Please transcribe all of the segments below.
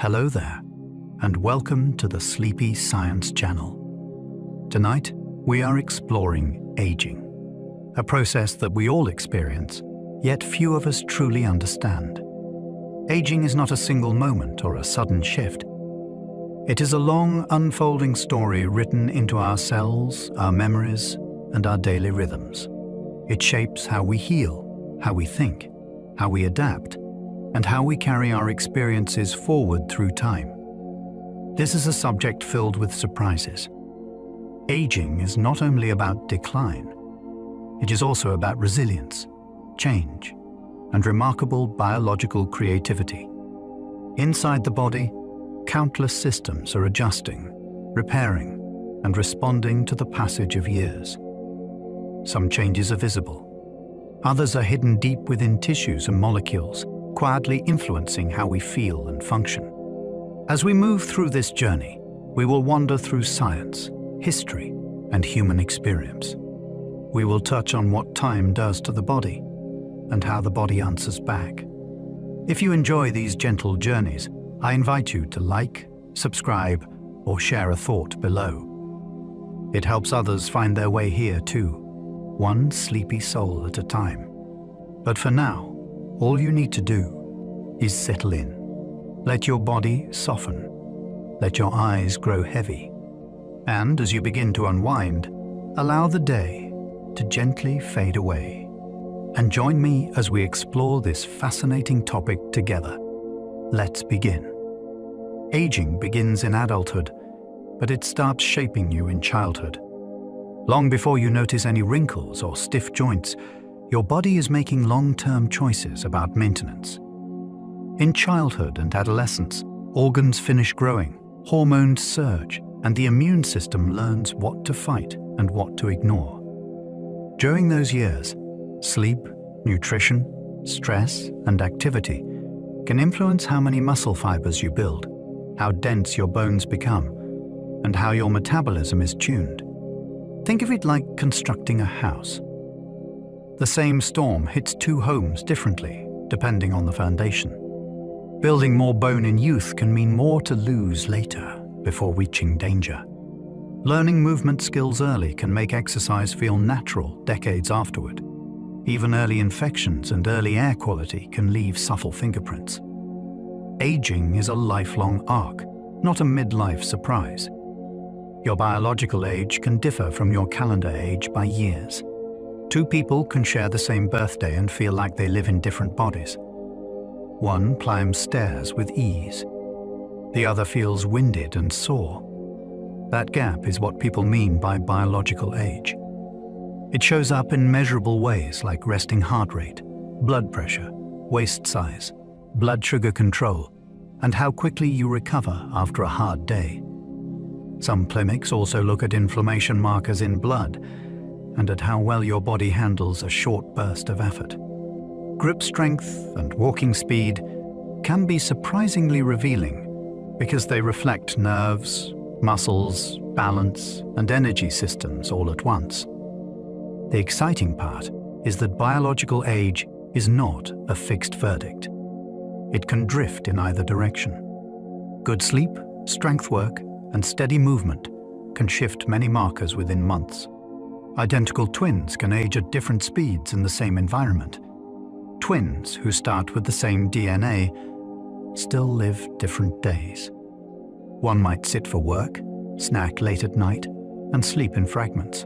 Hello there, and welcome to the Sleepy Science Channel. Tonight, we are exploring aging, a process that we all experience, yet few of us truly understand. Aging is not a single moment or a sudden shift. It is a long, unfolding story written into our cells, our memories, and our daily rhythms. It shapes how we heal, how we think, how we adapt, and how we carry our experiences forward through time. This is a subject filled with surprises. Aging is not only about decline, it is also about resilience, change, and remarkable biological creativity. Inside the body, countless systems are adjusting, repairing, and responding to the passage of years. Some changes are visible. Others are hidden deep within tissues and molecules, quietly influencing how we feel and function. As we move through this journey, we will wander through science, history, and human experience. We will touch on what time does to the body and how the body answers back. If you enjoy these gentle journeys, I invite you to like, subscribe, or share a thought below. It helps others find their way here too, one sleepy soul at a time. But for now, all you need to do is settle in. Let your body soften. Let your eyes grow heavy. And as you begin to unwind, allow the day to gently fade away. And join me as we explore this fascinating topic together. Let's begin. Aging begins in adulthood, but it starts shaping you in childhood. Long before you notice any wrinkles or stiff joints, your body is making long-term choices about maintenance. In childhood and adolescence, organs finish growing, hormones surge, and the immune system learns what to fight and what to ignore. During those years, sleep, nutrition, stress, and activity can influence how many muscle fibers you build, how dense your bones become, and how your metabolism is tuned. Think of it like constructing a house. The same storm hits two homes differently, depending on the foundation. Building more bone in youth can mean more to lose later, before reaching danger. Learning movement skills early can make exercise feel natural decades afterward. Even early infections and early air quality can leave subtle fingerprints. Aging is a lifelong arc, not a midlife surprise. Your biological age can differ from your calendar age by years. Two people can share the same birthday and feel like they live in different bodies. One climbs stairs with ease. The other feels winded and sore. That gap is what people mean by biological age. It shows up in measurable ways like resting heart rate, blood pressure, waist size, blood sugar control, and how quickly you recover after a hard day. Some clinics also look at inflammation markers in blood and at how well your body handles a short burst of effort. Grip strength and walking speed can be surprisingly revealing because they reflect nerves, muscles, balance, and energy systems all at once. The exciting part is that biological age is not a fixed verdict. It can drift in either direction. Good sleep, strength work, and steady movement can shift many markers within months. Identical twins can age at different speeds in the same environment. Twins who start with the same DNA still live different days. One might sit for work, snack late at night, and sleep in fragments.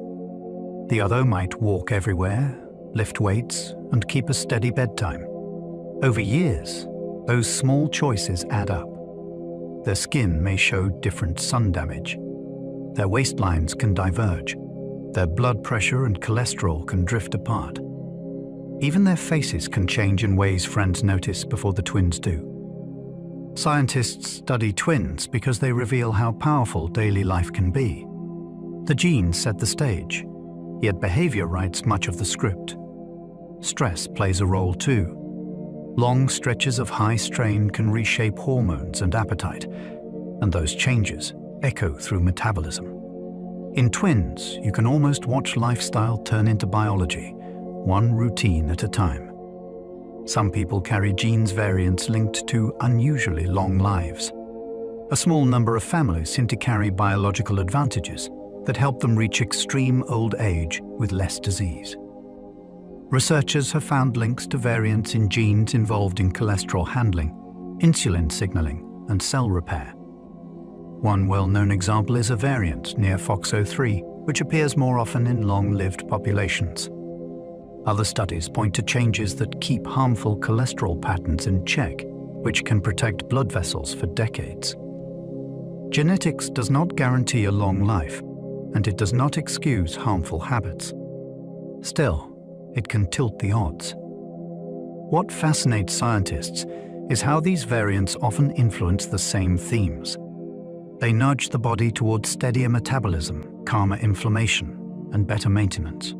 The other might walk everywhere, lift weights, and keep a steady bedtime. Over years, those small choices add up. Their skin may show different sun damage. Their waistlines can diverge. Their blood pressure and cholesterol can drift apart. Even their faces can change in ways friends notice before the twins do. Scientists study twins because they reveal how powerful daily life can be. The genes set the stage, yet behavior writes much of the script. Stress plays a role too. Long stretches of high strain can reshape hormones and appetite, and those changes echo through metabolism. In twins, you can almost watch lifestyle turn into biology, one routine at a time. Some people carry genes variants linked to unusually long lives, A small number of families seem to carry biological advantages that help them reach extreme old age with less disease. Researchers have found links to variants in genes involved in cholesterol handling, insulin signaling, and cell repair. One well-known example is a variant near FOXO3, which appears more often in long-lived populations. Other studies point to changes that keep harmful cholesterol patterns in check, which can protect blood vessels for decades. Genetics does not guarantee a long life, and it does not excuse harmful habits. Still, it can tilt the odds. What fascinates scientists is how these variants often influence the same themes. They nudge the body towards steadier metabolism, calmer inflammation, and better maintenance.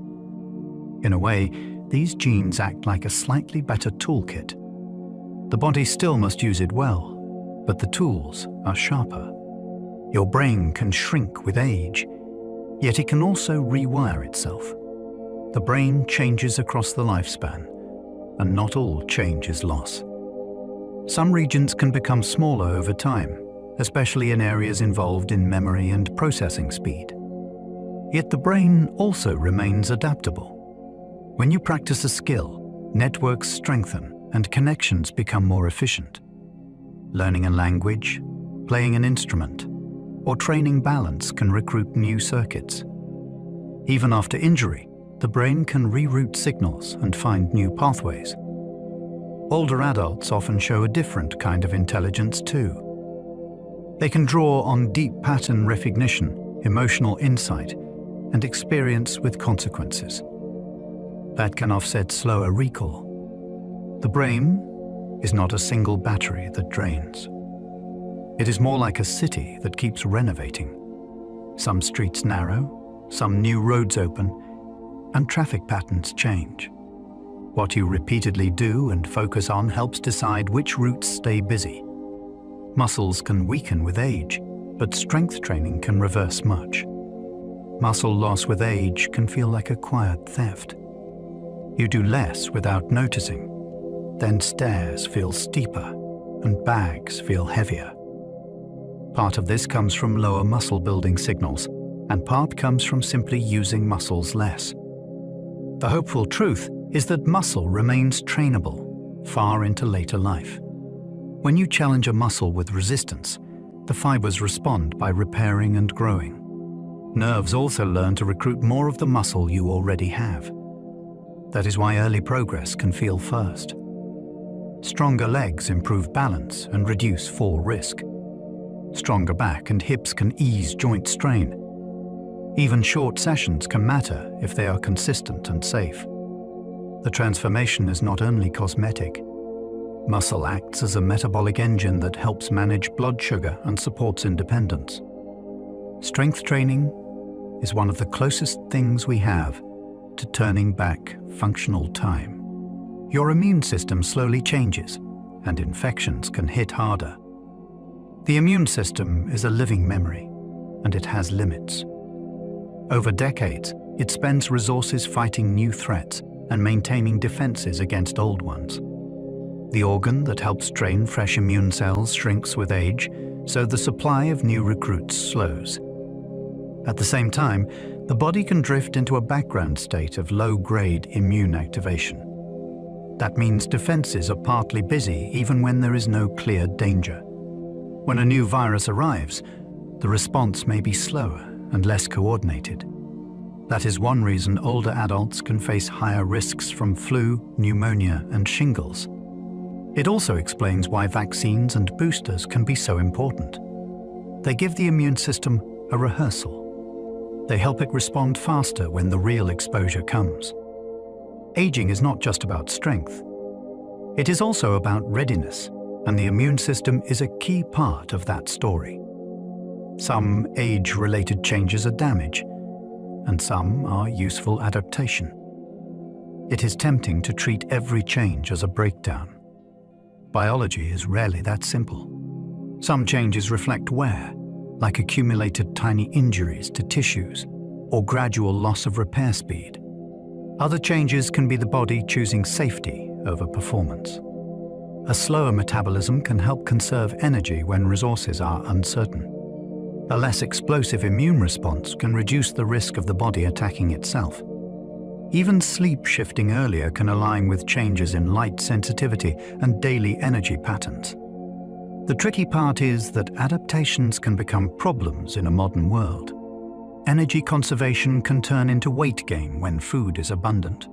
In a way, these genes act like a slightly better toolkit. The body still must use it well, but the tools are sharper. Your brain can shrink with age, yet it can also rewire itself. The brain changes across the lifespan, and not all change is loss. Some regions can become smaller over time, especially in areas involved in memory and processing speed. Yet the brain also remains adaptable. When you practice a skill, networks strengthen and connections become more efficient. Learning a language, playing an instrument, or training balance can recruit new circuits. Even after injury, the brain can reroute signals and find new pathways. Older adults often show a different kind of intelligence too. They can draw on deep pattern recognition, emotional insight, and experience with consequences. That can offset slower recall. The brain is not a single battery that drains. It is more like a city that keeps renovating. Some streets narrow, some new roads open, and traffic patterns change. What you repeatedly do and focus on helps decide which routes stay busy. Muscles can weaken with age, but strength training can reverse much. Muscle loss with age can feel like a quiet theft. You do less without noticing. Then stairs feel steeper and bags feel heavier. Part of this comes from lower muscle building signals, and part comes from simply using muscles less. The hopeful truth is that muscle remains trainable far into later life. When you challenge a muscle with resistance, the fibers respond by repairing and growing. Nerves also learn to recruit more of the muscle you already have. That is why early progress can feel first. Stronger legs improve balance and reduce fall risk. Stronger back and hips can ease joint strain. Even short sessions can matter if they are consistent and safe. The transformation is not only cosmetic. Muscle acts as a metabolic engine that helps manage blood sugar and supports independence. Strength training is one of the closest things we have to turning back functional time. Your immune system slowly changes, and infections can hit harder. The immune system is a living memory, and it has limits. Over decades, it spends resources fighting new threats and maintaining defenses against old ones. The organ that helps train fresh immune cells shrinks with age, so the supply of new recruits slows. At the same time, the body can drift into a background state of low-grade immune activation. That means defenses are partly busy even when there is no clear danger. When a new virus arrives, the response may be slower and less coordinated. That is one reason older adults can face higher risks from flu, pneumonia, and shingles. It also explains why vaccines and boosters can be so important. They give the immune system a rehearsal. They help it respond faster when the real exposure comes. Aging is not just about strength. It is also about readiness, and the immune system is a key part of that story. Some age-related changes are damage, and some are useful adaptation. It is tempting to treat every change as a breakdown. Biology is rarely that simple. Some changes reflect wear, like accumulated tiny injuries to tissues or gradual loss of repair speed. Other changes can be the body choosing safety over performance. A slower metabolism can help conserve energy when resources are uncertain. A less explosive immune response can reduce the risk of the body attacking itself. Even sleep shifting earlier can align with changes in light sensitivity and daily energy patterns. The tricky part is that adaptations can become problems in a modern world. Energy conservation can turn into weight gain when food is abundant.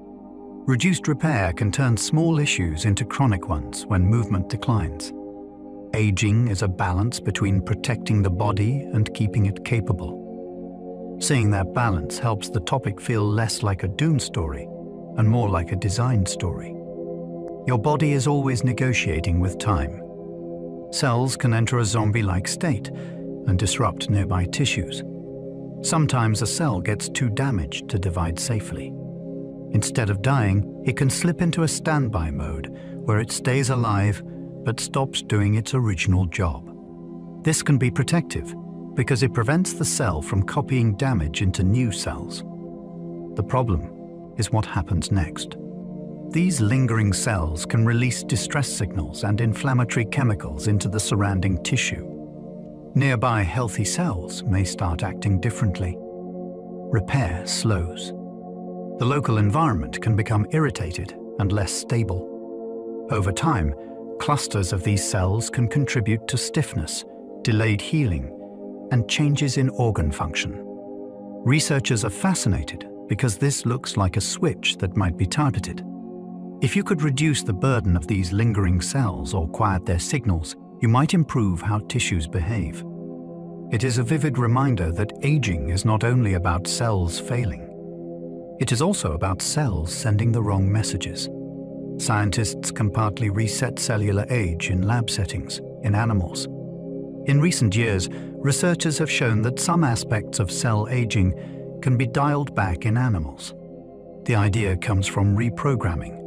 Reduced repair can turn small issues into chronic ones when movement declines. Aging is a balance between protecting the body and keeping it capable. Seeing that balance helps the topic feel less like a doom story and more like a design story. Your body is always negotiating with time. Cells can enter a zombie-like state and disrupt nearby tissues. Sometimes a cell gets too damaged to divide safely. Instead of dying, it can slip into a standby mode where it stays alive but stops doing its original job. This can be protective because it prevents the cell from copying damage into new cells. The problem is what happens next. These lingering cells can release distress signals and inflammatory chemicals into the surrounding tissue. Nearby healthy cells may start acting differently. Repair slows. The local environment can become irritated and less stable. Over time, clusters of these cells can contribute to stiffness, delayed healing, and changes in organ function. Researchers are fascinated because this looks like a switch that might be targeted. If you could reduce the burden of these lingering cells or quiet their signals, you might improve how tissues behave. It is a vivid reminder that aging is not only about cells failing. It is also about cells sending the wrong messages. Scientists can partly reset cellular age in lab settings, in animals. In recent years, researchers have shown that some aspects of cell aging can be dialed back in animals. The idea comes from reprogramming.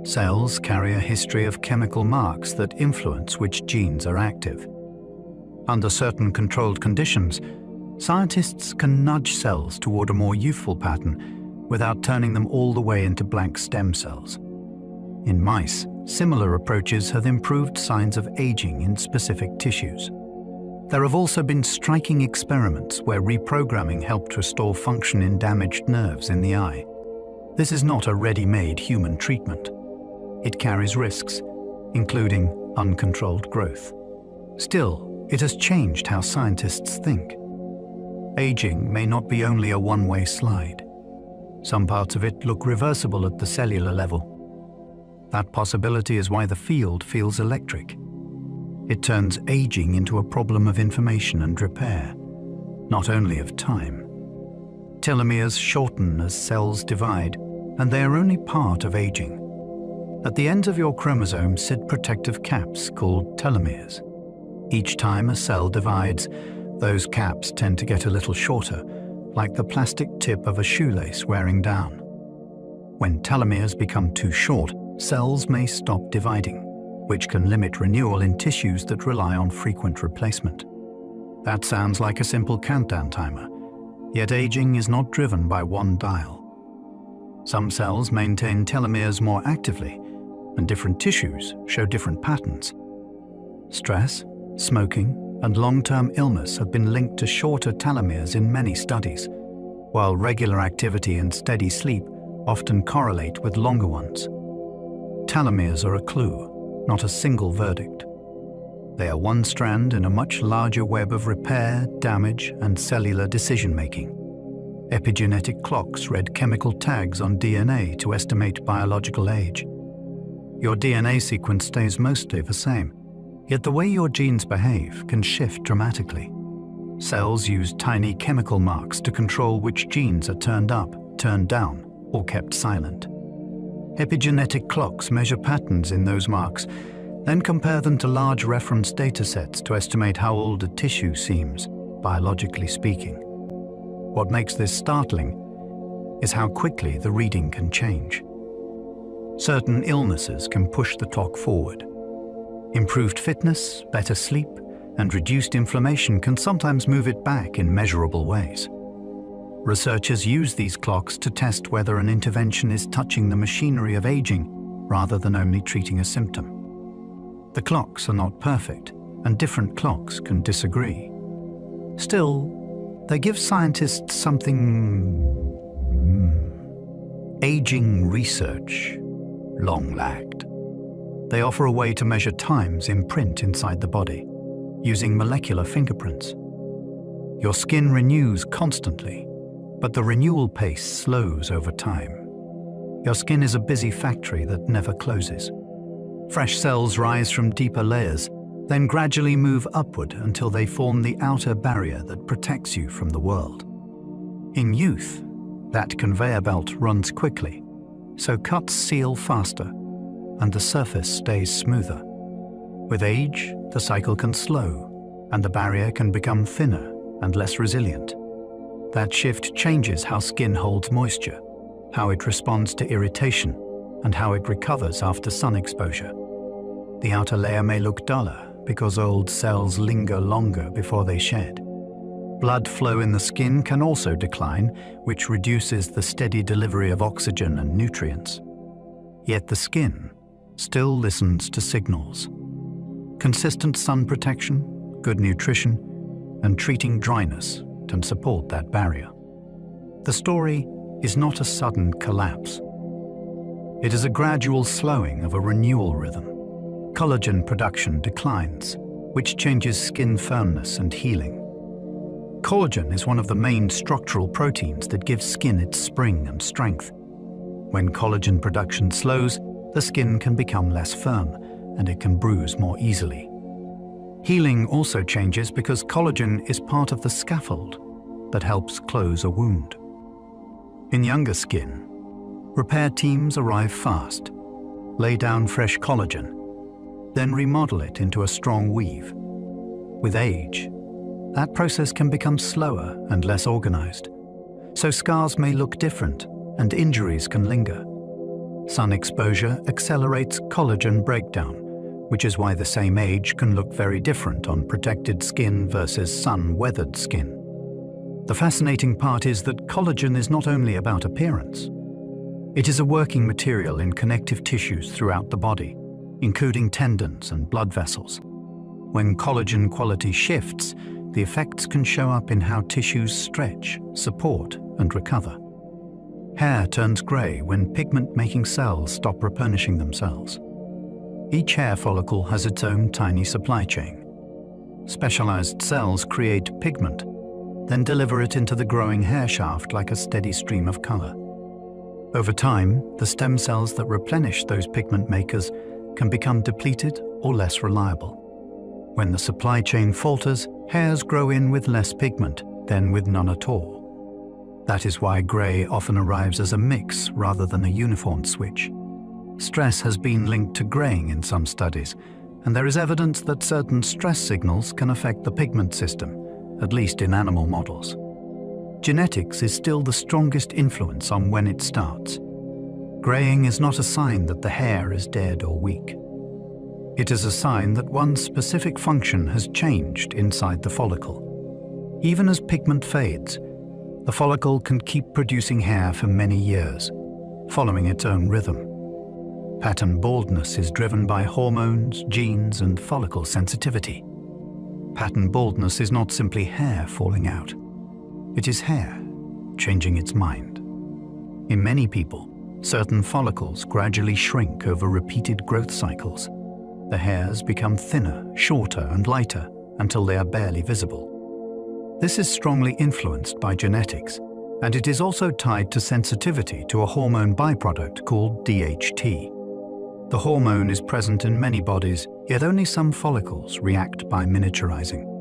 Cells carry a history of chemical marks that influence which genes are active. Under certain controlled conditions, scientists can nudge cells toward a more youthful pattern without turning them all the way into blank stem cells. In mice, similar approaches have improved signs of aging in specific tissues. There have also been striking experiments where reprogramming helped restore function in damaged nerves in the eye. This is not a ready-made human treatment. It carries risks, including uncontrolled growth. Still, it has changed how scientists think. Aging may not be only a one-way slide. Some parts of it look reversible at the cellular level. That possibility is why the field feels electric. It turns aging into a problem of information and repair, not only of time. Telomeres shorten as cells divide, and they are only part of aging. At the ends of your chromosomes sit protective caps called telomeres. Each time a cell divides, those caps tend to get a little shorter, like the plastic tip of a shoelace wearing down. When telomeres become too short, cells may stop dividing, which can limit renewal in tissues that rely on frequent replacement. That sounds like a simple countdown timer, yet aging is not driven by one dial. Some cells maintain telomeres more actively, and different tissues show different patterns. Stress, smoking, and long-term illness have been linked to shorter telomeres in many studies, while regular activity and steady sleep often correlate with longer ones. Telomeres are a clue, not a single verdict. They are one strand in a much larger web of repair, damage, and cellular decision-making. Epigenetic clocks read chemical tags on DNA to estimate biological age. Your DNA sequence stays mostly the same, yet the way your genes behave can shift dramatically. Cells use tiny chemical marks to control which genes are turned up, turned down, or kept silent. Epigenetic clocks measure patterns in those marks, then compare them to large reference data sets to estimate how old a tissue seems, biologically speaking. What makes this startling is how quickly the reading can change. Certain illnesses can push the clock forward. Improved fitness, better sleep, and reduced inflammation can sometimes move it back in measurable ways. Researchers use these clocks to test whether an intervention is touching the machinery of aging rather than only treating a symptom. The clocks are not perfect, and different clocks can disagree. Still, they give scientists something... aging research, long-lagged. They offer a way to measure time's imprint inside the body, using molecular fingerprints. Your skin renews constantly, but the renewal pace slows over time. Your skin is a busy factory that never closes. Fresh cells rise from deeper layers, then gradually move upward until they form the outer barrier that protects you from the world. In youth, that conveyor belt runs quickly, so cuts seal faster, and the surface stays smoother. With age, the cycle can slow, and the barrier can become thinner and less resilient. That shift changes how skin holds moisture, how it responds to irritation, and how it recovers after sun exposure. The outer layer may look duller because old cells linger longer before they shed. Blood flow in the skin can also decline, which reduces the steady delivery of oxygen and nutrients. Yet the skin still listens to signals. Consistent sun protection, good nutrition, and treating dryness can support that barrier. The story is not a sudden collapse. It is a gradual slowing of a renewal rhythm. Collagen production declines, which changes skin firmness and healing. Collagen is one of the main structural proteins that gives skin its spring and strength. When collagen production slows, the skin can become less firm, and it can bruise more easily. Healing also changes because collagen is part of the scaffold that helps close a wound. In younger skin, repair teams arrive fast, lay down fresh collagen, then remodel it into a strong weave. With age, that process can become slower and less organized, so scars may look different and injuries can linger. Sun exposure accelerates collagen breakdown, which is why the same age can look very different on protected skin versus sun-weathered skin. The fascinating part is that collagen is not only about appearance. It is a working material in connective tissues throughout the body, including tendons and blood vessels. When collagen quality shifts, the effects can show up in how tissues stretch, support, and recover. Hair turns grey when pigment-making cells stop replenishing themselves. Each hair follicle has its own tiny supply chain. Specialized cells create pigment, then deliver it into the growing hair shaft like a steady stream of color. Over time, the stem cells that replenish those pigment makers can become depleted or less reliable. When the supply chain falters, hairs grow in with less pigment, then with none at all. That is why grey often arrives as a mix rather than a uniform switch. Stress has been linked to greying in some studies, and there is evidence that certain stress signals can affect the pigment system, at least in animal models. Genetics is still the strongest influence on when it starts. Greying is not a sign that the hair is dead or weak. It is a sign that one specific function has changed inside the follicle. Even as pigment fades, the follicle can keep producing hair for many years, following its own rhythm. Pattern baldness is driven by hormones, genes, and follicle sensitivity. Pattern baldness is not simply hair falling out. It is hair changing its mind. In many people, certain follicles gradually shrink over repeated growth cycles. The hairs become thinner, shorter, and lighter until they are barely visible. This is strongly influenced by genetics, and it is also tied to sensitivity to a hormone byproduct called DHT. The hormone is present in many bodies, yet only some follicles react by miniaturizing.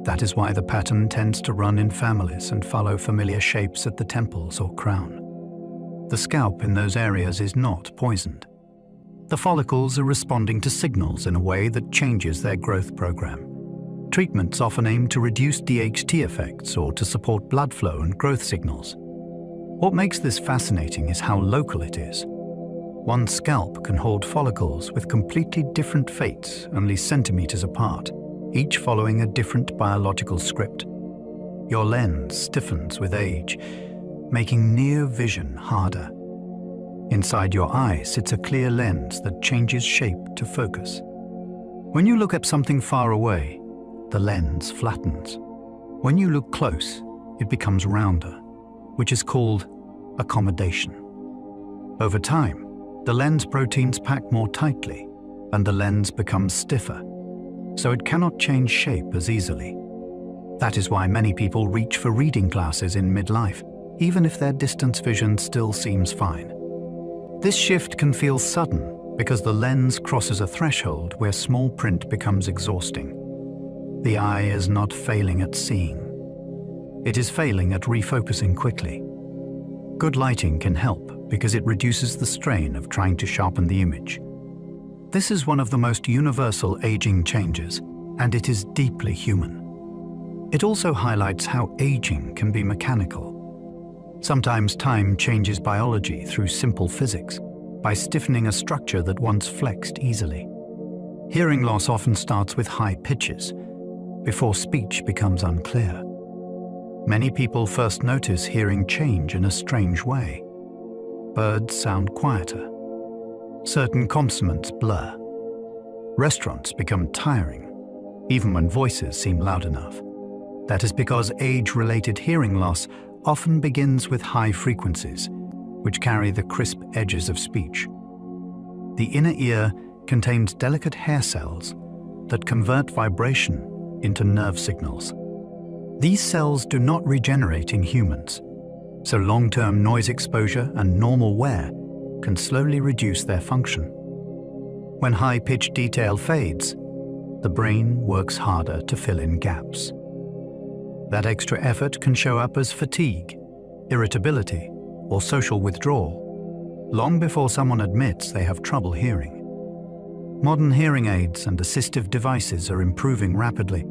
That is why the pattern tends to run in families and follow familiar shapes at the temples or crown. The scalp in those areas is not poisoned. The follicles are responding to signals in a way that changes their growth program. Treatments often aim to reduce DHT effects or to support blood flow and growth signals. What makes this fascinating is how local it is. One scalp can hold follicles with completely different fates only centimeters apart, each following a different biological script. Your lens stiffens with age, making near vision harder. Inside your eye sits a clear lens that changes shape to focus. When you look at something far away, the lens flattens. When you look close, it becomes rounder, which is called accommodation. Over time, the lens proteins pack more tightly, and the lens becomes stiffer, so it cannot change shape as easily. That is why many people reach for reading glasses in midlife, even if their distance vision still seems fine. This shift can feel sudden because the lens crosses a threshold where small print becomes exhausting. The eye is not failing at seeing. It is failing at refocusing quickly. Good lighting can help because it reduces the strain of trying to sharpen the image. This is one of the most universal aging changes, and it is deeply human. It also highlights how aging can be mechanical. Sometimes time changes biology through simple physics, by stiffening a structure that once flexed easily. Hearing loss often starts with high pitches, before speech becomes unclear. Many people first notice hearing change in a strange way. Birds sound quieter. Certain consonants blur. Restaurants become tiring, even when voices seem loud enough. That is because age-related hearing loss often begins with high frequencies, which carry the crisp edges of speech. The inner ear contains delicate hair cells that convert vibration into nerve signals. These cells do not regenerate in humans, so long-term noise exposure and normal wear can slowly reduce their function. When high-pitched detail fades, the brain works harder to fill in gaps. That extra effort can show up as fatigue, irritability, or social withdrawal, long before someone admits they have trouble hearing. Modern hearing aids and assistive devices are improving rapidly,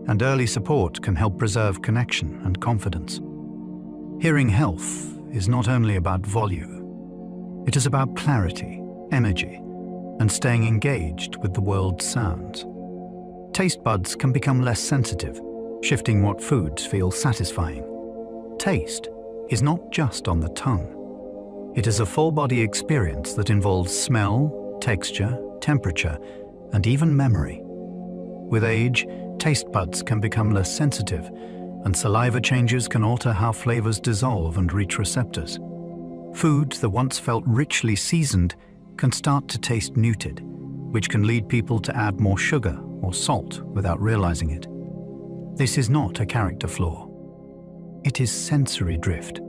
and early support can help preserve connection and confidence. Hearing health is not only about volume. It is about clarity, energy, and staying engaged with the world's sounds. Taste buds can become less sensitive, shifting what foods feel satisfying. Taste is not just on the tongue. It is a full-body experience that involves smell, texture, temperature, and even memory. With age, taste buds can become less sensitive, and saliva changes can alter how flavors dissolve and reach receptors. Foods that once felt richly seasoned can start to taste muted, which can lead people to add more sugar or salt without realizing it. This is not a character flaw. It is sensory drift.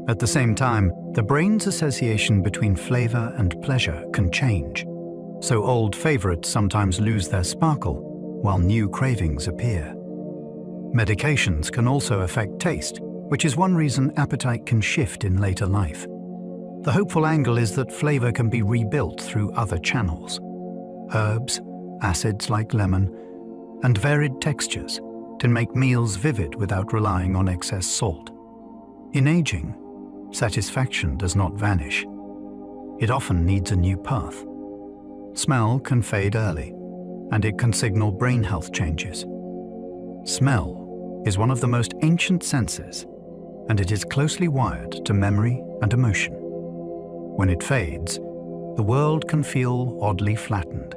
At the same time, the brain's association between flavor and pleasure can change, so old favorites sometimes lose their sparkle while new cravings appear. Medications can also affect taste, which is one reason appetite can shift in later life. The hopeful angle is that flavor can be rebuilt through other channels. Herbs, acids like lemon, and varied textures can make meals vivid without relying on excess salt. In aging, satisfaction does not vanish. It often needs a new path. Smell can fade early, and it can signal brain health changes. Smell is one of the most ancient senses, and it is closely wired to memory and emotion. When it fades, the world can feel oddly flattened.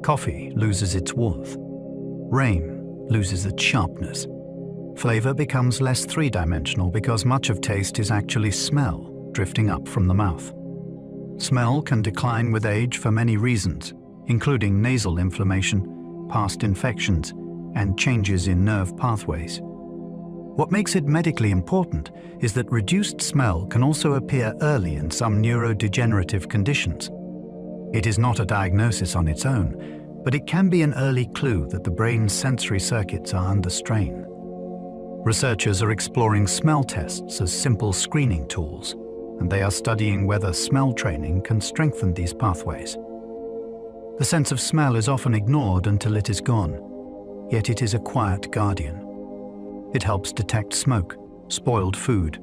Coffee loses its warmth. Rain loses its sharpness. Flavor becomes less three-dimensional because much of taste is actually smell drifting up from the mouth. Smell can decline with age for many reasons, including nasal inflammation, past infections, and changes in nerve pathways. What makes it medically important is that reduced smell can also appear early in some neurodegenerative conditions. It is not a diagnosis on its own, but it can be an early clue that the brain's sensory circuits are under strain. Researchers are exploring smell tests as simple screening tools, and they are studying whether smell training can strengthen these pathways. The sense of smell is often ignored until it is gone, yet it is a quiet guardian. It helps detect smoke, spoiled food,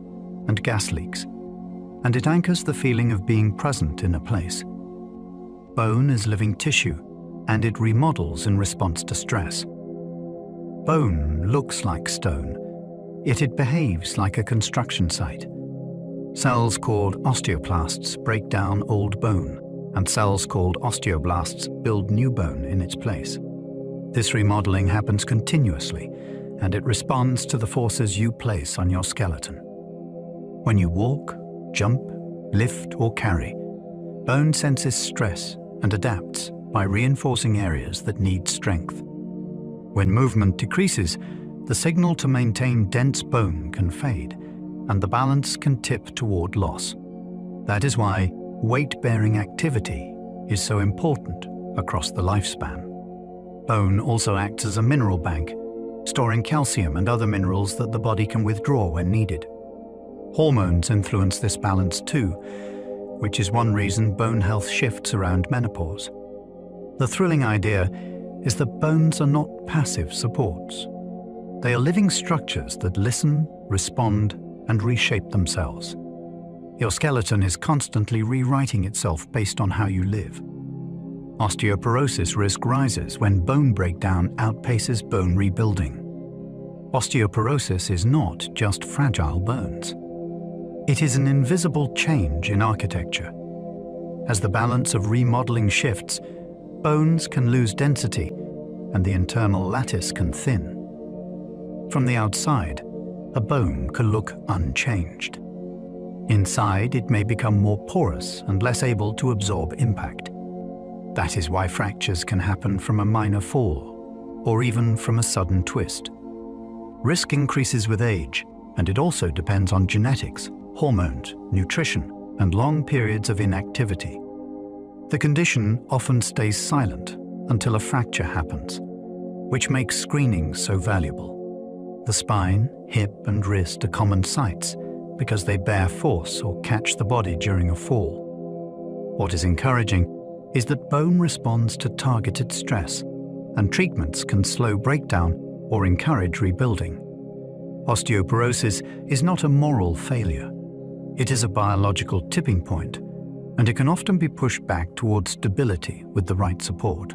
and gas leaks, and it anchors the feeling of being present in a place. Bone is living tissue, and it remodels in response to stress. Bone looks like stone, yet it behaves like a construction site. Cells called osteoclasts break down old bone, and cells called osteoblasts build new bone in its place. This remodeling happens continuously, and it responds to the forces you place on your skeleton. When you walk, jump, lift, or carry, bone senses stress and adapts by reinforcing areas that need strength. When movement decreases, the signal to maintain dense bone can fade, and the balance can tip toward loss. That is why weight-bearing activity is so important across the lifespan. Bone also acts as a mineral bank, storing calcium and other minerals that the body can withdraw when needed. Hormones influence this balance too, which is one reason bone health shifts around menopause. The thrilling idea is that bones are not passive supports. They are living structures that listen, respond, and reshape themselves. Your skeleton is constantly rewriting itself based on how you live. Osteoporosis risk rises when bone breakdown outpaces bone rebuilding. Osteoporosis is not just fragile bones. It is an invisible change in architecture. As the balance of remodeling shifts, bones can lose density and the internal lattice can thin. From the outside, a bone can look unchanged. Inside, it may become more porous and less able to absorb impact. That is why fractures can happen from a minor fall, or even from a sudden twist. Risk increases with age, and it also depends on genetics, hormones, nutrition, and long periods of inactivity. The condition often stays silent until a fracture happens, which makes screening so valuable. The spine, hip, and wrist are common sites because they bear force or catch the body during a fall. What is encouraging is that bone responds to targeted stress, and treatments can slow breakdown or encourage rebuilding. Osteoporosis is not a moral failure. It is a biological tipping point, and it can often be pushed back towards stability with the right support.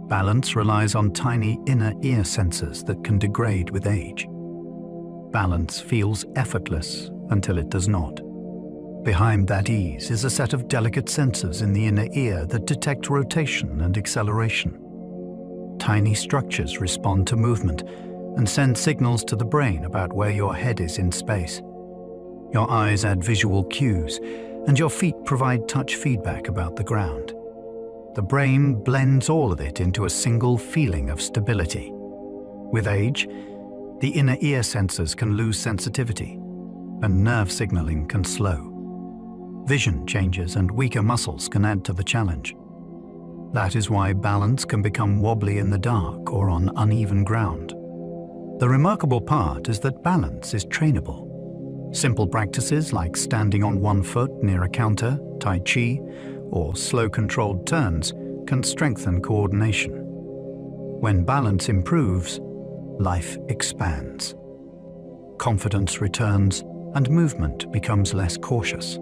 Balance relies on tiny inner ear sensors that can degrade with age. Balance feels effortless until it does not. Behind that ease is a set of delicate sensors in the inner ear that detect rotation and acceleration. Tiny structures respond to movement and send signals to the brain about where your head is in space. Your eyes add visual cues, and your feet provide touch feedback about the ground. The brain blends all of it into a single feeling of stability. With age, the inner ear sensors can lose sensitivity, and nerve signaling can slow. Vision changes and weaker muscles can add to the challenge. That is why balance can become wobbly in the dark or on uneven ground. The remarkable part is that balance is trainable. Simple practices like standing on one foot near a counter, Tai Chi, or slow controlled turns can strengthen coordination. When balance improves, life expands. Confidence returns and movement becomes less cautious.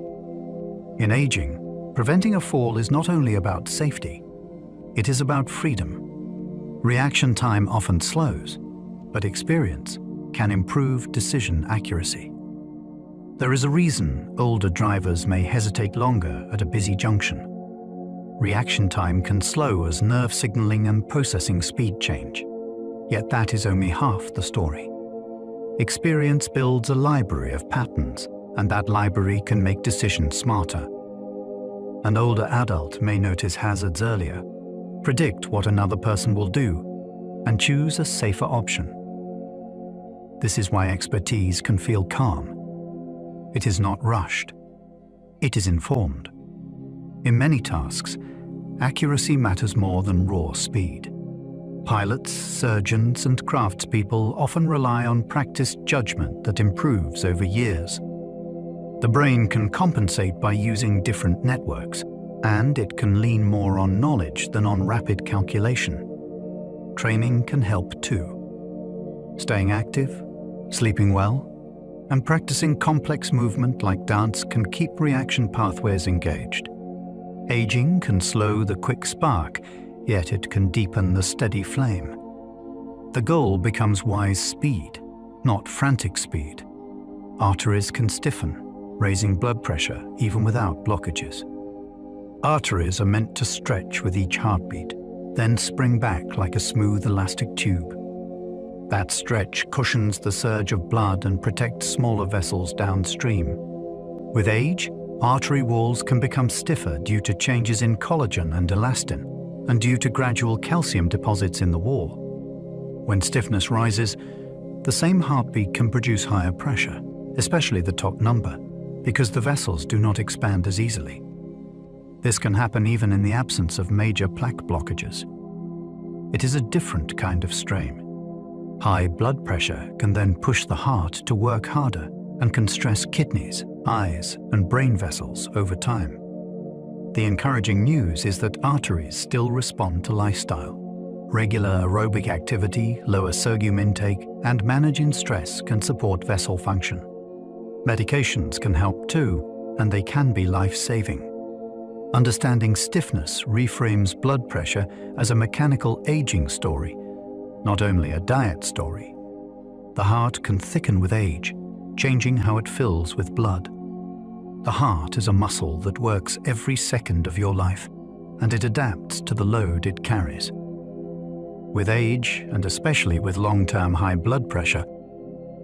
In aging, preventing a fall is not only about safety, it is about freedom. Reaction time often slows, but experience can improve decision accuracy. There is a reason older drivers may hesitate longer at a busy junction. Reaction time can slow as nerve signaling and processing speed change. Yet that is only half the story. Experience builds a library of patterns, and that library can make decisions smarter. An older adult may notice hazards earlier, predict what another person will do, and choose a safer option. This is why expertise can feel calm. It is not rushed. It is informed. In many tasks, accuracy matters more than raw speed. Pilots, surgeons, and craftspeople often rely on practiced judgment that improves over years. The brain can compensate by using different networks, and it can lean more on knowledge than on rapid calculation. Training can help too. Staying active, sleeping well, and practicing complex movement like dance can keep reaction pathways engaged. Aging can slow the quick spark, yet it can deepen the steady flame. The goal becomes wise speed, not frantic speed. Arteries can stiffen, raising blood pressure even without blockages. Arteries are meant to stretch with each heartbeat, then spring back like a smooth elastic tube. That stretch cushions the surge of blood and protects smaller vessels downstream. With age, artery walls can become stiffer due to changes in collagen and elastin, and due to gradual calcium deposits in the wall. When stiffness rises, the same heartbeat can produce higher pressure, especially the top number, because the vessels do not expand as easily. This can happen even in the absence of major plaque blockages. It is a different kind of strain. High blood pressure can then push the heart to work harder and can stress kidneys, eyes, and brain vessels over time. The encouraging news is that arteries still respond to lifestyle. Regular aerobic activity, lower sodium intake, and managing stress can support vessel function. Medications can help too, and they can be life-saving. Understanding stiffness reframes blood pressure as a mechanical aging story, not only a diet story. The heart can thicken with age, changing how it fills with blood. The heart is a muscle that works every second of your life, and it adapts to the load it carries. With age, and especially with long-term high blood pressure,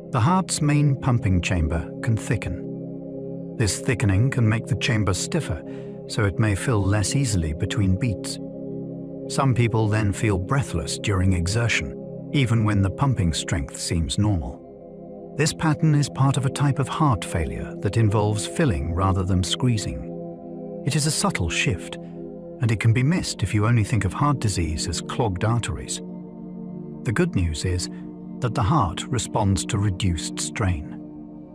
the heart's main pumping chamber can thicken. This thickening can make the chamber stiffer, so it may fill less easily between beats. Some people then feel breathless during exertion, even when the pumping strength seems normal. This pattern is part of a type of heart failure that involves filling rather than squeezing. It is a subtle shift, and it can be missed if you only think of heart disease as clogged arteries. The good news is that the heart responds to reduced strain.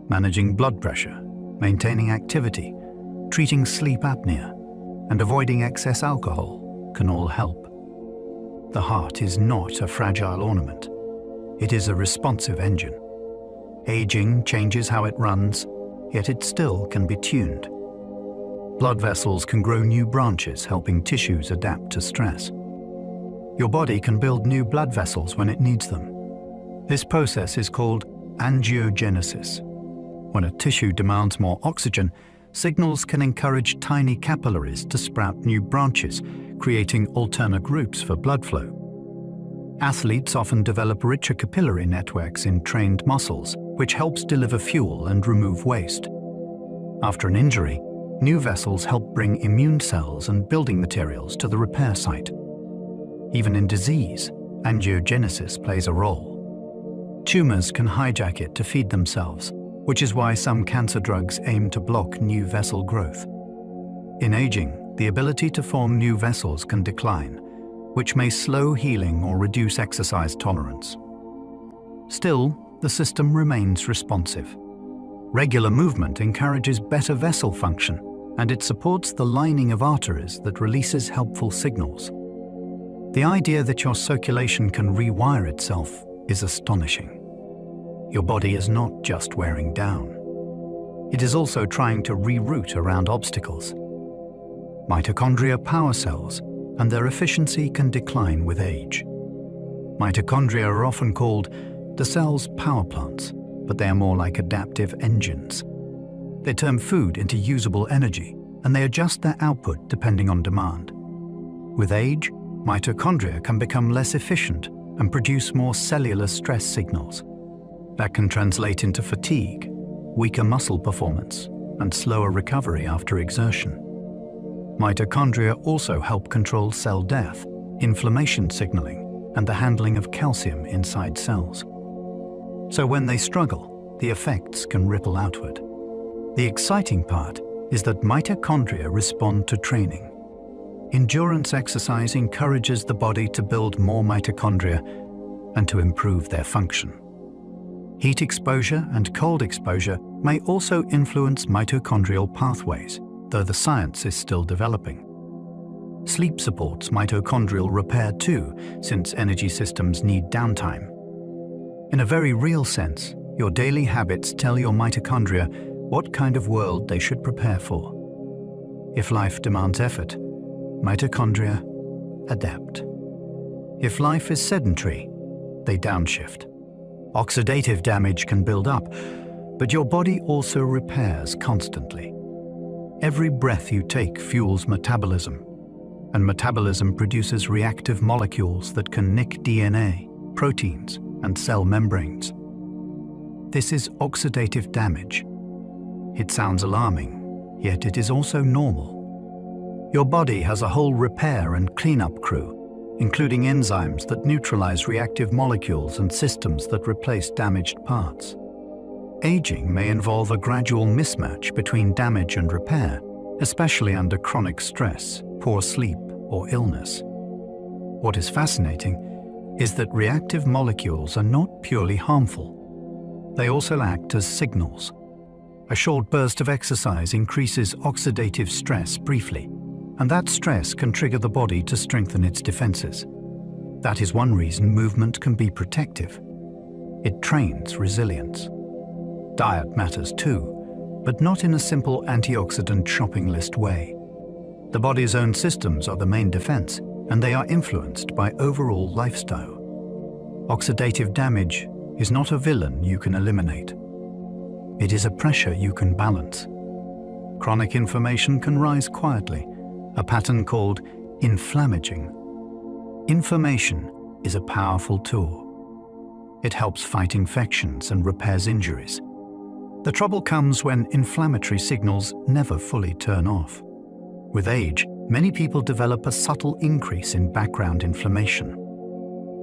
Managing blood pressure, maintaining activity, treating sleep apnea, and avoiding excess alcohol can all help. The heart is not a fragile ornament. It is a responsive engine. Aging changes how it runs, yet it still can be tuned. Blood vessels can grow new branches, helping tissues adapt to stress. Your body can build new blood vessels when it needs them. This process is called angiogenesis. When a tissue demands more oxygen, signals can encourage tiny capillaries to sprout new branches, creating alternate routes for blood flow. Athletes often develop richer capillary networks in trained muscles, which helps deliver fuel and remove waste. After an injury, new vessels help bring immune cells and building materials to the repair site. Even in disease, angiogenesis plays a role. Tumors can hijack it to feed themselves, which is why some cancer drugs aim to block new vessel growth. In aging, the ability to form new vessels can decline, which may slow healing or reduce exercise tolerance. Still, the system remains responsive. Regular movement encourages better vessel function, and it supports the lining of arteries that releases helpful signals. The idea that your circulation can rewire itself is astonishing. Your body is not just wearing down. It is also trying to reroute around obstacles. Mitochondria power cells, and their efficiency can decline with age. Mitochondria are often called the cell's power plants, but they are more like adaptive engines. They turn food into usable energy, and they adjust their output depending on demand. With age, mitochondria can become less efficient and produce more cellular stress signals. That can translate into fatigue, weaker muscle performance, and slower recovery after exertion. Mitochondria also help control cell death, inflammation signaling, and the handling of calcium inside cells. So when they struggle, the effects can ripple outward. The exciting part is that mitochondria respond to training. Endurance exercise encourages the body to build more mitochondria and to improve their function. Heat exposure and cold exposure may also influence mitochondrial pathways, though the science is still developing. Sleep supports mitochondrial repair too, since energy systems need downtime. In a very real sense, your daily habits tell your mitochondria what kind of world they should prepare for. If life demands effort, mitochondria adapt. If life is sedentary, they downshift. Oxidative damage can build up, but your body also repairs constantly. Every breath you take fuels metabolism, and metabolism produces reactive molecules that can nick DNA, proteins, and cell membranes. This is oxidative damage. It sounds alarming, yet it is also normal. Your body has a whole repair and cleanup crew, including enzymes that neutralize reactive molecules and systems that replace damaged parts. Aging may involve a gradual mismatch between damage and repair, especially under chronic stress, poor sleep, or illness. What is fascinating is that reactive molecules are not purely harmful. They also act as signals. A short burst of exercise increases oxidative stress briefly, and that stress can trigger the body to strengthen its defenses. That is one reason movement can be protective. It trains resilience. Diet matters too, but not in a simple antioxidant shopping list way. The body's own systems are the main defense, and they are influenced by overall lifestyle. Oxidative damage is not a villain you can eliminate. It is a pressure you can balance. Chronic inflammation can rise quietly, a pattern called inflammaging. Inflammation is a powerful tool. It helps fight infections and repairs injuries. The trouble comes when inflammatory signals never fully turn off. With age, many people develop a subtle increase in background inflammation.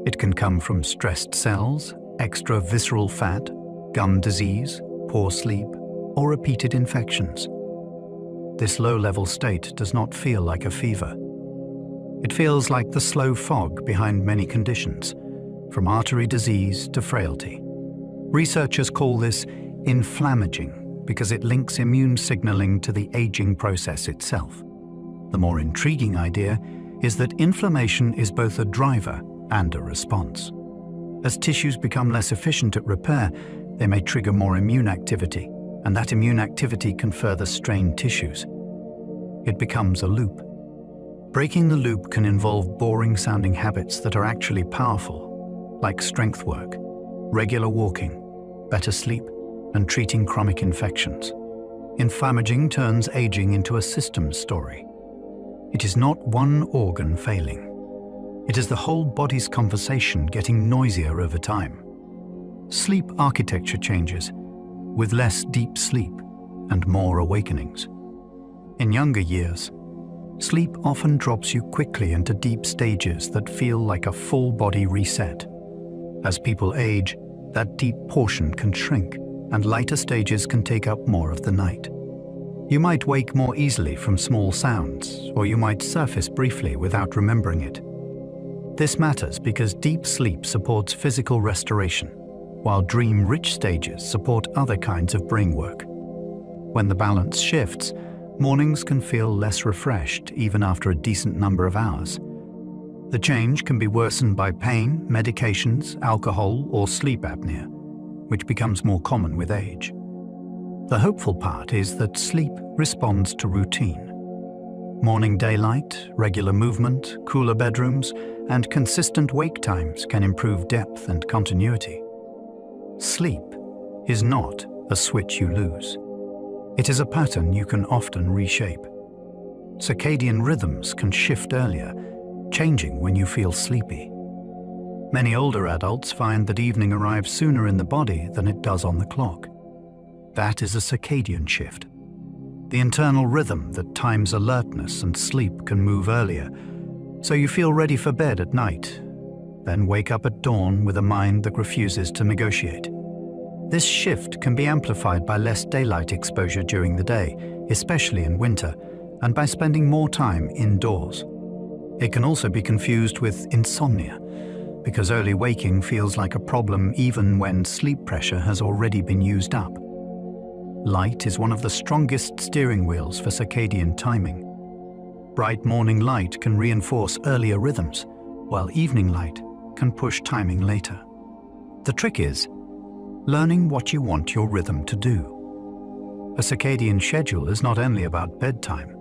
It can come from stressed cells, extra visceral fat, gum disease, poor sleep, or repeated infections. This low-level state does not feel like a fever. It feels like the slow fog behind many conditions, from artery disease to frailty. Researchers call this inflammaging because it links immune signaling to the aging process itself. The more intriguing idea is that inflammation is both a driver and a response. As tissues become less efficient at repair, they may trigger more immune activity, and that immune activity can further strain tissues. It becomes a loop. Breaking the loop can involve boring-sounding habits that are actually powerful, like strength work, regular walking, better sleep, and treating chronic infections. Inflammaging turns aging into a systems story. It is not one organ failing. It is the whole body's conversation getting noisier over time. Sleep architecture changes, with less deep sleep and more awakenings. In younger years, sleep often drops you quickly into deep stages that feel like a full body reset. As people age, that deep portion can shrink, and lighter stages can take up more of the night. You might wake more easily from small sounds, or you might surface briefly without remembering it. This matters because deep sleep supports physical restoration, while dream-rich stages support other kinds of brain work. When the balance shifts, mornings can feel less refreshed even after a decent number of hours. The change can be worsened by pain, medications, alcohol, or sleep apnea, which becomes more common with age. The hopeful part is that sleep responds to routine. Morning daylight, regular movement, cooler bedrooms, and consistent wake times can improve depth and continuity. Sleep is not a switch you lose. It is a pattern you can often reshape. Circadian rhythms can shift earlier, changing when you feel sleepy. Many older adults find that evening arrives sooner in the body than it does on the clock. That is a circadian shift. The internal rhythm that times alertness and sleep can move earlier, so you feel ready for bed at night, then wake up at dawn with a mind that refuses to negotiate. This shift can be amplified by less daylight exposure during the day, especially in winter, and by spending more time indoors. It can also be confused with insomnia, because early waking feels like a problem even when sleep pressure has already been used up. Light is one of the strongest steering wheels for circadian timing. Bright morning light can reinforce earlier rhythms, while evening light can push timing later. The trick is learning what you want your rhythm to do. A circadian schedule is not only about bedtime.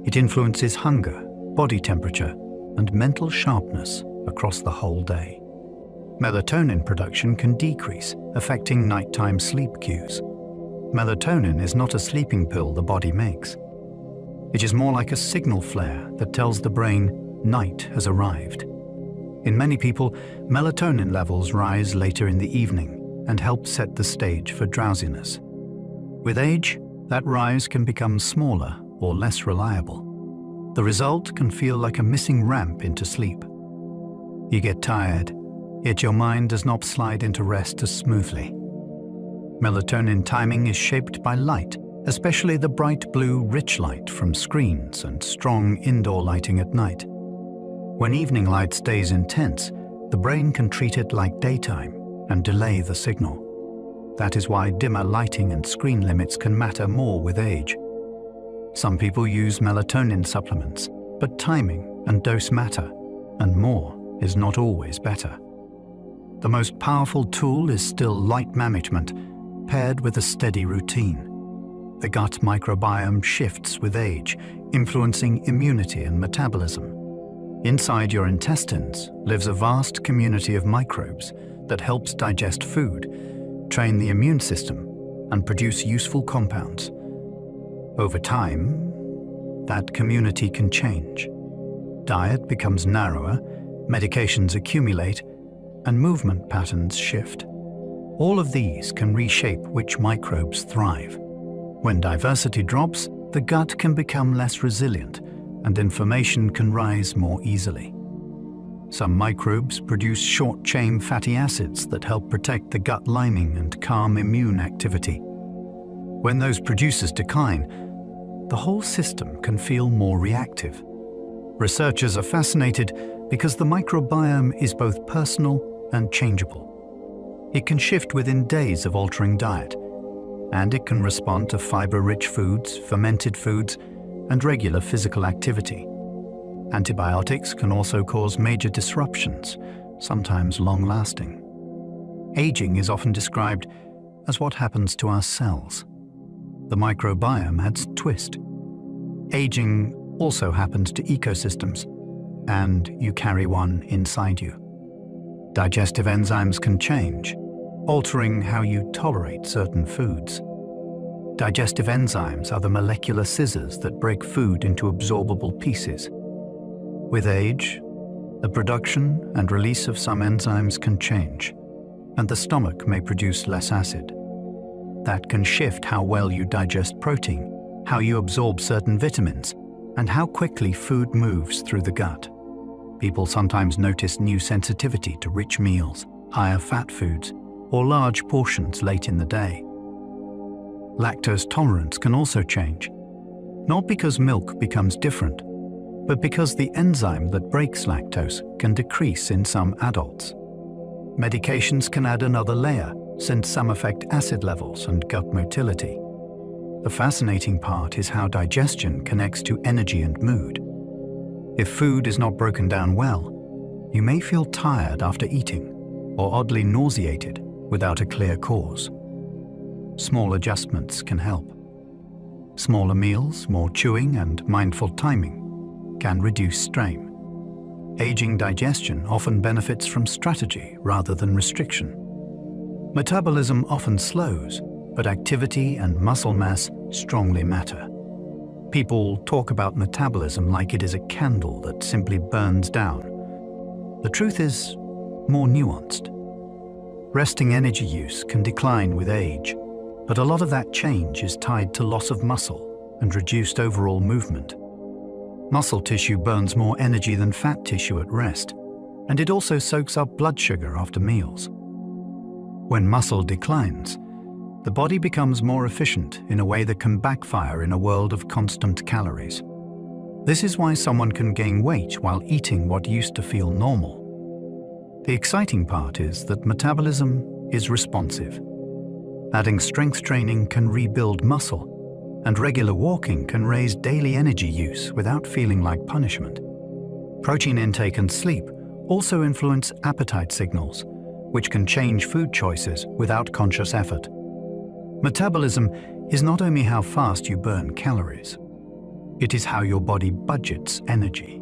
It influences hunger, body temperature, and mental sharpness across the whole day. Melatonin production can decrease, affecting nighttime sleep cues. melatonin is not a sleeping pill the body makes. It is more like a signal flare that tells the brain night has arrived. In many people, melatonin levels rise later in the evening and help set the stage for drowsiness. With age, that rise can become smaller or less reliable. The result can feel like a missing ramp into sleep. You get tired, yet your mind does not slide into rest as smoothly. Melatonin timing is shaped by light, especially the bright blue rich light from screens and strong indoor lighting at night. When evening light stays intense, the brain can treat it like daytime and delay the signal. That is why dimmer lighting and screen limits can matter more with age. Some people use melatonin supplements, but timing and dose matter, and more is not always better. The most powerful tool is still light management, paired with a steady routine. The gut microbiome shifts with age, influencing immunity and metabolism. Inside your intestines lives a vast community of microbes that helps digest food, train the immune system, and produce useful compounds. Over time, that community can change. Diet becomes narrower, medications accumulate, and movement patterns shift. All of these can reshape which microbes thrive. When diversity drops, the gut can become less resilient, and inflammation can rise more easily. Some microbes produce short-chain fatty acids that help protect the gut lining and calm immune activity. When those producers decline, the whole system can feel more reactive. Researchers are fascinated because the microbiome is both personal and changeable. It can shift within days of altering diet, and it can respond to fiber-rich foods, fermented foods, and regular physical activity. Antibiotics can also cause major disruptions, sometimes long-lasting. Aging is often described as what happens to our cells. The microbiome adds a twist. Aging also happens to ecosystems, and you carry one inside you. Digestive enzymes can change, altering how you tolerate certain foods. Digestive enzymes are the molecular scissors that break food into absorbable pieces. With age, the production and release of some enzymes can change, and the stomach may produce less acid. That can shift how well you digest protein, how you absorb certain vitamins, and how quickly food moves through the gut. People sometimes notice new sensitivity to rich meals, higher fat foods, or large portions late in the day. Lactose tolerance can also change, not because milk becomes different, but because the enzyme that breaks lactose can decrease in some adults. Medications can add another layer, since some affect acid levels and gut motility. The fascinating part is how digestion connects to energy and mood. If food is not broken down well, you may feel tired after eating, or oddly nauseated without a clear cause. Small adjustments can help. Smaller meals, more chewing, and mindful timing can reduce strain. Aging digestion often benefits from strategy rather than restriction. Metabolism often slows, but activity and muscle mass strongly matter. People talk about metabolism like it is a candle that simply burns down. The truth is more nuanced. Resting energy use can decline with age, but a lot of that change is tied to loss of muscle and reduced overall movement. Muscle tissue burns more energy than fat tissue at rest, and it also soaks up blood sugar after meals. When muscle declines, the body becomes more efficient in a way that can backfire in a world of constant calories. This is why someone can gain weight while eating what used to feel normal. The exciting part is that metabolism is responsive. Adding strength training can rebuild muscle, and regular walking can raise daily energy use without feeling like punishment. Protein intake and sleep also influence appetite signals, which can change food choices without conscious effort. Metabolism is not only how fast you burn calories, it is how your body budgets energy.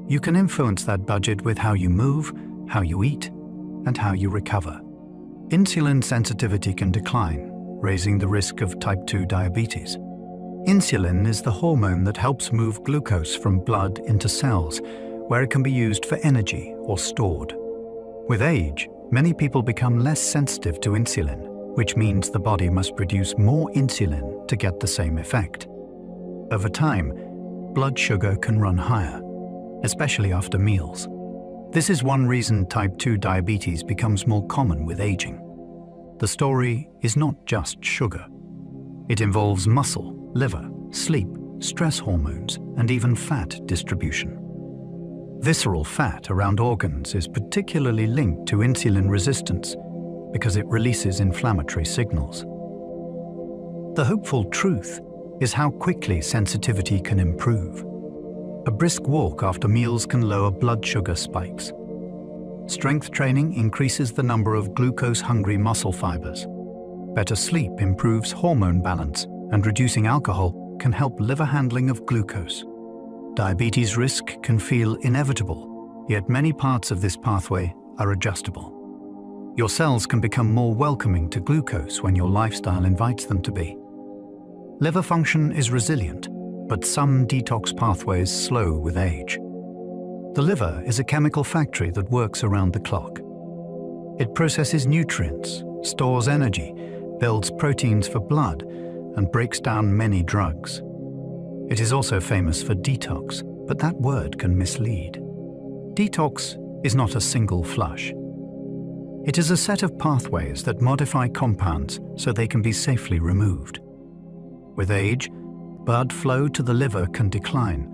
You can influence that budget with how you move, how you eat, and how you recover. Insulin sensitivity can decline, raising the risk of type 2 diabetes. Insulin is the hormone that helps move glucose from blood into cells, where it can be used for energy or stored. With age, many people become less sensitive to insulin, which means the body must produce more insulin to get the same effect. Over time, blood sugar can run higher, especially after meals. This is one reason type 2 diabetes becomes more common with aging. The story is not just sugar. It involves muscle, liver, sleep, stress hormones, and even fat distribution. Visceral fat around organs is particularly linked to insulin resistance because it releases inflammatory signals. The hopeful truth is how quickly sensitivity can improve. A brisk walk after meals can lower blood sugar spikes. Strength training increases the number of glucose-hungry muscle fibers. Better sleep improves hormone balance, and reducing alcohol can help liver handling of glucose. Diabetes risk can feel inevitable, yet many parts of this pathway are adjustable. Your cells can become more welcoming to glucose when your lifestyle invites them to be. Liver function is resilient, but some detox pathways slow with age. The liver is a chemical factory that works around the clock. It processes nutrients, stores energy, builds proteins for blood, and breaks down many drugs. It is also famous for detox, but that word can mislead. Detox is not a single flush. It is a set of pathways that modify compounds so they can be safely removed. With age, blood flow to the liver can decline,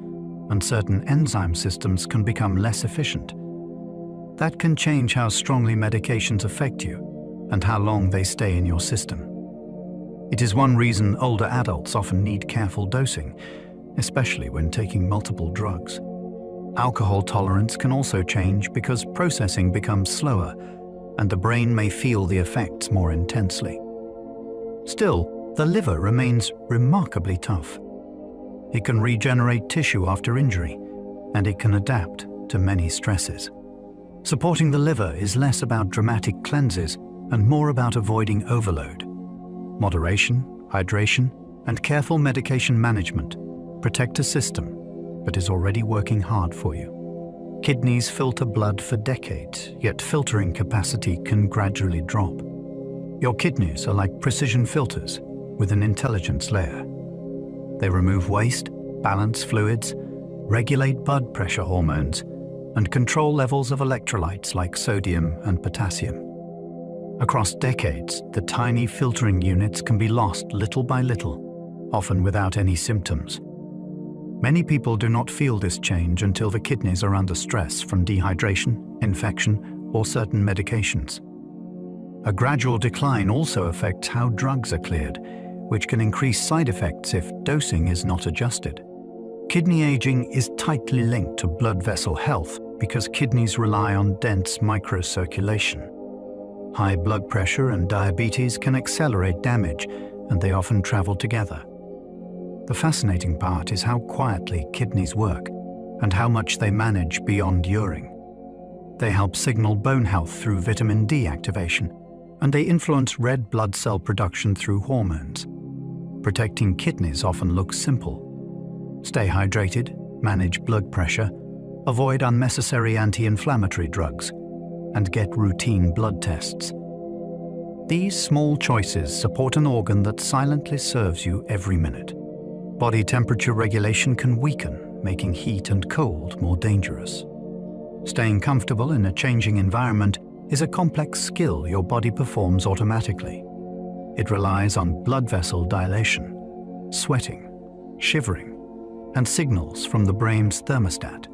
and certain enzyme systems can become less efficient. That can change how strongly medications affect you and how long they stay in your system. It is one reason older adults often need careful dosing, especially when taking multiple drugs. Alcohol tolerance can also change because processing becomes slower, and the brain may feel the effects more intensely. Still, the liver remains remarkably tough. It can regenerate tissue after injury, and it can adapt to many stresses. Supporting the liver is less about dramatic cleanses and more about avoiding overload. Moderation, hydration, and careful medication management protect a system that is already working hard for you. Kidneys filter blood for decades, yet filtering capacity can gradually drop. Your kidneys are like precision filters with an intelligence layer. They remove waste, balance fluids, regulate blood pressure hormones, and control levels of electrolytes like sodium and potassium. Across decades, the tiny filtering units can be lost little by little, often without any symptoms. Many people do not feel this change until the kidneys are under stress from dehydration, infection, or certain medications. A gradual decline also affects how drugs are cleared, which can increase side effects if dosing is not adjusted. Kidney aging is tightly linked to blood vessel health because kidneys rely on dense microcirculation. High blood pressure and diabetes can accelerate damage, and they often travel together. The fascinating part is how quietly kidneys work and how much they manage beyond urine. They help signal bone health through vitamin D activation, and they influence red blood cell production through hormones. Protecting kidneys often looks simple. Stay hydrated, manage blood pressure, avoid unnecessary anti-inflammatory drugs, and get routine blood tests. These small choices support an organ that silently serves you every minute. Body temperature regulation can weaken, making heat and cold more dangerous. Staying comfortable in a changing environment is a complex skill your body performs automatically. It relies on blood vessel dilation, sweating, shivering, and signals from the brain's thermostat.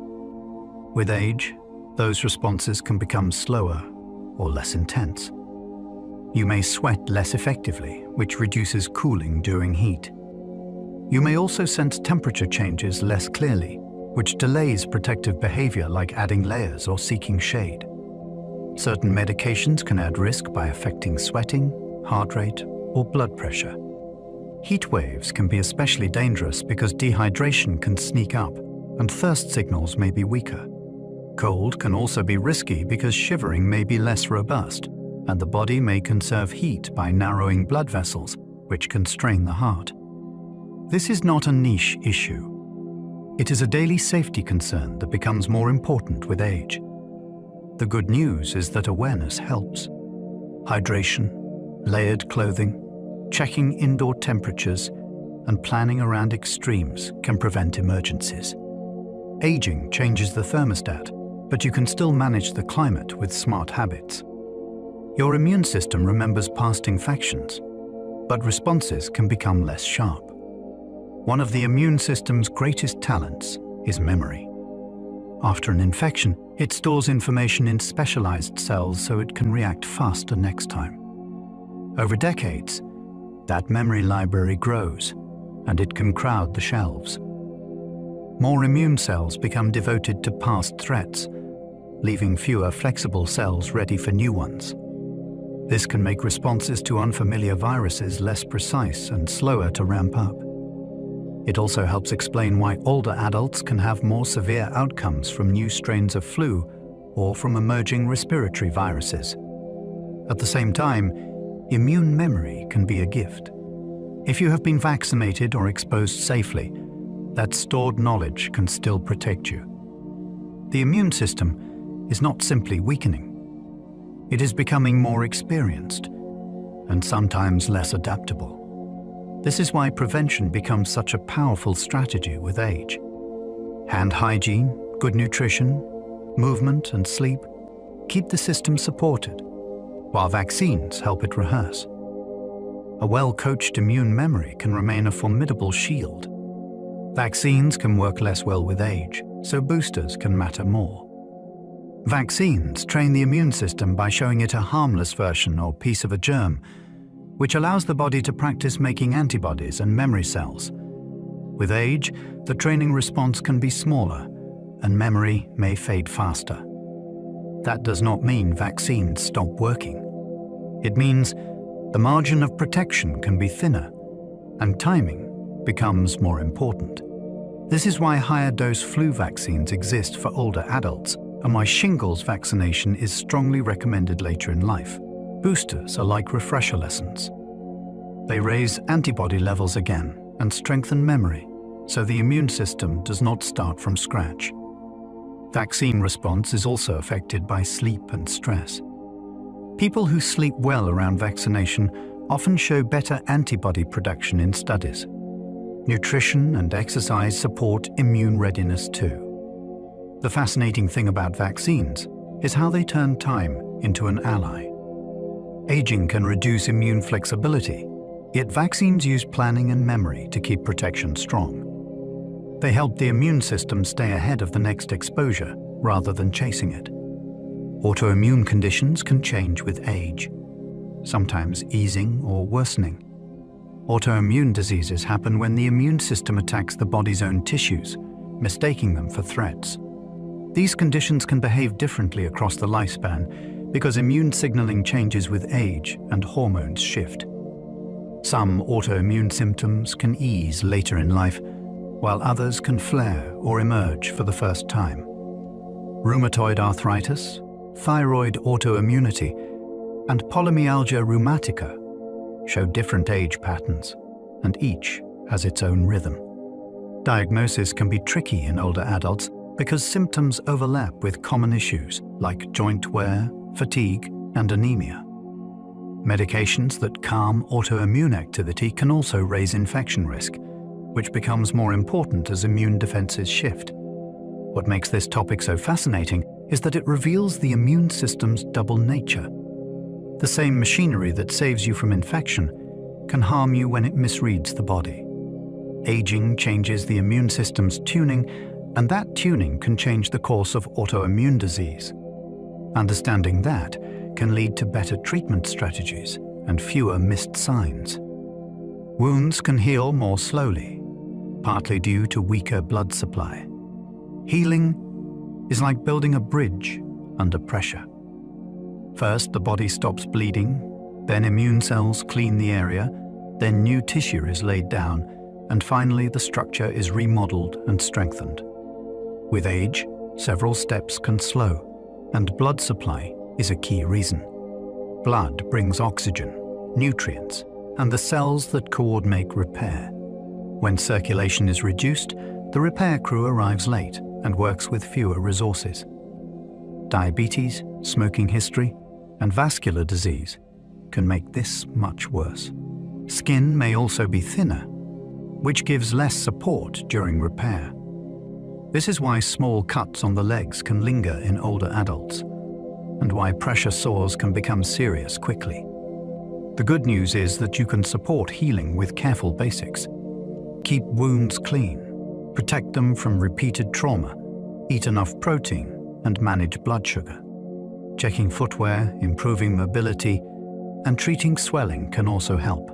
With age, those responses can become slower or less intense. You may sweat less effectively, which reduces cooling during heat. You may also sense temperature changes less clearly, which delays protective behavior like adding layers or seeking shade. Certain medications can add risk by affecting sweating, heart rate, or blood pressure. Heat waves can be especially dangerous because dehydration can sneak up and thirst signals may be weaker. Cold can also be risky because shivering may be less robust, and the body may conserve heat by narrowing blood vessels which can strain the heart. This is not a niche issue. It is a daily safety concern that becomes more important with age. The good news is that awareness helps. Hydration, layered clothing, checking indoor temperatures, and planning around extremes can prevent emergencies. Aging changes the thermostat, but you can still manage the climate with smart habits. Your immune system remembers past infections, but responses can become less sharp. One of the immune system's greatest talents is memory. After an infection, it stores information in specialized cells so it can react faster next time. Over decades, that memory library grows, and it can crowd the shelves. More immune cells become devoted to past threats, leaving fewer flexible cells ready for new ones. This can make responses to unfamiliar viruses less precise and slower to ramp up. It also helps explain why older adults can have more severe outcomes from new strains of flu or from emerging respiratory viruses. At the same time, immune memory can be a gift. If you have been vaccinated or exposed safely, that stored knowledge can still protect you. The immune system is not simply weakening. It is becoming more experienced and sometimes less adaptable. This is why prevention becomes such a powerful strategy with age. Hand hygiene, good nutrition, movement and sleep keep the system supported, while vaccines help it rehearse. A well-coached immune memory can remain a formidable shield. Vaccines can work less well with age, so boosters can matter more. Vaccines train the immune system by showing it a harmless version or piece of a germ, which allows the body to practice making antibodies and memory cells. With age, the training response can be smaller, and memory may fade faster. That does not mean vaccines stop working. It means the margin of protection can be thinner, and timing becomes more important. This is why higher-dose flu vaccines exist for older adults, and why shingles vaccination is strongly recommended later in life. Boosters are like refresher lessons. They raise antibody levels again and strengthen memory, so the immune system does not start from scratch. Vaccine response is also affected by sleep and stress. People who sleep well around vaccination often show better antibody production in studies. Nutrition and exercise support immune readiness too. The fascinating thing about vaccines is how they turn time into an ally. Aging can reduce immune flexibility, yet vaccines use planning and memory to keep protection strong. They help the immune system stay ahead of the next exposure rather than chasing it. Autoimmune conditions can change with age, sometimes easing or worsening. Autoimmune diseases happen when the immune system attacks the body's own tissues, mistaking them for threats. These conditions can behave differently across the lifespan because immune signaling changes with age and hormones shift. Some autoimmune symptoms can ease later in life, while others can flare or emerge for the first time. Rheumatoid arthritis, thyroid autoimmunity, and polymyalgia rheumatica show different age patterns, and each has its own rhythm. Diagnosis can be tricky in older adults because symptoms overlap with common issues like joint wear, fatigue, and anemia. Medications that calm autoimmune activity can also raise infection risk, which becomes more important as immune defenses shift. What makes this topic so fascinating is that it reveals the immune system's double nature. The same machinery that saves you from infection can harm you when it misreads the body. Aging changes the immune system's tuning, and that tuning can change the course of autoimmune disease. Understanding that can lead to better treatment strategies and fewer missed signs. Wounds can heal more slowly, partly due to weaker blood supply. Healing is like building a bridge under pressure. First, the body stops bleeding, then immune cells clean the area, then new tissue is laid down, and finally the structure is remodeled and strengthened. With age, several steps can slow, and blood supply is a key reason. Blood brings oxygen, nutrients, and the cells that coordinate repair. When circulation is reduced, the repair crew arrives late and works with fewer resources. Diabetes, smoking history, and vascular disease can make this much worse. Skin may also be thinner, which gives less support during repair. This is why small cuts on the legs can linger in older adults, and why pressure sores can become serious quickly. The good news is that you can support healing with careful basics. Keep wounds clean, protect them from repeated trauma, eat enough protein, and manage blood sugar. Checking footwear, improving mobility, and treating swelling can also help.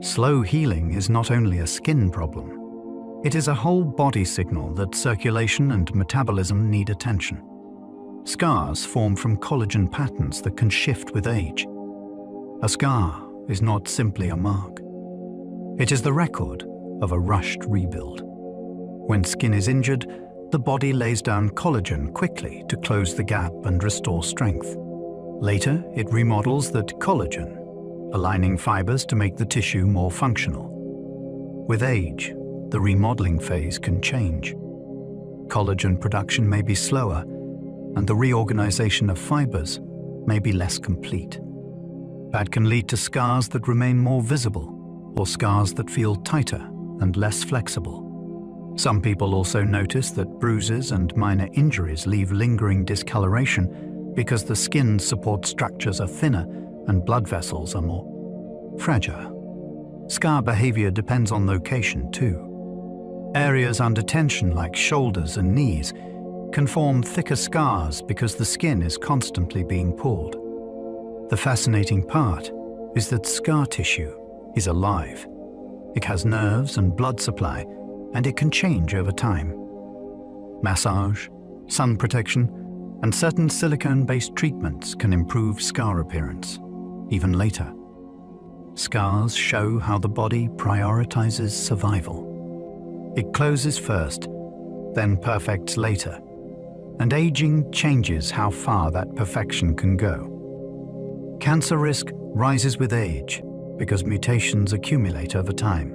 Slow healing is not only a skin problem. It is a whole body signal that circulation and metabolism need attention. Scars form from collagen patterns that can shift with age. A scar is not simply a mark. It is the record of a rushed rebuild. When skin is injured, the body lays down collagen quickly to close the gap and restore strength. Later, it remodels that collagen, aligning fibers to make the tissue more functional. With age, the remodeling phase can change. Collagen production may be slower, and the reorganization of fibers may be less complete. That can lead to scars that remain more visible, or scars that feel tighter and less flexible. Some people also notice that bruises and minor injuries leave lingering discoloration because the skin's support structures are thinner and blood vessels are more fragile. Scar behavior depends on location too. Areas under tension like shoulders and knees can form thicker scars because the skin is constantly being pulled. The fascinating part is that scar tissue is alive. It has nerves and blood supply, and it can change over time. Massage, sun protection, and certain silicone-based treatments can improve scar appearance, even later. Scars show how the body prioritizes survival. It closes first, then perfects later, and aging changes how far that perfection can go. Cancer risk rises with age because mutations accumulate over time.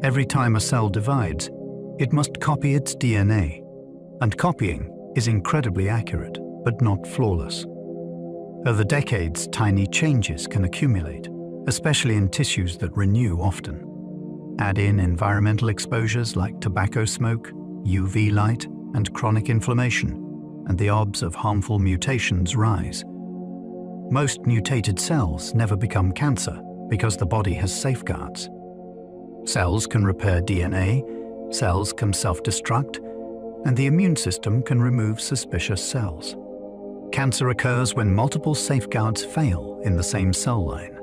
Every time a cell divides, it must copy its DNA, and copying is incredibly accurate, but not flawless. Over decades, tiny changes can accumulate, especially in tissues that renew often. Add in environmental exposures like tobacco smoke, UV light, and chronic inflammation, and the odds of harmful mutations rise. Most mutated cells never become cancer because the body has safeguards. Cells can repair DNA, cells can self-destruct, and the immune system can remove suspicious cells. Cancer occurs when multiple safeguards fail in the same cell line,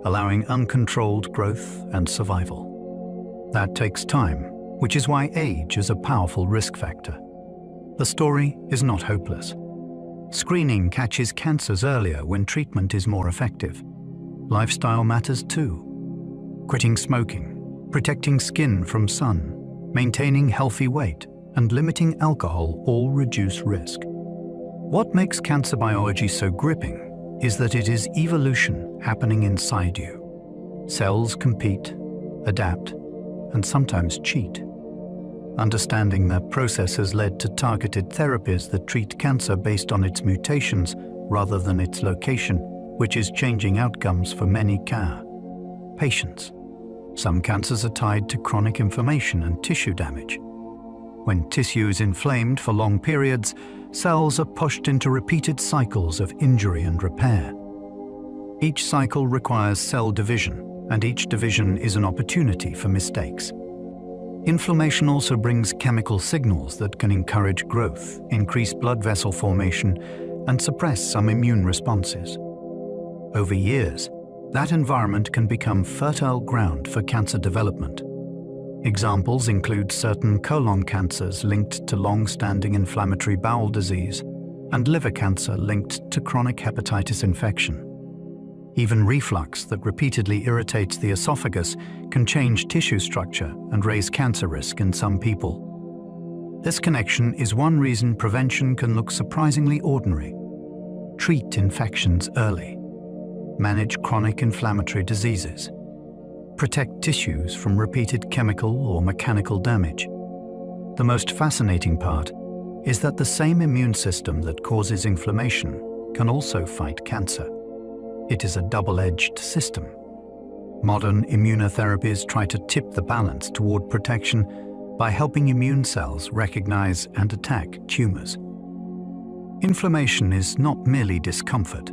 allowing uncontrolled growth and survival. That takes time, which is why age is a powerful risk factor. The story is not hopeless. Screening catches cancers earlier when treatment is more effective. Lifestyle matters too. Quitting smoking, protecting skin from sun, maintaining healthy weight, and limiting alcohol all reduce risk. What makes cancer biology so gripping is that it is evolution happening inside you. Cells compete, adapt, and sometimes cheat. Understanding that process has led to targeted therapies that treat cancer based on its mutations rather than its location, which is changing outcomes for many patients. Some cancers are tied to chronic inflammation and tissue damage. When tissue is inflamed for long periods, cells are pushed into repeated cycles of injury and repair. Each cycle requires cell division, and each division is an opportunity for mistakes. Inflammation also brings chemical signals that can encourage growth, increase blood vessel formation, and suppress some immune responses. Over years, that environment can become fertile ground for cancer development. Examples include certain colon cancers linked to long-standing inflammatory bowel disease and liver cancer linked to chronic hepatitis infection. Even reflux that repeatedly irritates the esophagus can change tissue structure and raise cancer risk in some people. This connection is one reason prevention can look surprisingly ordinary. Treat infections early. manage chronic inflammatory diseases, protect tissues from repeated chemical or mechanical damage. The most fascinating part is that the same immune system that causes inflammation can also fight cancer. It is a double-edged system. Modern immunotherapies try to tip the balance toward protection by helping immune cells recognize and attack tumors. Inflammation is not merely discomfort.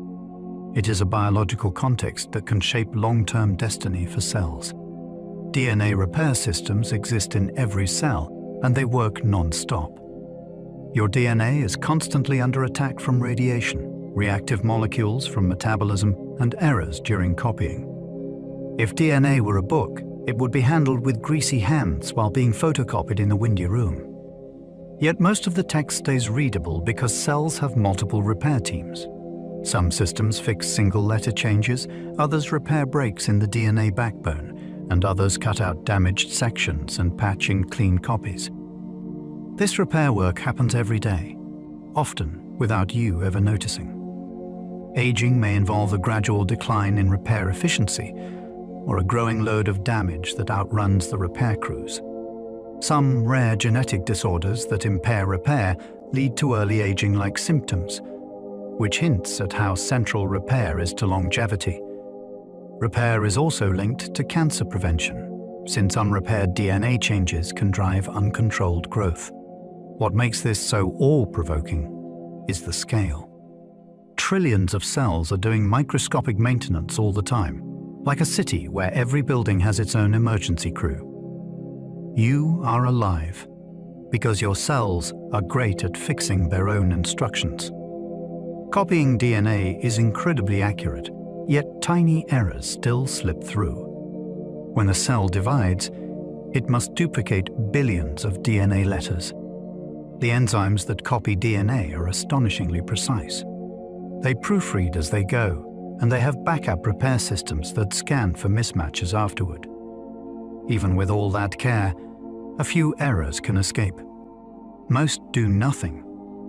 It is a biological context that can shape long-term destiny for cells. DNA repair systems exist in every cell, and they work non-stop. Your DNA is constantly under attack from radiation, reactive molecules from metabolism, and errors during copying. If DNA were a book, it would be handled with greasy hands while being photocopied in a windy room. Yet most of the text stays readable because cells have multiple repair teams. Some systems fix single letter changes, others repair breaks in the DNA backbone, and others cut out damaged sections and patch in clean copies. This repair work happens every day, often without you ever noticing. Aging may involve a gradual decline in repair efficiency, or a growing load of damage that outruns the repair crews. Some rare genetic disorders that impair repair lead to early aging-like symptoms, which hints at how central repair is to longevity. Repair is also linked to cancer prevention, since unrepaired DNA changes can drive uncontrolled growth. What makes this so awe-provoking is the scale. Trillions of cells are doing microscopic maintenance all the time, like a city where every building has its own emergency crew. You are alive because your cells are great at fixing their own instructions. Copying DNA is incredibly accurate, yet tiny errors still slip through. When a cell divides, it must duplicate billions of DNA letters. The enzymes that copy DNA are astonishingly precise. They proofread as they go, and they have backup repair systems that scan for mismatches afterward. Even with all that care, a few errors can escape. Most do nothing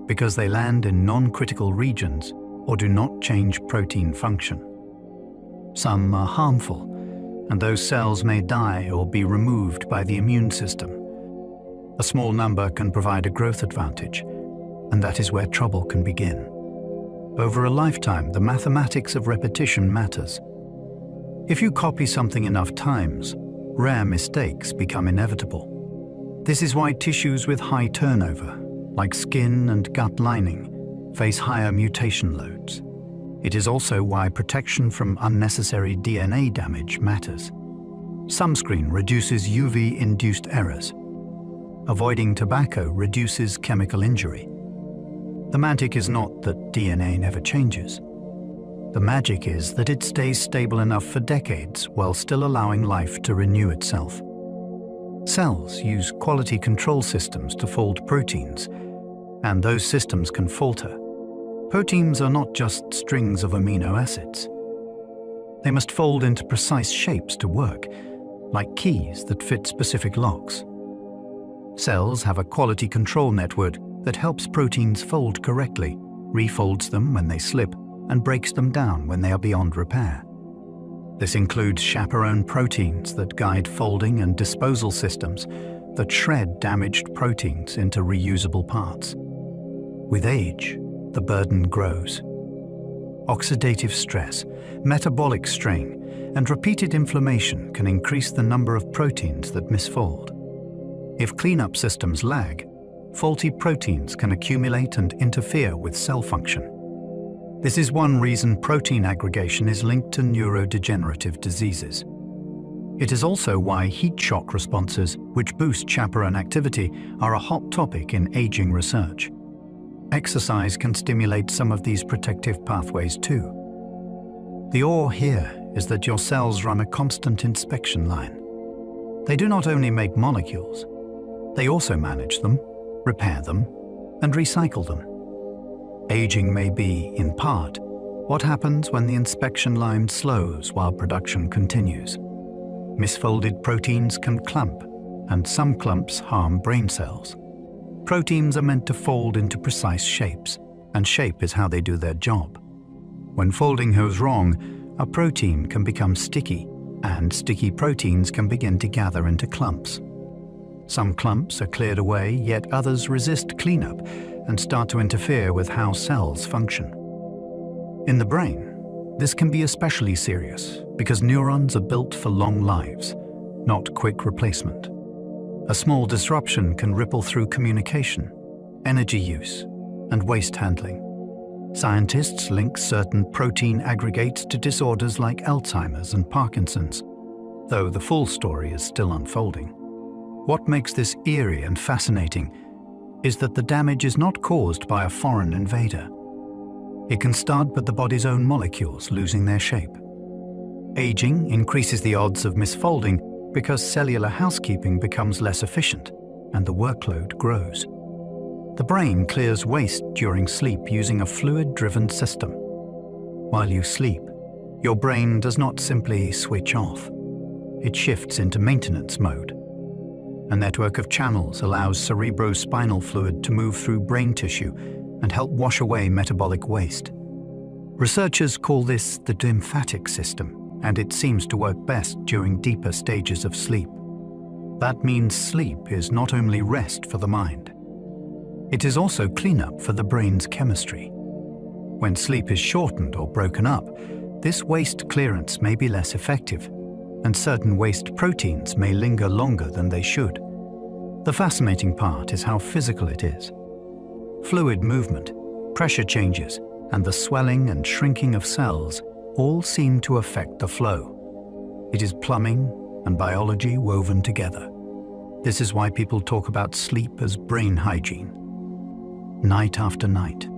because they land in non-critical regions or do not change protein function. Some are harmful, and those cells may die or be removed by the immune system. A small number can provide a growth advantage, and that is where trouble can begin. Over a lifetime, the mathematics of repetition matters. If you copy something enough times, rare mistakes become inevitable. This is why tissues with high turnover, like skin and gut lining, face higher mutation loads. It is also why protection from unnecessary DNA damage matters. Sunscreen reduces UV-induced errors. Avoiding tobacco reduces chemical injury. The magic is not that DNA never changes. The magic is that it stays stable enough for decades while still allowing life to renew itself. Cells use quality control systems to fold proteins, and those systems can falter. Proteins are not just strings of amino acids. They must fold into precise shapes to work, like keys that fit specific locks. Cells have a quality control network that helps proteins fold correctly, refolds them when they slip, and breaks them down when they are beyond repair. This includes chaperone proteins that guide folding and disposal systems that shred damaged proteins into reusable parts. With age, the burden grows. Oxidative stress, metabolic strain, and repeated inflammation can increase the number of proteins that misfold. If cleanup systems lag, faulty proteins can accumulate and interfere with cell function. This is one reason protein aggregation is linked to neurodegenerative diseases. It is also why heat shock responses, which boost chaperone activity, are a hot topic in aging research. Exercise can stimulate some of these protective pathways too. The awe here is that your cells run a constant inspection line. They do not only make molecules, they also manage them, repair them, and recycle them. Aging may be, in part, what happens when the inspection line slows while production continues. Misfolded proteins can clump, and some clumps harm brain cells. Proteins are meant to fold into precise shapes, and shape is how they do their job. When folding goes wrong, a protein can become sticky, and sticky proteins can begin to gather into clumps. Some clumps are cleared away, yet others resist cleanup and start to interfere with how cells function. In the brain, this can be especially serious because neurons are built for long lives, not quick replacement. A small disruption can ripple through communication, energy use, and waste handling. Scientists link certain protein aggregates to disorders like Alzheimer's and Parkinson's, though the full story is still unfolding. What makes this eerie and fascinating is that the damage is not caused by a foreign invader. It can start with the body's own molecules losing their shape. Aging increases the odds of misfolding because cellular housekeeping becomes less efficient and the workload grows. The brain clears waste during sleep using a fluid-driven system. While you sleep, your brain does not simply switch off. It shifts into maintenance mode. A network of channels allows cerebrospinal fluid to move through brain tissue and help wash away metabolic waste. Researchers call this the lymphatic system, and it seems to work best during deeper stages of sleep. That means sleep is not only rest for the mind. It is also cleanup for the brain's chemistry. When sleep is shortened or broken up, this waste clearance may be less effective, and certain waste proteins may linger longer than they should. The fascinating part is how physical it is. Fluid movement, pressure changes, and the swelling and shrinking of cells all seem to affect the flow. It is plumbing and biology woven together. This is why people talk about sleep as brain hygiene. Night after night,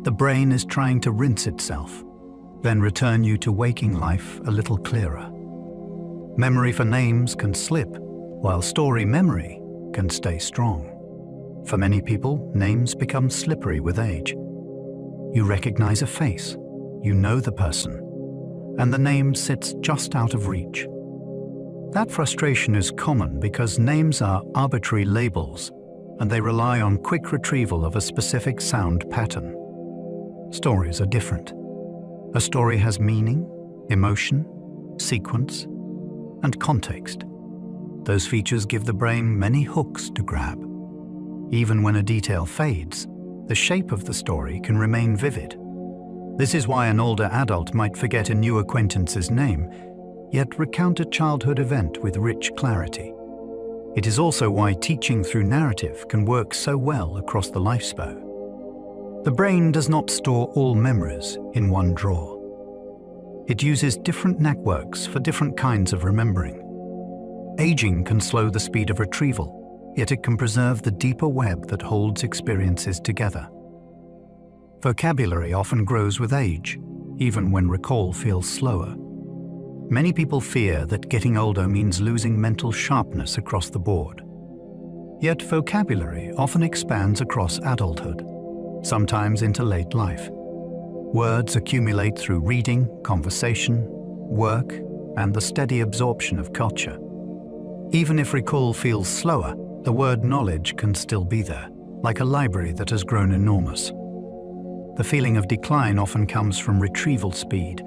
the brain is trying to rinse itself, then return you to waking life a little clearer. Memory for names can slip, while story memory can stay strong. For many people, names become slippery with age. You recognize a face, you know the person, and the name sits just out of reach. That frustration is common because names are arbitrary labels, and they rely on quick retrieval of a specific sound pattern. Stories are different. A story has meaning, emotion, sequence, and context. Those features give the brain many hooks to grab. Even when a detail fades, the shape of the story can remain vivid. This is why an older adult might forget a new acquaintance's name, yet recount a childhood event with rich clarity. It is also why teaching through narrative can work so well across the lifespan. The brain does not store all memories in one drawer. It uses different networks for different kinds of remembering. Aging can slow the speed of retrieval, yet it can preserve the deeper web that holds experiences together. Vocabulary often grows with age, even when recall feels slower. Many people fear that getting older means losing mental sharpness across the board. Yet vocabulary often expands across adulthood, sometimes into late life. Words accumulate through reading, conversation, work, and the steady absorption of culture. Even if recall feels slower, the word knowledge can still be there, like a library that has grown enormous. The feeling of decline often comes from retrieval speed,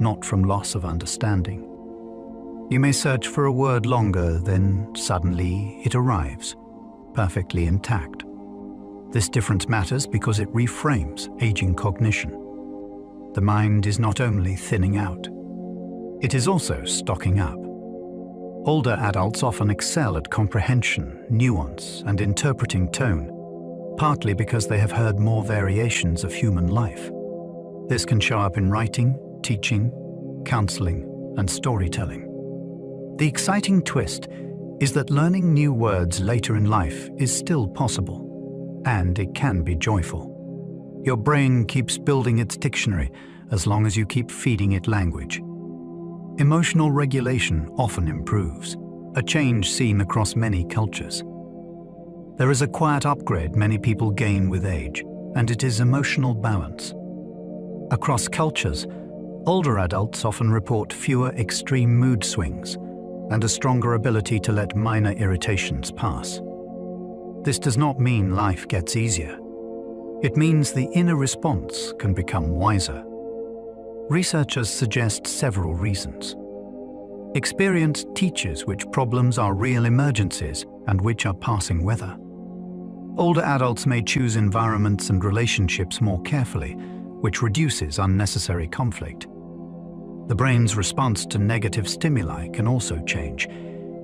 not from loss of understanding. You may search for a word longer, then suddenly it arrives, perfectly intact. This difference matters because it reframes aging cognition. The mind is not only thinning out, it is also stocking up. Older adults often excel at comprehension, nuance, and interpreting tone, partly because they have heard more variations of human life. This can show up in writing, teaching, counseling, and storytelling. The exciting twist is that learning new words later in life is still possible, and it can be joyful. Your brain keeps building its dictionary as long as you keep feeding it language. Emotional regulation often improves, a change seen across many cultures. There is a quiet upgrade many people gain with age, and it is emotional balance. Across cultures, older adults often report fewer extreme mood swings and a stronger ability to let minor irritations pass. This does not mean life gets easier. It means the inner response can become wiser. Researchers suggest several reasons. Experience teaches which problems are real emergencies and which are passing weather. Older adults may choose environments and relationships more carefully, which reduces unnecessary conflict. The brain's response to negative stimuli can also change,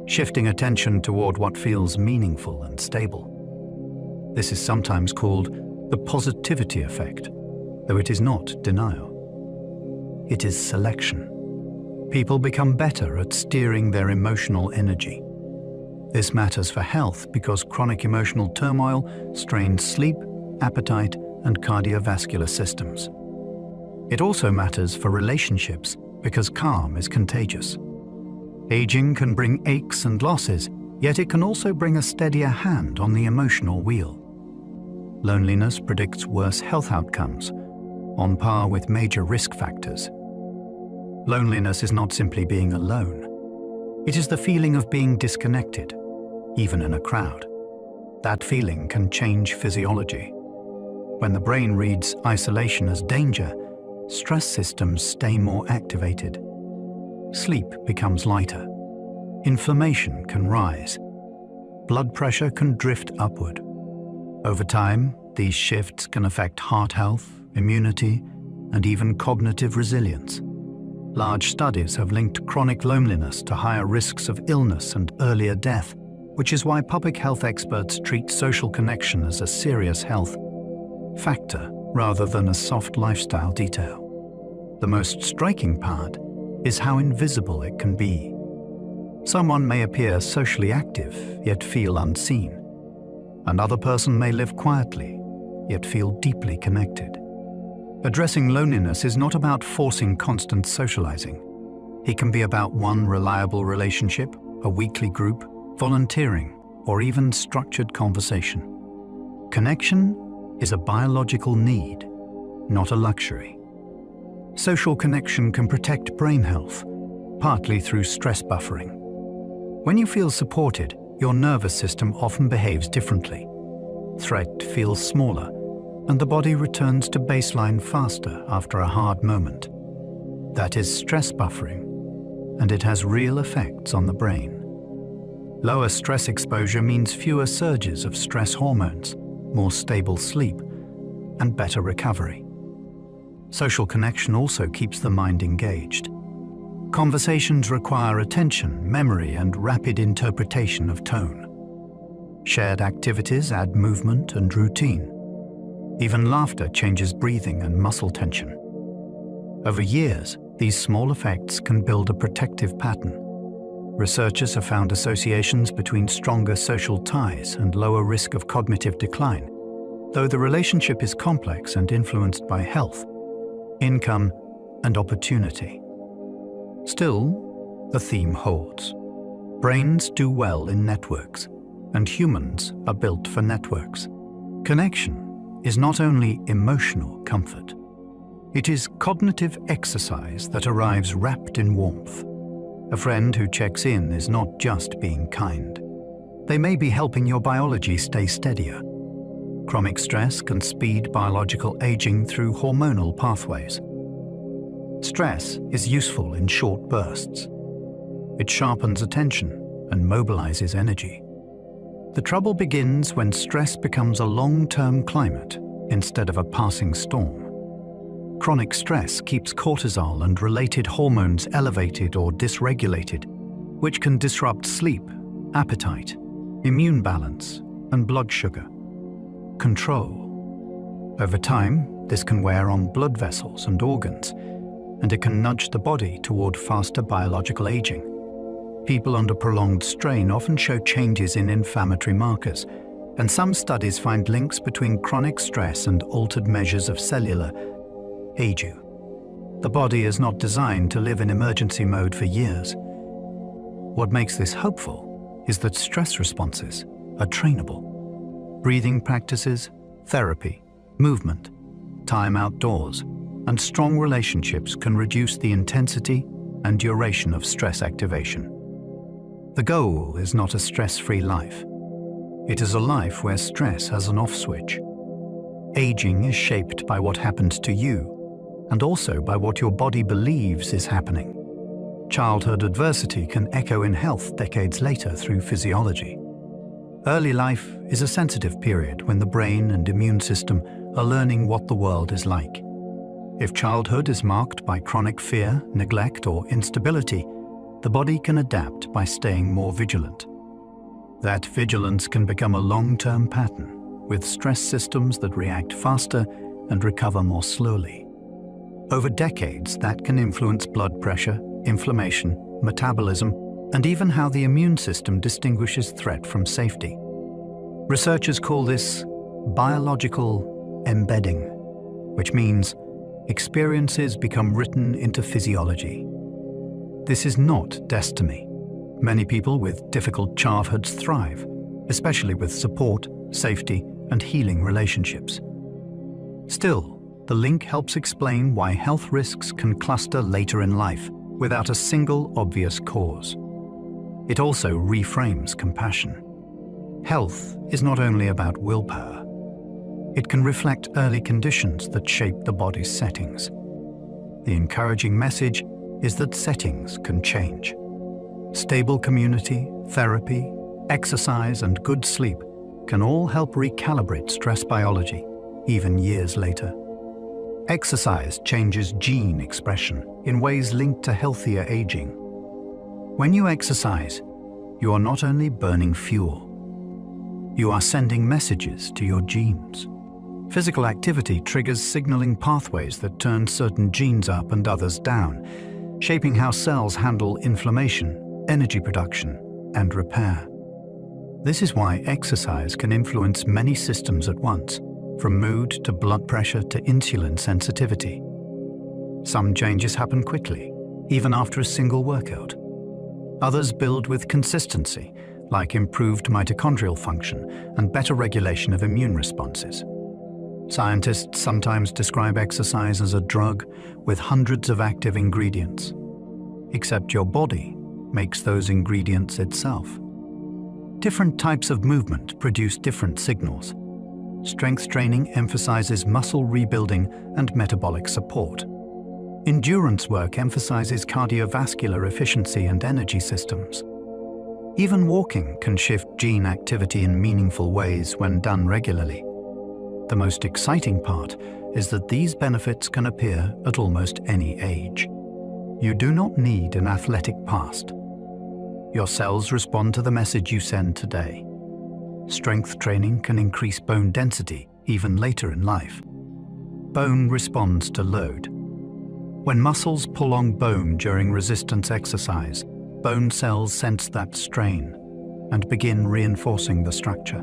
shifting attention toward what feels meaningful and stable. This is sometimes called the positivity effect, though it is not denial. It is selection. People become better at steering their emotional energy. This matters for health because chronic emotional turmoil strains sleep, appetite, and cardiovascular systems. It also matters for relationships because calm is contagious. Aging can bring aches and losses, yet it can also bring a steadier hand on the emotional wheel. Loneliness predicts worse health outcomes, on par with major risk factors. Loneliness is not simply being alone. It is the feeling of being disconnected, even in a crowd. That feeling can change physiology. When the brain reads isolation as danger, stress systems stay more activated. Sleep becomes lighter. Inflammation can rise. Blood pressure can drift upward. Over time, these shifts can affect heart health, immunity, and even cognitive resilience. Large studies have linked chronic loneliness to higher risks of illness and earlier death, which is why public health experts treat social connection as a serious health factor rather than a soft lifestyle detail. The most striking part is how invisible it can be. Someone may appear socially active, yet feel unseen. Another person may live quietly, yet feel deeply connected. Addressing loneliness is not about forcing constant socializing. It can be about one reliable relationship, a weekly group, volunteering, or even structured conversation. Connection is a biological need, not a luxury. Social connection can protect brain health, partly through stress buffering. When you feel supported, your nervous system often behaves differently. Threat feels smaller, and the body returns to baseline faster after a hard moment. That is stress buffering, and it has real effects on the brain. Lower stress exposure means fewer surges of stress hormones, more stable sleep, and better recovery. Social connection also keeps the mind engaged. Conversations require attention, memory, and rapid interpretation of tone. Shared activities add movement and routine. Even laughter changes breathing and muscle tension. Over years, these small effects can build a protective pattern. Researchers have found associations between stronger social ties and lower risk of cognitive decline, though the relationship is complex and influenced by health, income, and opportunity. Still, the theme holds. Brains do well in networks, and humans are built for networks. Connection is not only emotional comfort. It is cognitive exercise that arrives wrapped in warmth. A friend who checks in is not just being kind. They may be helping your biology stay steadier. Chronic stress can speed biological aging through hormonal pathways. Stress is useful in short bursts. It sharpens attention and mobilizes energy. The trouble begins when stress becomes a long-term climate instead of a passing storm. Chronic stress keeps cortisol and related hormones elevated or dysregulated, which can disrupt sleep, appetite, immune balance, and blood sugar. Control. Over time, this can wear on blood vessels and organs, and it can nudge the body toward faster biological aging. People under prolonged strain often show changes in inflammatory markers, and some studies find links between chronic stress and altered measures of cellular aging. The body is not designed to live in emergency mode for years. What makes this hopeful is that stress responses are trainable. Breathing practices, therapy, movement, time outdoors, and strong relationships can reduce the intensity and duration of stress activation. The goal is not a stress-free life. It is a life where stress has an off switch. Aging is shaped by what happens to you, and also by what your body believes is happening. Childhood adversity can echo in health decades later through physiology. Early life is a sensitive period when the brain and immune system are learning what the world is like. If childhood is marked by chronic fear, neglect, or instability, the body can adapt by staying more vigilant. That vigilance can become a long-term pattern, with stress systems that react faster and recover more slowly. Over decades, that can influence blood pressure, inflammation, metabolism, and even how the immune system distinguishes threat from safety. Researchers call this biological embedding, which means experiences become written into physiology. This is not destiny. Many people with difficult childhoods thrive, especially with support, safety, and healing relationships. Still, the link helps explain why health risks can cluster later in life without a single obvious cause. It also reframes compassion. Health is not only about willpower. It can reflect early conditions that shape the body's settings. The encouraging message is that settings can change. Stable community, therapy, exercise, and good sleep can all help recalibrate stress biology, even years later. Exercise changes gene expression in ways linked to healthier aging. When you exercise, you are not only burning fuel, you are sending messages to your genes. Physical activity triggers signaling pathways that turn certain genes up and others down, shaping how cells handle inflammation, energy production, and repair. This is why exercise can influence many systems at once, from mood to blood pressure to insulin sensitivity. Some changes happen quickly, even after a single workout. Others build with consistency, like improved mitochondrial function and better regulation of immune responses. Scientists sometimes describe exercise as a drug with hundreds of active ingredients. Except your body makes those ingredients itself. Different types of movement produce different signals. Strength training emphasizes muscle rebuilding and metabolic support. Endurance work emphasizes cardiovascular efficiency and energy systems. Even walking can shift gene activity in meaningful ways when done regularly. The most exciting part is that these benefits can appear at almost any age. You do not need an athletic past. Your cells respond to the message you send today. Strength training can increase bone density even later in life. Bone responds to load. When muscles pull on bone during resistance exercise, bone cells sense that strain and begin reinforcing the structure.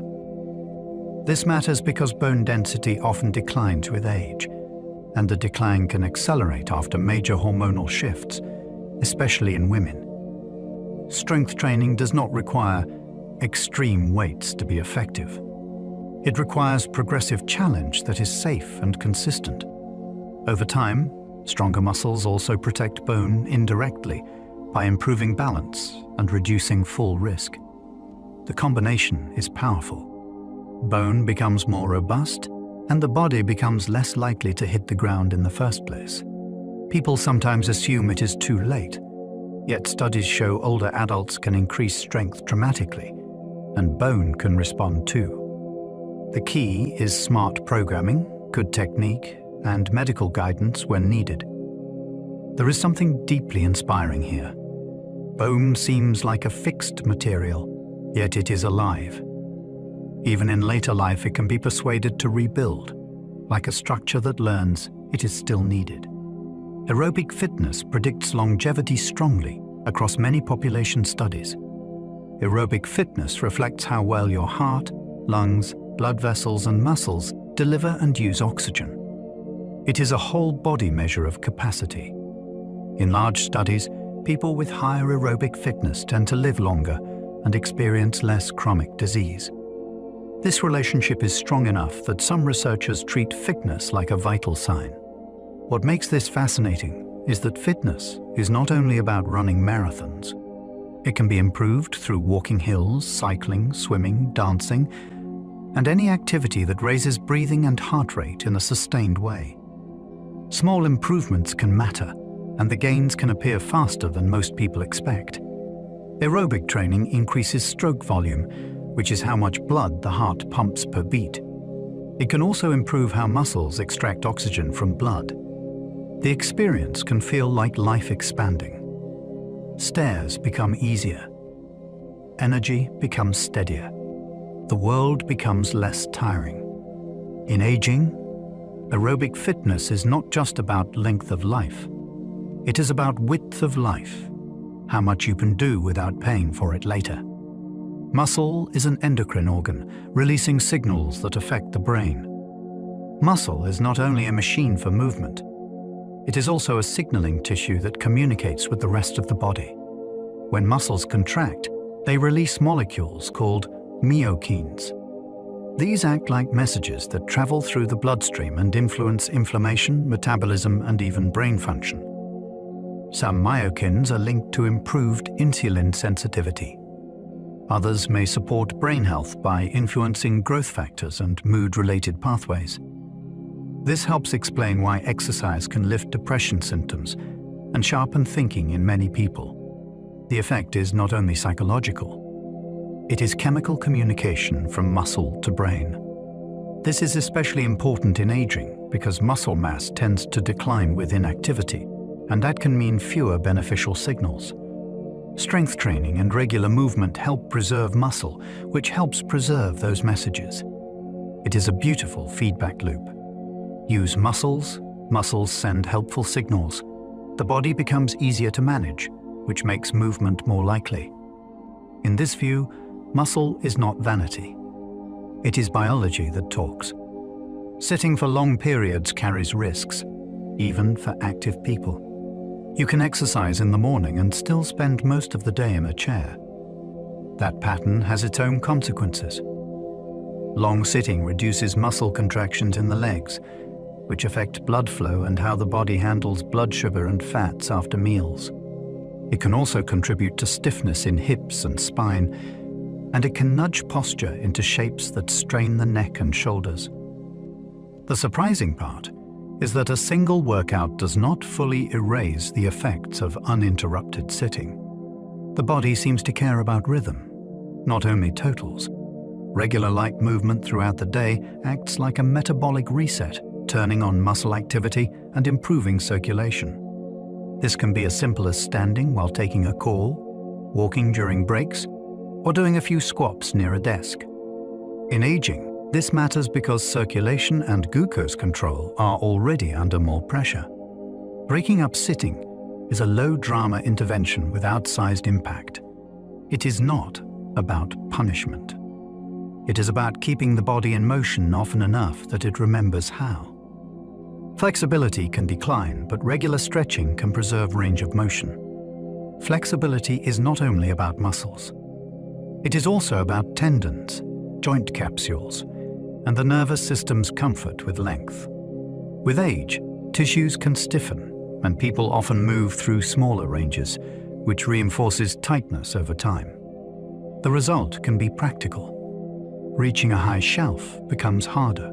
This matters because bone density often declines with age, and the decline can accelerate after major hormonal shifts, especially in women. Strength training does not require extreme weights to be effective. It requires progressive challenge that is safe and consistent. Over time, stronger muscles also protect bone indirectly by improving balance and reducing fall risk. The combination is powerful. Bone becomes more robust, and the body becomes less likely to hit the ground in the first place. People sometimes assume it is too late, yet studies show older adults can increase strength dramatically, and bone can respond too. The key is smart programming, good technique, and medical guidance when needed. There is something deeply inspiring here. Bone seems like a fixed material, yet it is alive. Even in later life, it can be persuaded to rebuild. Like a structure that learns, it is still needed. Aerobic fitness predicts longevity strongly across many population studies. Aerobic fitness reflects how well your heart, lungs, blood vessels, and muscles deliver and use oxygen. It is a whole body measure of capacity. In large studies, people with higher aerobic fitness tend to live longer and experience less chronic disease. This relationship is strong enough that some researchers treat fitness like a vital sign. What makes this fascinating is that fitness is not only about running marathons. It can be improved through walking hills, cycling, swimming, dancing, and any activity that raises breathing and heart rate in a sustained way. Small improvements can matter, and the gains can appear faster than most people expect. Aerobic training increases stroke volume, which is how much blood the heart pumps per beat. It can also improve how muscles extract oxygen from blood. The experience can feel like life expanding. Stairs become easier. Energy becomes steadier. The world becomes less tiring. In aging, aerobic fitness is not just about length of life. It is about width of life, how much you can do without paying for it later. Muscle is an endocrine organ, releasing signals that affect the brain. Muscle is not only a machine for movement, it is also a signaling tissue that communicates with the rest of the body. When muscles contract, they release molecules called myokines. These act like messages that travel through the bloodstream and influence inflammation, metabolism, and even brain function. Some myokines are linked to improved insulin sensitivity. Others may support brain health by influencing growth factors and mood-related pathways. This helps explain why exercise can lift depression symptoms and sharpen thinking in many people. The effect is not only psychological, it is chemical communication from muscle to brain. This is especially important in aging because muscle mass tends to decline with inactivity, and that can mean fewer beneficial signals. Strength training and regular movement help preserve muscle, which helps preserve those messages. It is a beautiful feedback loop. Use muscles, muscles send helpful signals. The body becomes easier to manage, which makes movement more likely. In this view, muscle is not vanity. It is biology that talks. Sitting for long periods carries risks, even for active people. You can exercise in the morning and still spend most of the day in a chair. That pattern has its own consequences. Long sitting reduces muscle contractions in the legs, which affect blood flow and how the body handles blood sugar and fats after meals. It can also contribute to stiffness in hips and spine, and it can nudge posture into shapes that strain the neck and shoulders. The surprising part is that a single workout does not fully erase the effects of uninterrupted sitting. The body seems to care about rhythm, not only totals. Regular light movement throughout the day acts like a metabolic reset, turning on muscle activity and improving circulation. This can be as simple as standing while taking a call, walking during breaks, or doing a few squats near a desk. In aging, this matters because circulation and glucose control are already under more pressure. Breaking up sitting is a low-drama intervention with outsized impact. It is not about punishment. It is about keeping the body in motion often enough that it remembers how. Flexibility can decline, but regular stretching can preserve range of motion. Flexibility is not only about muscles. It is also about tendons, joint capsules, and the nervous system's comfort with length. With age, tissues can stiffen, and people often move through smaller ranges, which reinforces tightness over time. The result can be practical. Reaching a high shelf becomes harder.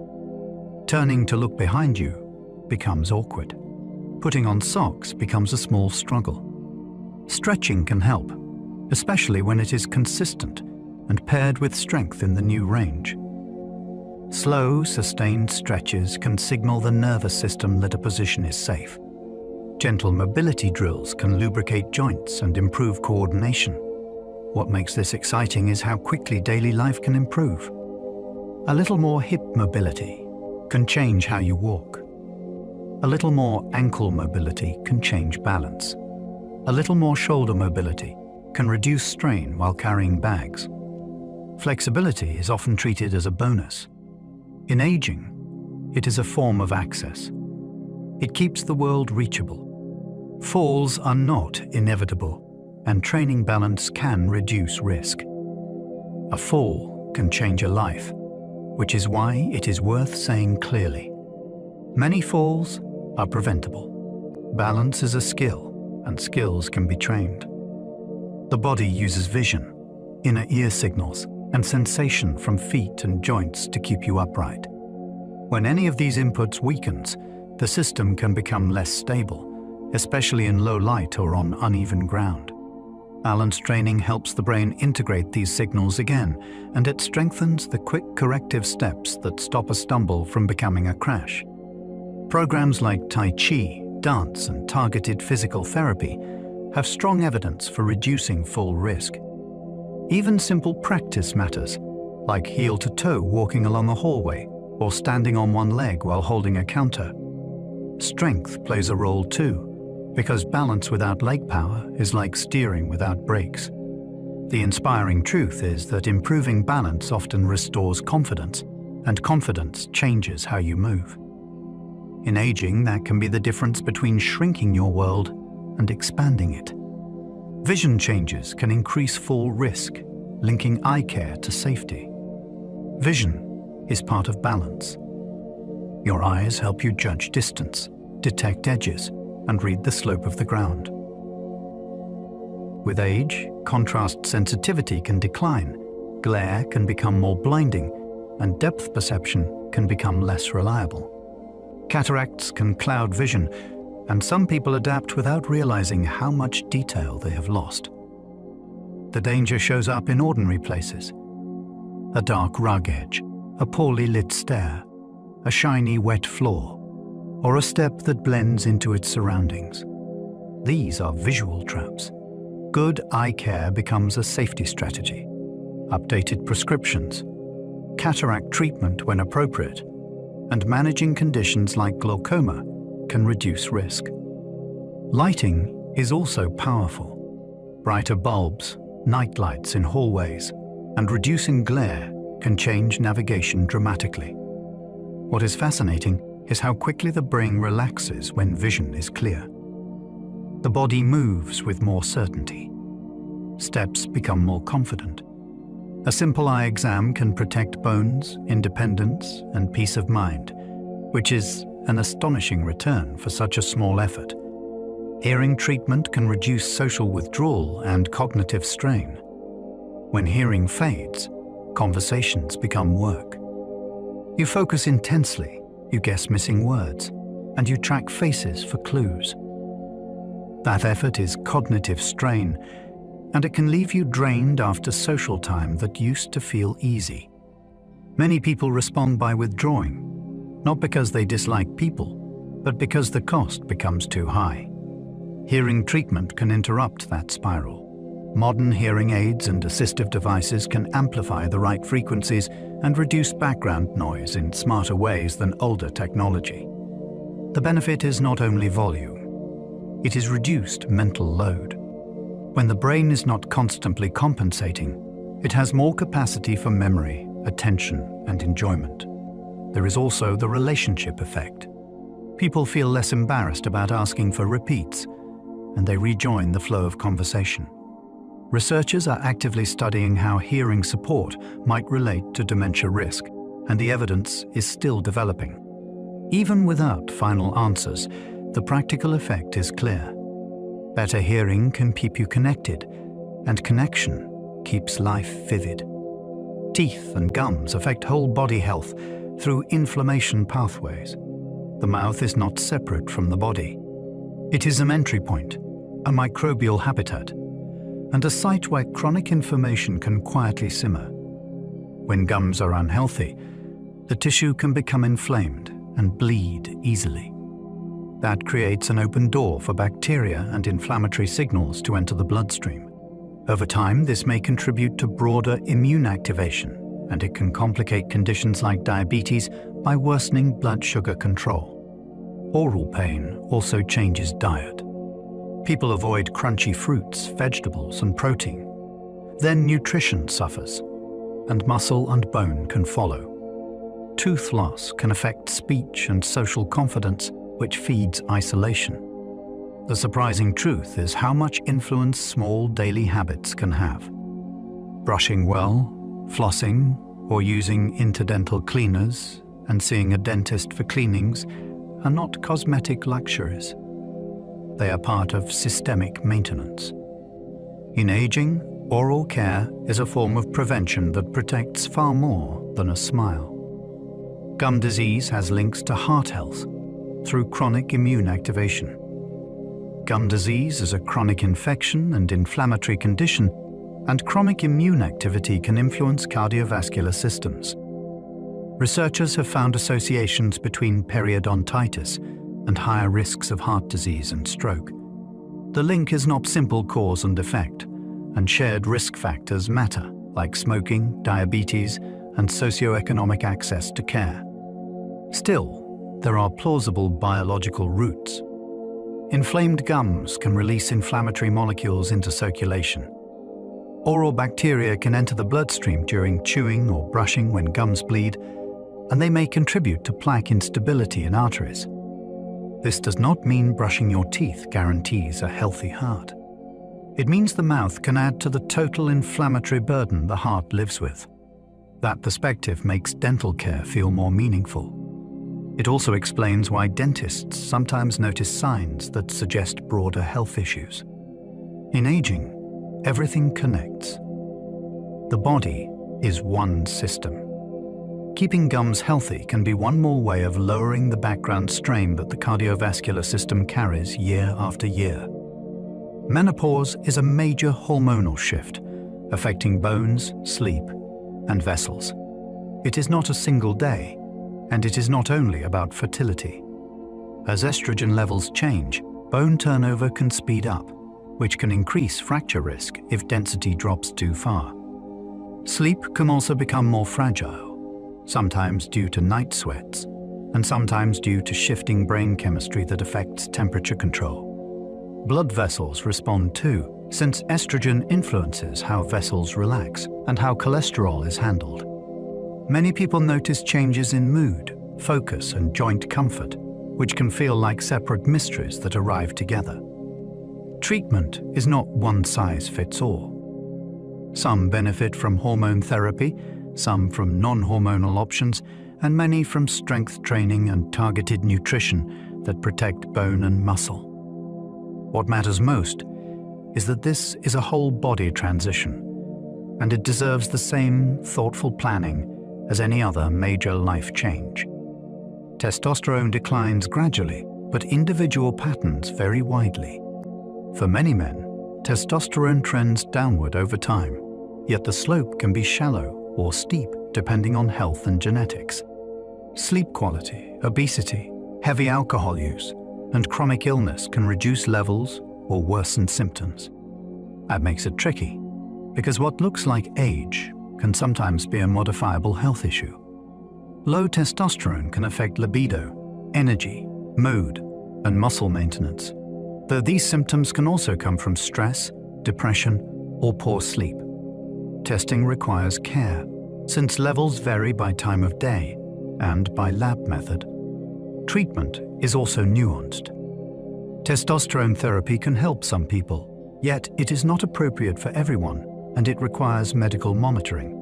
Turning to look behind you becomes awkward. Putting on socks becomes a small struggle. Stretching can help, especially when it is consistent and paired with strength in the new range. Slow, sustained stretches can signal the nervous system that a position is safe. Gentle mobility drills can lubricate joints and improve coordination. What makes this exciting is how quickly daily life can improve. A little more hip mobility can change how you walk. A little more ankle mobility can change balance. A little more shoulder mobility can reduce strain while carrying bags. Flexibility is often treated as a bonus. In aging, it is a form of access. It keeps the world reachable. Falls are not inevitable, and training balance can reduce risk. A fall can change a life, which is why it is worth saying clearly. Many falls are preventable. Balance is a skill, and skills can be trained. The body uses vision, inner ear signals, and sensation from feet and joints to keep you upright. When any of these inputs weakens, the system can become less stable, especially in low light or on uneven ground. Balance training helps the brain integrate these signals again, and it strengthens the quick corrective steps that stop a stumble from becoming a crash. Programs like Tai Chi, dance, and targeted physical therapy have strong evidence for reducing fall risk. Even simple practice matters, like heel-to-toe walking along a hallway or standing on one leg while holding a counter. Strength plays a role too, because balance without leg power is like steering without brakes. The inspiring truth is that improving balance often restores confidence, and confidence changes how you move. In aging, that can be the difference between shrinking your world and expanding it. Vision changes can increase fall risk, linking eye care to safety. Vision is part of balance. Your eyes help you judge distance, detect edges, and read the slope of the ground. With age, contrast sensitivity can decline, glare can become more blinding, and depth perception can become less reliable. Cataracts can cloud vision, and some people adapt without realizing how much detail they have lost. The danger shows up in ordinary places. A dark rug edge, a poorly lit stair, a shiny wet floor, or a step that blends into its surroundings. These are visual traps. Good eye care becomes a safety strategy. Updated prescriptions, cataract treatment when appropriate, and managing conditions like glaucoma can reduce risk. Lighting is also powerful. Brighter bulbs, night lights in hallways, and reducing glare can change navigation dramatically. What is fascinating is how quickly the brain relaxes when vision is clear. The body moves with more certainty. Steps become more confident. A simple eye exam can protect bones, independence, and peace of mind, which is an astonishing return for such a small effort. Hearing treatment can reduce social withdrawal and cognitive strain. When hearing fades, conversations become work. You focus intensely, you guess missing words, and you track faces for clues. That effort is cognitive strain, and it can leave you drained after social time that used to feel easy. Many people respond by withdrawing, not because they dislike people, but because the cost becomes too high. Hearing treatment can interrupt that spiral. Modern hearing aids and assistive devices can amplify the right frequencies and reduce background noise in smarter ways than older technology. The benefit is not only volume, it is reduced mental load. When the brain is not constantly compensating, it has more capacity for memory, attention, and enjoyment. There is also the relationship effect. People feel less embarrassed about asking for repeats, and they rejoin the flow of conversation. Researchers are actively studying how hearing support might relate to dementia risk, and the evidence is still developing. Even without final answers, the practical effect is clear. Better hearing can keep you connected, and connection keeps life vivid. Teeth and gums affect whole body health through inflammation pathways. The mouth is not separate from the body. It is an entry point, a microbial habitat, and a site where chronic inflammation can quietly simmer. When gums are unhealthy, the tissue can become inflamed and bleed easily. That creates an open door for bacteria and inflammatory signals to enter the bloodstream. Over time, this may contribute to broader immune activation, and it can complicate conditions like diabetes by worsening blood sugar control. Oral pain also changes diet. People avoid crunchy fruits, vegetables, and protein. Then nutrition suffers, and muscle and bone can follow. Tooth loss can affect speech and social confidence, which feeds isolation. The surprising truth is how much influence small daily habits can have. Brushing well, flossing, or using interdental cleaners, and seeing a dentist for cleanings are not cosmetic luxuries. They are part of systemic maintenance. In aging, oral care is a form of prevention that protects far more than a smile. Gum disease has links to heart health, through chronic immune activation. Gum disease is a chronic infection and inflammatory condition, and chronic immune activity can influence cardiovascular systems. Researchers have found associations between periodontitis and higher risks of heart disease and stroke. The link is not simple cause and effect, and shared risk factors matter, like smoking, diabetes, and socioeconomic access to care. Still, there are plausible biological roots. Inflamed gums can release inflammatory molecules into circulation. Oral bacteria can enter the bloodstream during chewing or brushing when gums bleed, and they may contribute to plaque instability in arteries. This does not mean brushing your teeth guarantees a healthy heart. It means the mouth can add to the total inflammatory burden the heart lives with. That perspective makes dental care feel more meaningful. It also explains why dentists sometimes notice signs that suggest broader health issues. In aging, everything connects. The body is one system. Keeping gums healthy can be one more way of lowering the background strain that the cardiovascular system carries year after year. Menopause is a major hormonal shift, affecting bones, sleep, and vessels. It is not a single day, and it is not only about fertility. As estrogen levels change, bone turnover can speed up, which can increase fracture risk if density drops too far. Sleep can also become more fragile, sometimes due to night sweats, and sometimes due to shifting brain chemistry that affects temperature control. Blood vessels respond too, since estrogen influences how vessels relax and how cholesterol is handled. Many people notice changes in mood, focus, and joint comfort, which can feel like separate mysteries that arrive together. Treatment is not one size fits all. Some benefit from hormone therapy, some from non-hormonal options, and many from strength training and targeted nutrition that protect bone and muscle. What matters most is that this is a whole-body transition, and it deserves the same thoughtful planning as any other major life change. Testosterone declines gradually, but individual patterns vary widely. For many men, testosterone trends downward over time, yet the slope can be shallow or steep depending on health and genetics. Sleep quality, obesity, heavy alcohol use, and chronic illness can reduce levels or worsen symptoms. That makes it tricky, because what looks like age can sometimes be a modifiable health issue. Low testosterone can affect libido, energy, mood, and muscle maintenance, though these symptoms can also come from stress, depression, or poor sleep. Testing requires care, since levels vary by time of day and by lab method. Treatment is also nuanced. Testosterone therapy can help some people, yet it is not appropriate for everyone, and it requires medical monitoring.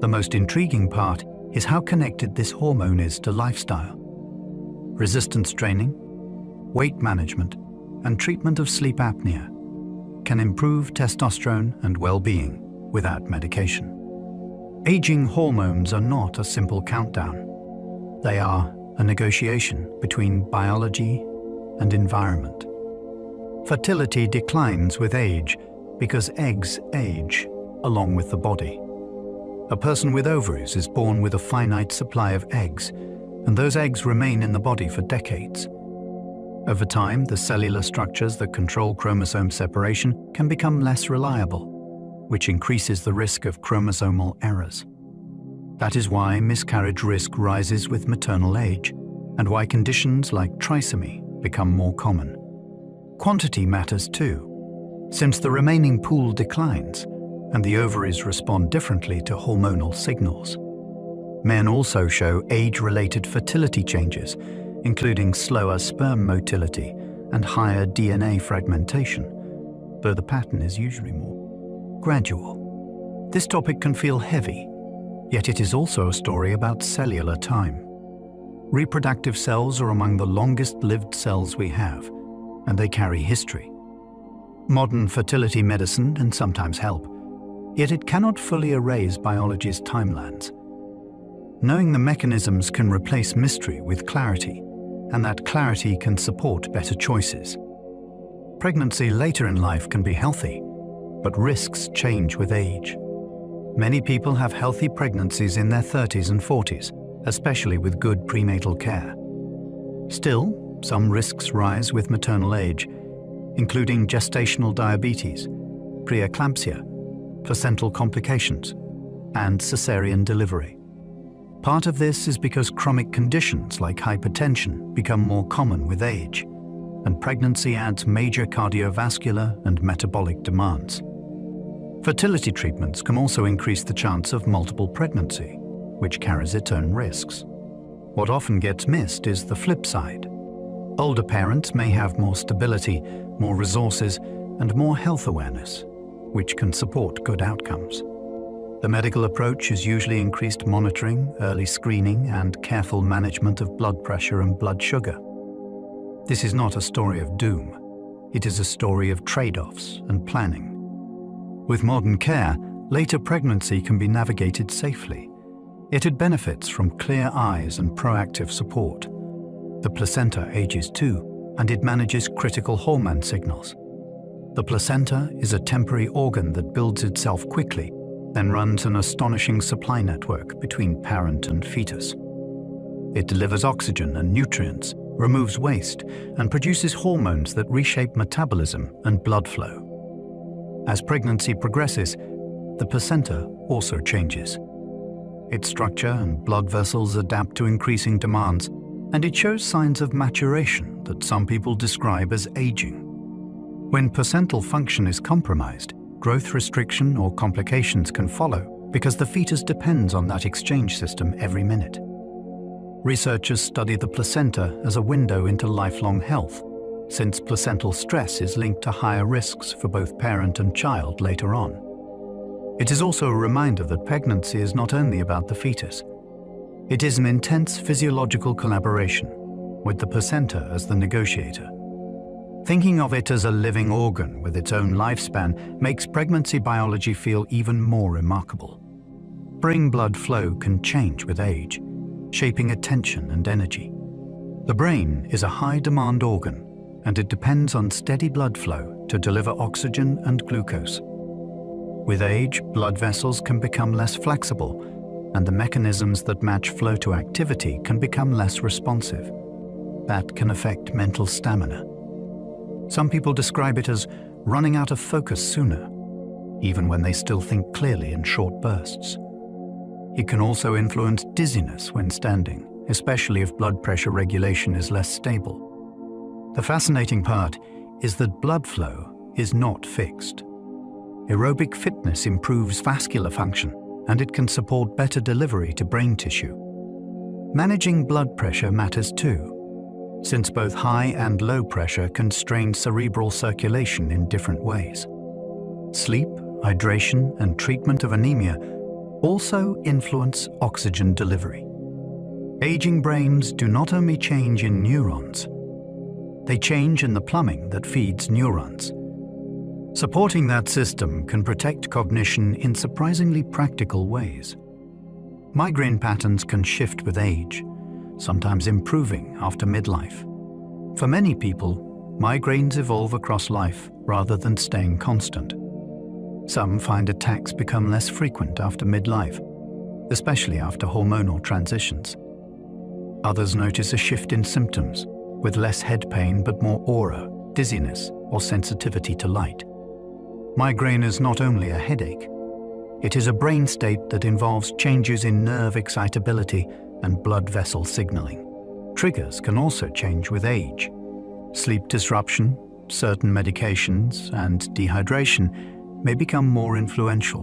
The most intriguing part is how connected this hormone is to lifestyle. Resistance training, weight management, and treatment of sleep apnea can improve testosterone and well-being without medication. Aging hormones are not a simple countdown. They are a negotiation between biology and environment. Fertility declines with age because eggs age along with the body. A person with ovaries is born with a finite supply of eggs, and those eggs remain in the body for decades. Over time, the cellular structures that control chromosome separation can become less reliable, which increases the risk of chromosomal errors. That is why miscarriage risk rises with maternal age, and why conditions like trisomy become more common. Quantity matters too, since the remaining pool declines, and the ovaries respond differently to hormonal signals. Men also show age-related fertility changes, including slower sperm motility and higher DNA fragmentation, though the pattern is usually more gradual. This topic can feel heavy, yet it is also a story about cellular time. Reproductive cells are among the longest-lived cells we have, and they carry history. Modern fertility medicine can sometimes help, yet it cannot fully erase biology's timelines. Knowing the mechanisms can replace mystery with clarity, and that clarity can support better choices. Pregnancy later in life can be healthy, but risks change with age. Many people have healthy pregnancies in their 30s and 40s, especially with good prenatal care. Still, some risks rise with maternal age, including gestational diabetes, preeclampsia, placental complications, and cesarean delivery. Part of this is because chronic conditions like hypertension become more common with age, and pregnancy adds major cardiovascular and metabolic demands. Fertility treatments can also increase the chance of multiple pregnancy, which carries its own risks. What often gets missed is the flip side. Older parents may have more stability, more resources, and more health awareness, which can support good outcomes. The medical approach is usually increased monitoring, early screening, and careful management of blood pressure and blood sugar. This is not a story of doom. It is a story of trade-offs and planning. With modern care, later pregnancy can be navigated safely. Yet it benefits from clear eyes and proactive support. The placenta ages too, and it manages critical hormone signals. The placenta is a temporary organ that builds itself quickly, then runs an astonishing supply network between parent and fetus. It delivers oxygen and nutrients, removes waste, and produces hormones that reshape metabolism and blood flow. As pregnancy progresses, the placenta also changes. Its structure and blood vessels adapt to increasing demands, and it shows signs of maturation that some people describe as aging. When placental function is compromised, growth restriction or complications can follow because the fetus depends on that exchange system every minute. Researchers study the placenta as a window into lifelong health, since placental stress is linked to higher risks for both parent and child later on. It is also a reminder that pregnancy is not only about the fetus. It is an intense physiological collaboration, with the placenta as the negotiator. Thinking of it as a living organ with its own lifespan makes pregnancy biology feel even more remarkable. Brain blood flow can change with age, shaping attention and energy. The brain is a high-demand organ, and it depends on steady blood flow to deliver oxygen and glucose. With age, blood vessels can become less flexible, and the mechanisms that match flow to activity can become less responsive. That can affect mental stamina. Some people describe it as running out of focus sooner, even when they still think clearly in short bursts. It can also influence dizziness when standing, especially if blood pressure regulation is less stable. The fascinating part is that blood flow is not fixed. Aerobic fitness improves vascular function, and it can support better delivery to brain tissue. Managing blood pressure matters too, since both high and low pressure can strain cerebral circulation in different ways. Sleep, hydration, and treatment of anemia also influence oxygen delivery. Aging brains do not only change in neurons, they change in the plumbing that feeds neurons. Supporting that system can protect cognition in surprisingly practical ways. Migraine patterns can shift with age, sometimes improving after midlife. For many people, migraines evolve across life rather than staying constant. Some find attacks become less frequent after midlife, especially after hormonal transitions. Others notice a shift in symptoms, with less head pain but more aura, dizziness, or sensitivity to light. Migraine is not only a headache. It is a brain state that involves changes in nerve excitability and blood vessel signaling. Triggers can also change with age. Sleep disruption, certain medications, and dehydration may become more influential,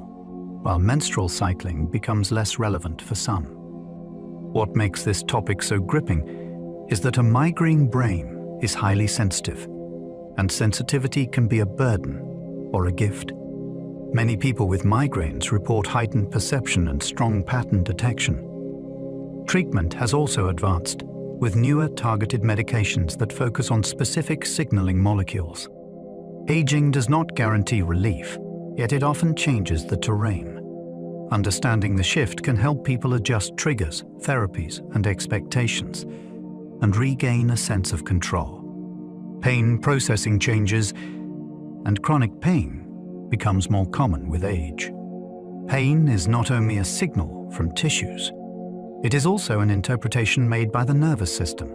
while menstrual cycling becomes less relevant for some. What makes this topic so gripping is that a migraine brain is highly sensitive, and sensitivity can be a burden or a gift. Many people with migraines report heightened perception and strong pattern detection. Treatment has also advanced, with newer targeted medications that focus on specific signaling molecules. Aging does not guarantee relief, yet it often changes the terrain. Understanding the shift can help people adjust triggers, therapies, and expectations. and regain a sense of control. Pain processing changes, and chronic pain becomes more common with age. Pain is not only a signal from tissues, it is also an interpretation made by the nervous system.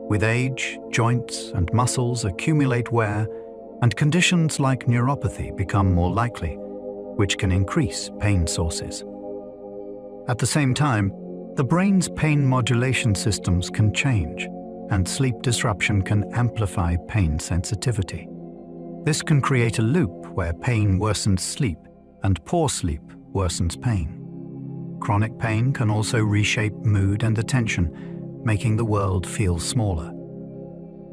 With age, joints and muscles accumulate wear, and conditions like neuropathy become more likely, which can increase pain sources. At the same time, the brain's pain modulation systems can change, and sleep disruption can amplify pain sensitivity. This can create a loop where pain worsens sleep and poor sleep worsens pain. Chronic pain can also reshape mood and attention, making the world feel smaller.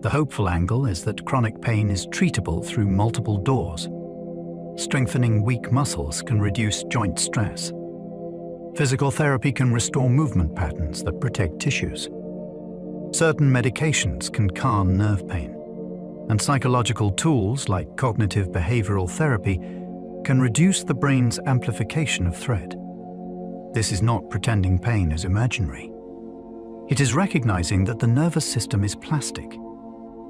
The hopeful angle is that chronic pain is treatable through multiple doors. Strengthening weak muscles can reduce joint stress. Physical therapy can restore movement patterns that protect tissues. Certain medications can calm nerve pain, and psychological tools like cognitive behavioral therapy can reduce the brain's amplification of threat. This is not pretending pain is imaginary. It is recognizing that the nervous system is plastic.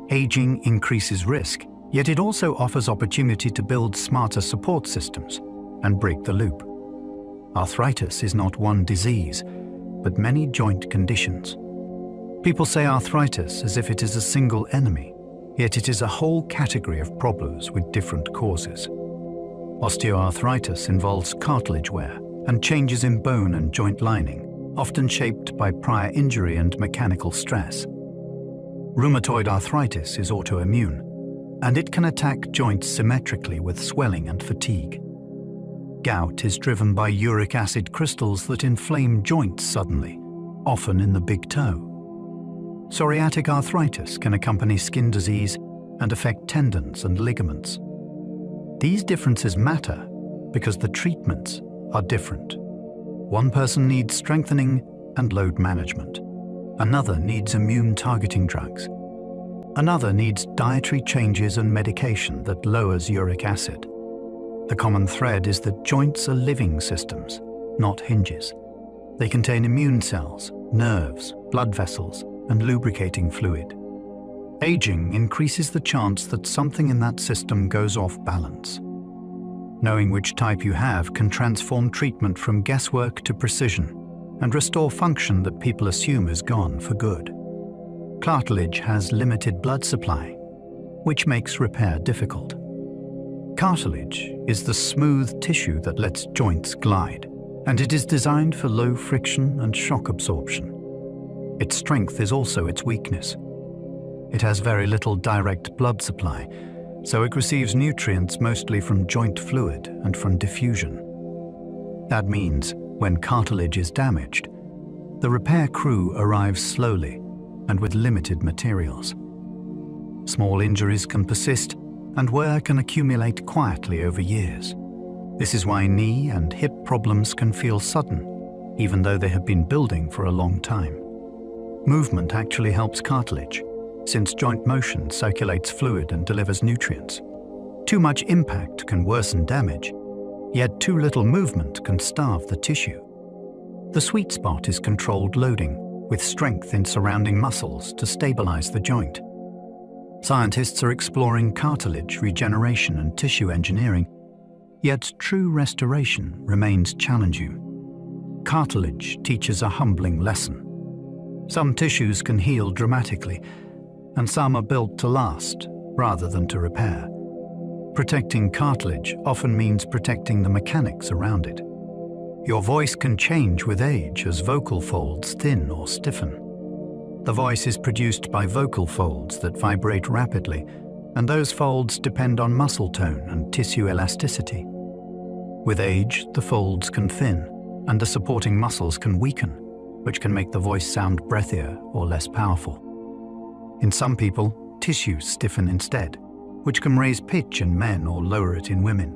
Aging increases risk, yet it also offers opportunity to build smarter support systems and break the loop. Arthritis is not one disease, but many joint conditions. People say arthritis as if it is a single enemy, yet it is a whole category of problems with different causes. Osteoarthritis involves cartilage wear and changes in bone and joint lining, often shaped by prior injury and mechanical stress. Rheumatoid arthritis is autoimmune, and it can attack joints symmetrically with swelling and fatigue. Gout is driven by uric acid crystals that inflame joints suddenly, often in the big toe. Psoriatic arthritis can accompany skin disease and affect tendons and ligaments. These differences matter because the treatments are different. One person needs strengthening and load management. Another needs immune-targeting drugs. Another needs dietary changes and medication that lowers uric acid. The common thread is that joints are living systems, not hinges. They contain immune cells, nerves, blood vessels, and lubricating fluid. Aging increases the chance that something in that system goes off balance. Knowing which type you have can transform treatment from guesswork to precision and restore function that people assume is gone for good. Cartilage has limited blood supply, which makes repair difficult. Cartilage is the smooth tissue that lets joints glide, and it is designed for low friction and shock absorption. Its strength is also its weakness. It has very little direct blood supply, so it receives nutrients mostly from joint fluid and from diffusion. That means when cartilage is damaged, the repair crew arrives slowly and with limited materials. Small injuries can persist, and wear can accumulate quietly over years. This is why knee and hip problems can feel sudden, even though they have been building for a long time. Movement actually helps cartilage, since joint motion circulates fluid and delivers nutrients. Too much impact can worsen damage, yet too little movement can starve the tissue. The sweet spot is controlled loading, with strength in surrounding muscles to stabilize the joint. Scientists are exploring cartilage regeneration and tissue engineering, yet true restoration remains challenging. Cartilage teaches a humbling lesson. Some tissues can heal dramatically, and some are built to last rather than to repair. Protecting cartilage often means protecting the mechanics around it. Your voice can change with age as vocal folds thin or stiffen. The voice is produced by vocal folds that vibrate rapidly, and those folds depend on muscle tone and tissue elasticity. With age, the folds can thin, and the supporting muscles can weaken, which can make the voice sound breathier or less powerful. In some people, tissues stiffen instead, which can raise pitch in men or lower it in women.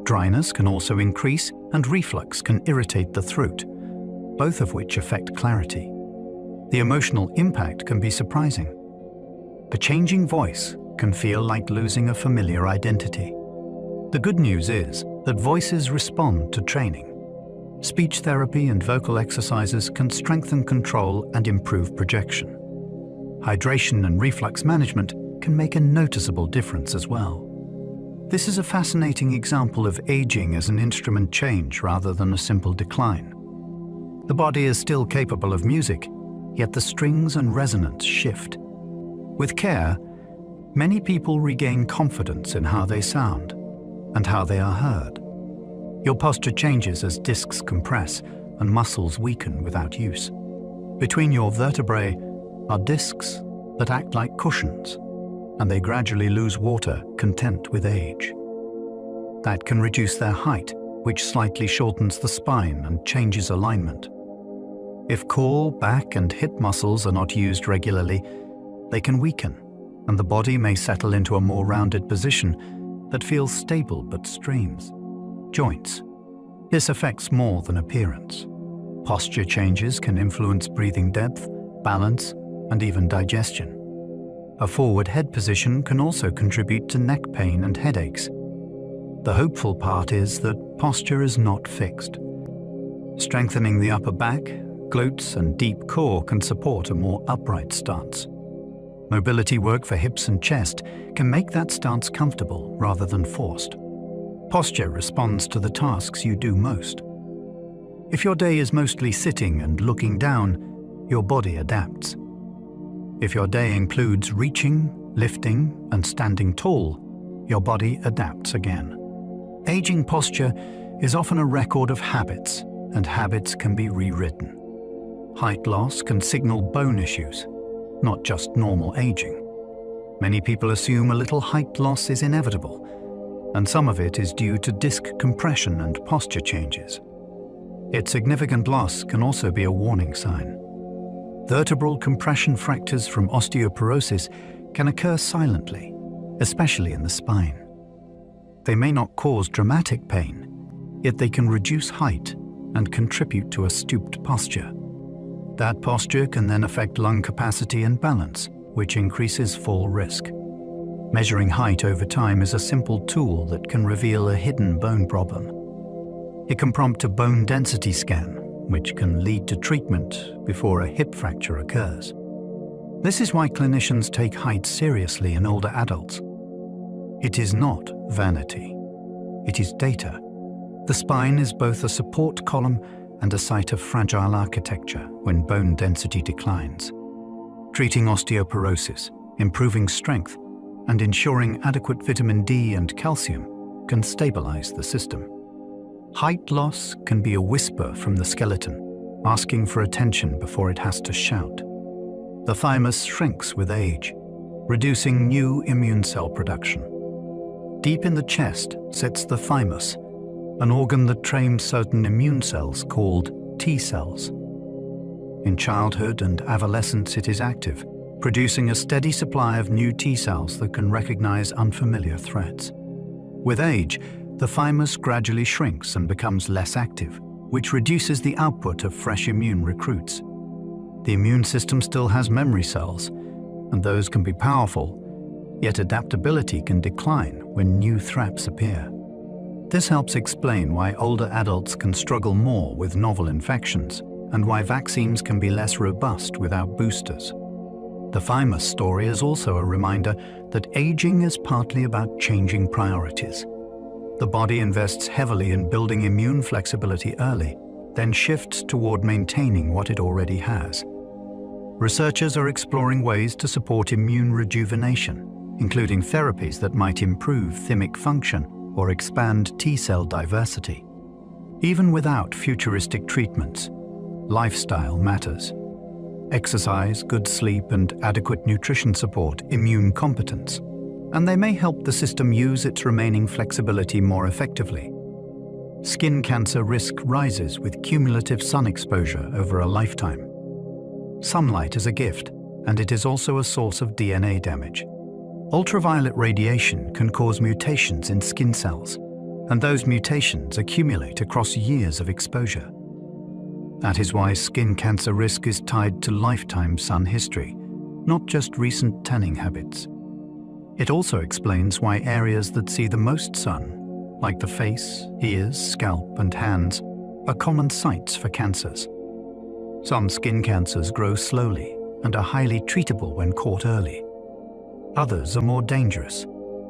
Dryness can also increase, and reflux can irritate the throat, both of which affect clarity. The emotional impact can be surprising. A changing voice can feel like losing a familiar identity. The good news is that voices respond to training. Speech therapy and vocal exercises can strengthen control and improve projection. Hydration and reflux management can make a noticeable difference as well. This is a fascinating example of aging as an instrument change rather than a simple decline. The body is still capable of music, yet the strings and resonance shift. With care, many people regain confidence in how they sound and how they are heard. Your posture changes as discs compress and muscles weaken without use. Between your vertebrae are discs that act like cushions, and they gradually lose water content with age. That can reduce their height, which slightly shortens the spine and changes alignment. If core, back, and hip muscles are not used regularly, they can weaken, and the body may settle into a more rounded position that feels stable but strains. Joints. This affects more than appearance. Posture changes can influence breathing depth, balance, and even digestion. A forward head position can also contribute to neck pain and headaches. The hopeful part is that posture is not fixed. Strengthening the upper back, glutes, and deep core can support a more upright stance. Mobility work for hips and chest can make that stance comfortable rather than forced. Posture responds to the tasks you do most. If your day is mostly sitting and looking down, your body adapts. If your day includes reaching, lifting, and standing tall, your body adapts again. Aging posture is often a record of habits, and habits can be rewritten. Height loss can signal bone issues, not just normal aging. Many people assume a little height loss is inevitable, and some of it is due to disc compression and posture changes. Yet significant loss can also be a warning sign. Vertebral compression fractures from osteoporosis can occur silently, especially in the spine. They may not cause dramatic pain, yet they can reduce height and contribute to a stooped posture. That posture can then affect lung capacity and balance, which increases fall risk. Measuring height over time is a simple tool that can reveal a hidden bone problem. It can prompt a bone density scan, which can lead to treatment before a hip fracture occurs. This is why clinicians take height seriously in older adults. It is not vanity. It is data. The spine is both a support column and a site of fragile architecture when bone density declines. Treating osteoporosis, improving strength, and ensuring adequate vitamin D and calcium can stabilize the system. Height loss can be a whisper from the skeleton, asking for attention before it has to shout. The thymus shrinks with age, reducing new immune cell production. Deep in the chest sits the thymus, an organ that trains certain immune cells called T cells. In childhood and adolescence it is active, producing a steady supply of new T cells that can recognize unfamiliar threats. With age, the thymus gradually shrinks and becomes less active, which reduces the output of fresh immune recruits. The immune system still has memory cells, and those can be powerful, yet adaptability can decline when new threats appear. This helps explain why older adults can struggle more with novel infections, and why vaccines can be less robust without boosters. The thymus story is also a reminder that aging is partly about changing priorities. The body invests heavily in building immune flexibility early, then shifts toward maintaining what it already has. Researchers are exploring ways to support immune rejuvenation, including therapies that might improve thymic function or expand T-cell diversity. Even without futuristic treatments, lifestyle matters. Exercise, good sleep, and adequate nutrition support immune competence, and they may help the system use its remaining flexibility more effectively. Skin cancer risk rises with cumulative sun exposure over a lifetime. Sunlight is a gift, and it is also a source of DNA damage. Ultraviolet radiation can cause mutations in skin cells, and those mutations accumulate across years of exposure. That is why skin cancer risk is tied to lifetime sun history, not just recent tanning habits. It also explains why areas that see the most sun, like the face, ears, scalp, and hands, are common sites for cancers. Some skin cancers grow slowly, and are highly treatable when caught early. Others are more dangerous,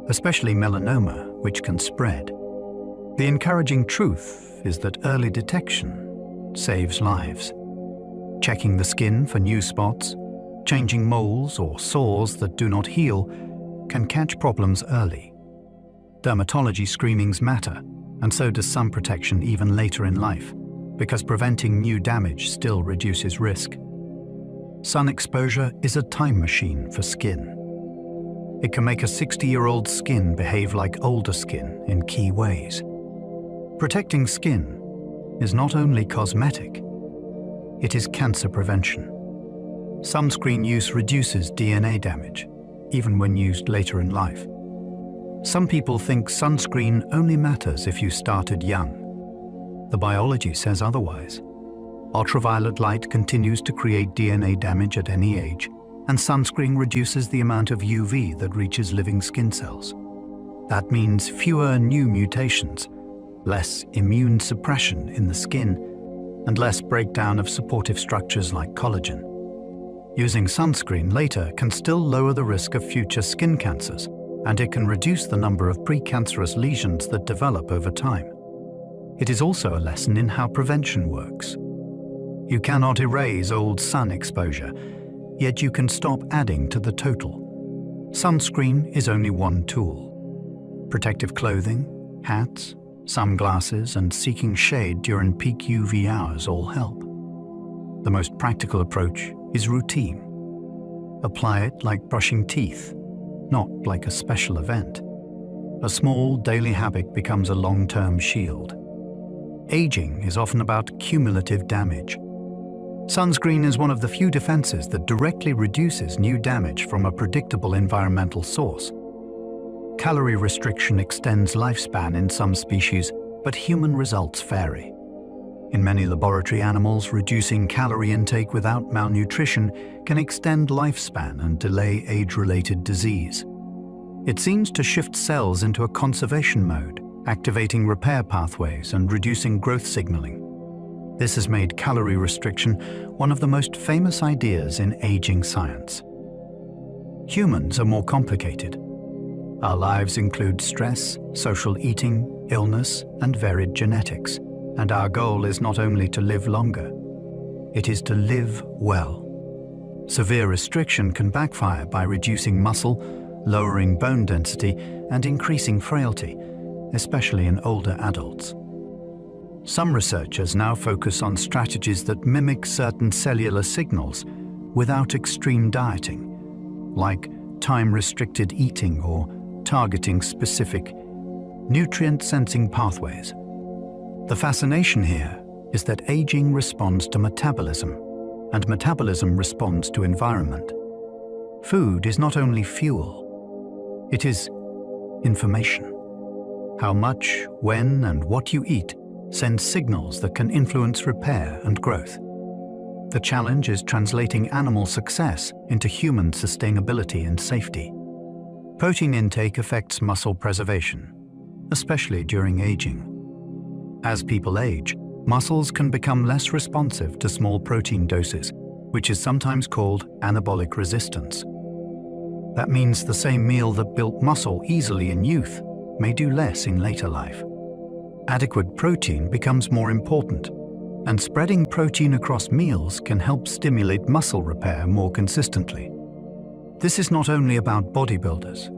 especially melanoma, which can spread. The encouraging truth is that early detection saves lives. Checking the skin for new spots, changing moles or sores that do not heal, can catch problems early. Dermatology screenings matter, and so does sun protection even later in life, because preventing new damage still reduces risk. Sun exposure is a time machine for skin. It can make a 60-year-old skin behave like older skin in key ways. Protecting skin is not only cosmetic, it is cancer prevention. Sunscreen use reduces DNA damage, even when used later in life. Some people think sunscreen only matters if you started young. The biology says otherwise. Ultraviolet light continues to create DNA damage at any age, and sunscreen reduces the amount of UV that reaches living skin cells. That means fewer new mutations, less immune suppression in the skin, and less breakdown of supportive structures like collagen. Using sunscreen later can still lower the risk of future skin cancers, and it can reduce the number of precancerous lesions that develop over time. It is also a lesson in how prevention works. You cannot erase old sun exposure, yet you can stop adding to the total. Sunscreen is only one tool. Protective clothing, hats, sunglasses, and seeking shade during peak UV hours all help. The most practical approach is routine. Apply it like brushing teeth, not like a special event. A small daily habit becomes a long-term shield. Aging is often about cumulative damage. Sunscreen is one of the few defenses that directly reduces new damage from a predictable environmental source. Calorie restriction extends lifespan in some species, but human results vary. In many laboratory animals, reducing calorie intake without malnutrition can extend lifespan and delay age-related disease. It seems to shift cells into a conservation mode, activating repair pathways and reducing growth signaling. This has made calorie restriction one of the most famous ideas in aging science. Humans are more complicated. Our lives include stress, social eating, illness, and varied genetics. And our goal is not only to live longer, it is to live well. Severe restriction can backfire by reducing muscle, lowering bone density, and increasing frailty, especially in older adults. Some researchers now focus on strategies that mimic certain cellular signals without extreme dieting, like time-restricted eating or targeting specific nutrient-sensing pathways. The fascination here is that aging responds to metabolism, and metabolism responds to environment. Food is not only fuel, it is information. How much, when, and what you eat sends signals that can influence repair and growth. The challenge is translating animal success into human sustainability and safety. Protein intake affects muscle preservation, especially during aging. As people age, muscles can become less responsive to small protein doses, which is sometimes called anabolic resistance. That means the same meal that built muscle easily in youth may do less in later life. Adequate protein becomes more important, and spreading protein across meals can help stimulate muscle repair more consistently. This is not only about bodybuilders.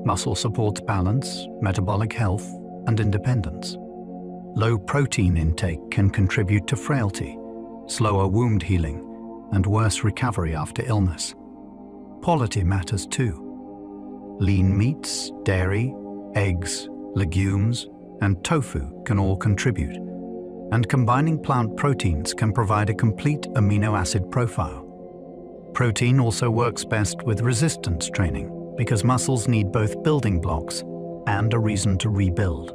Muscle supports balance, metabolic health, and independence. Low protein intake can contribute to frailty, slower wound healing, and worse recovery after illness. Quality matters too. Lean meats, dairy, eggs, legumes, and tofu can all contribute, and combining plant proteins can provide a complete amino acid profile. Protein also works best with resistance training because muscles need both building blocks and a reason to rebuild.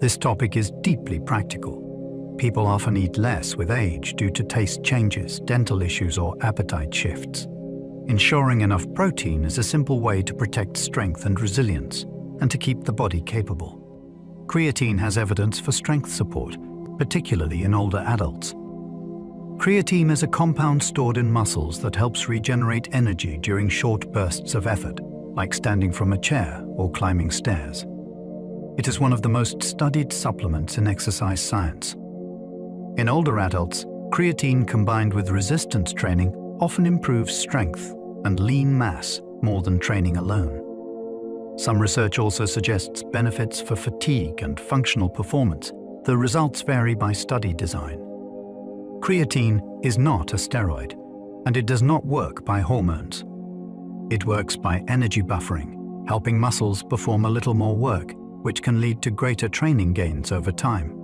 This topic is deeply practical. People often eat less with age due to taste changes, dental issues, or appetite shifts. Ensuring enough protein is a simple way to protect strength and resilience, and to keep the body capable. Creatine has evidence for strength support, particularly in older adults. Creatine is a compound stored in muscles that helps regenerate energy during short bursts of effort, like standing from a chair or climbing stairs. It is one of the most studied supplements in exercise science. In older adults, creatine combined with resistance training often improves strength and lean mass more than training alone. Some research also suggests benefits for fatigue and functional performance. The results vary by study design. Creatine is not a steroid, and it does not work by hormones. It works by energy buffering, helping muscles perform a little more work, which can lead to greater training gains over time.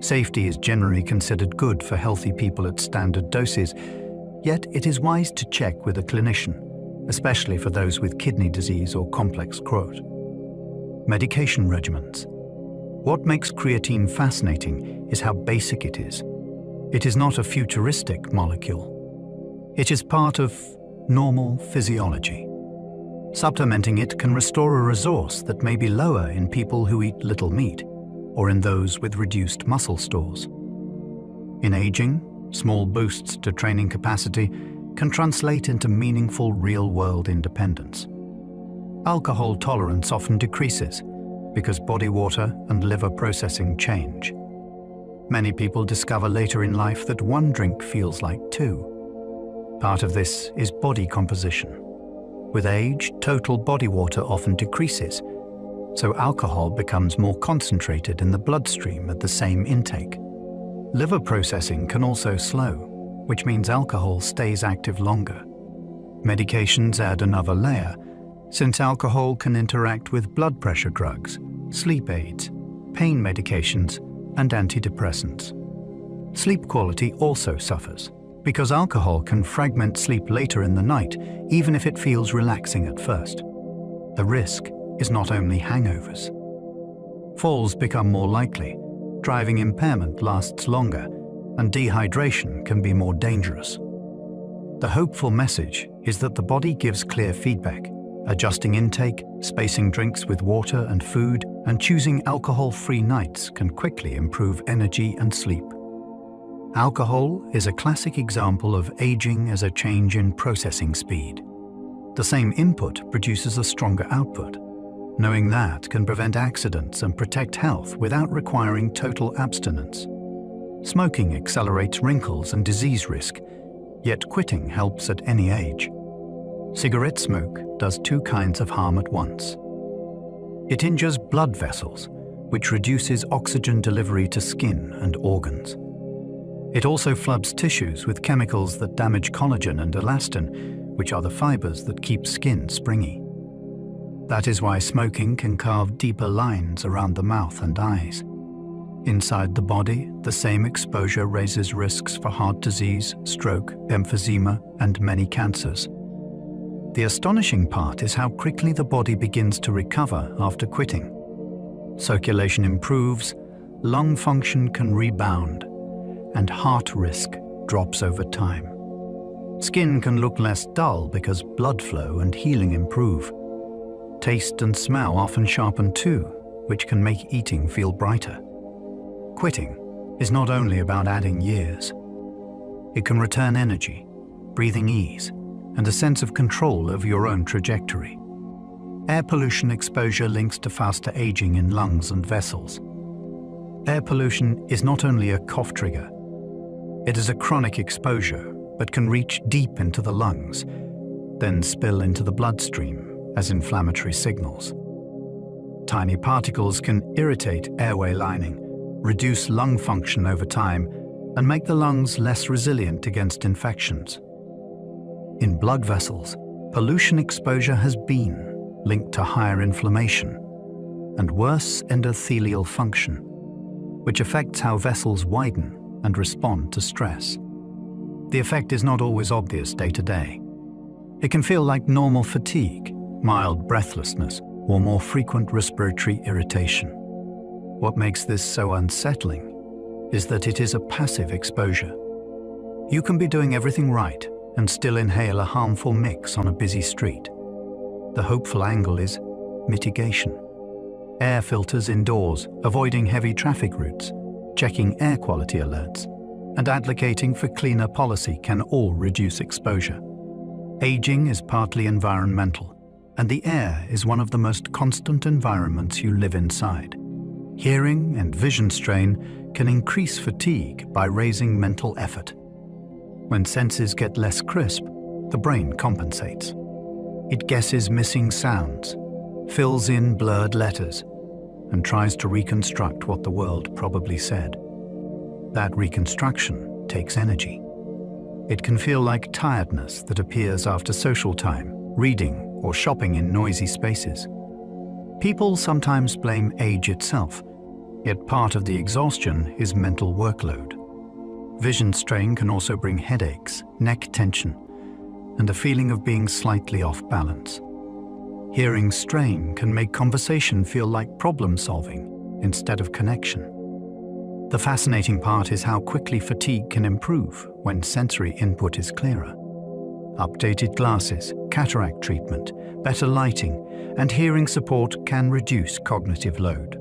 Safety is generally considered good for healthy people at standard doses, yet it is wise to check with a clinician, especially for those with kidney disease or complex growth. Medication regimens. What makes creatine fascinating is how basic it is. It is not a futuristic molecule. It is part of normal physiology. Supplementing it can restore a resource that may be lower in people who eat little meat or in those with reduced muscle stores. In aging, small boosts to training capacity can translate into meaningful real-world independence. Alcohol tolerance often decreases because body water and liver processing change. Many people discover later in life that one drink feels like two. Part of this is body composition. With age, total body water often decreases, so alcohol becomes more concentrated in the bloodstream at the same intake. Liver processing can also slow, which means alcohol stays active longer. Medications add another layer, since alcohol can interact with blood pressure drugs, sleep aids, pain medications, and antidepressants. Sleep quality also suffers, because alcohol can fragment sleep later in the night, even if it feels relaxing at first. The risk is not only hangovers. Falls become more likely, driving impairment lasts longer, and dehydration can be more dangerous. The hopeful message is that the body gives clear feedback. Adjusting intake, spacing drinks with water and food, and choosing alcohol-free nights can quickly improve energy and sleep. Alcohol is a classic example of aging as a change in processing speed. The same input produces a stronger output. Knowing that can prevent accidents and protect health without requiring total abstinence. Smoking accelerates wrinkles and disease risk, yet quitting helps at any age. Cigarette smoke does two kinds of harm at once. It injures blood vessels, which reduces oxygen delivery to skin and organs. It also floods tissues with chemicals that damage collagen and elastin, which are the fibers that keep skin springy. That is why smoking can carve deeper lines around the mouth and eyes. Inside the body, the same exposure raises risks for heart disease, stroke, emphysema, and many cancers. The astonishing part is how quickly the body begins to recover after quitting. Circulation improves, lung function can rebound, and heart risk drops over time. Skin can look less dull because blood flow and healing improve. Taste and smell often sharpen too, which can make eating feel brighter. Quitting is not only about adding years. It can return energy, breathing ease, and a sense of control over your own trajectory. Air pollution exposure links to faster aging in lungs and vessels. Air pollution is not only a cough trigger. It is a chronic exposure that can reach deep into the lungs, then spill into the bloodstream as inflammatory signals. Tiny particles can irritate airway lining, reduce lung function over time, and make the lungs less resilient against infections. In blood vessels, pollution exposure has been linked to higher inflammation and worse endothelial function, which affects how vessels widen and respond to stress. The effect is not always obvious day to day. It can feel like normal fatigue, mild breathlessness, or more frequent respiratory irritation. What makes this so unsettling is that it is a passive exposure. You can be doing everything right and still inhale a harmful mix on a busy street. The hopeful angle is mitigation. Air filters indoors, avoiding heavy traffic routes, checking air quality alerts, and advocating for cleaner policy can all reduce exposure. Aging is partly environmental, and the air is one of the most constant environments you live inside. Hearing and vision strain can increase fatigue by raising mental effort. When senses get less crisp, the brain compensates. It guesses missing sounds, fills in blurred letters, and tries to reconstruct what the world probably said. That reconstruction takes energy. It can feel like tiredness that appears after social time, reading, or shopping in noisy spaces. People sometimes blame age itself, yet part of the exhaustion is mental workload. Vision strain can also bring headaches, neck tension, and a feeling of being slightly off balance. Hearing strain can make conversation feel like problem solving instead of connection. The fascinating part is how quickly fatigue can improve when sensory input is clearer. Updated glasses, cataract treatment, better lighting, and hearing support can reduce cognitive load.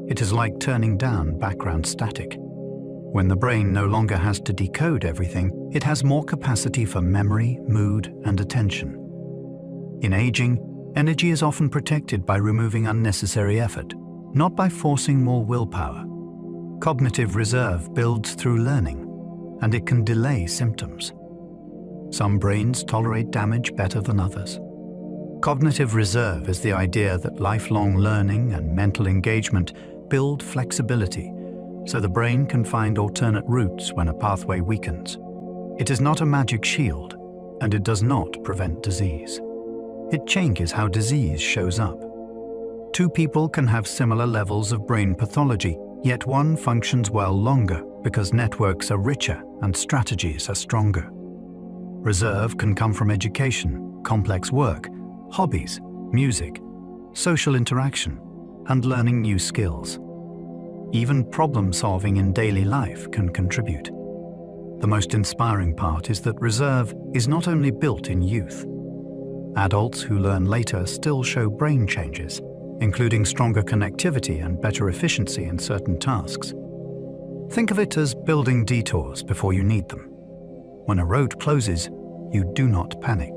It is like turning down background static. When the brain no longer has to decode everything, it has more capacity for memory, mood, and attention. In aging, energy is often protected by removing unnecessary effort, not by forcing more willpower. Cognitive reserve builds through learning, and it can delay symptoms. Some brains tolerate damage better than others. Cognitive reserve is the idea that lifelong learning and mental engagement build flexibility, so the brain can find alternate routes when a pathway weakens. It is not a magic shield, and it does not prevent disease. It changes how disease shows up. Two people can have similar levels of brain pathology, yet one functions well longer because networks are richer and strategies are stronger. Reserve can come from education, complex work, hobbies, music, social interaction, and learning new skills. Even problem solving in daily life can contribute. The most inspiring part is that reserve is not only built in youth. Adults who learn later still show brain changes, including stronger connectivity and better efficiency in certain tasks. Think of it as building detours before you need them. When a road closes, you do not panic.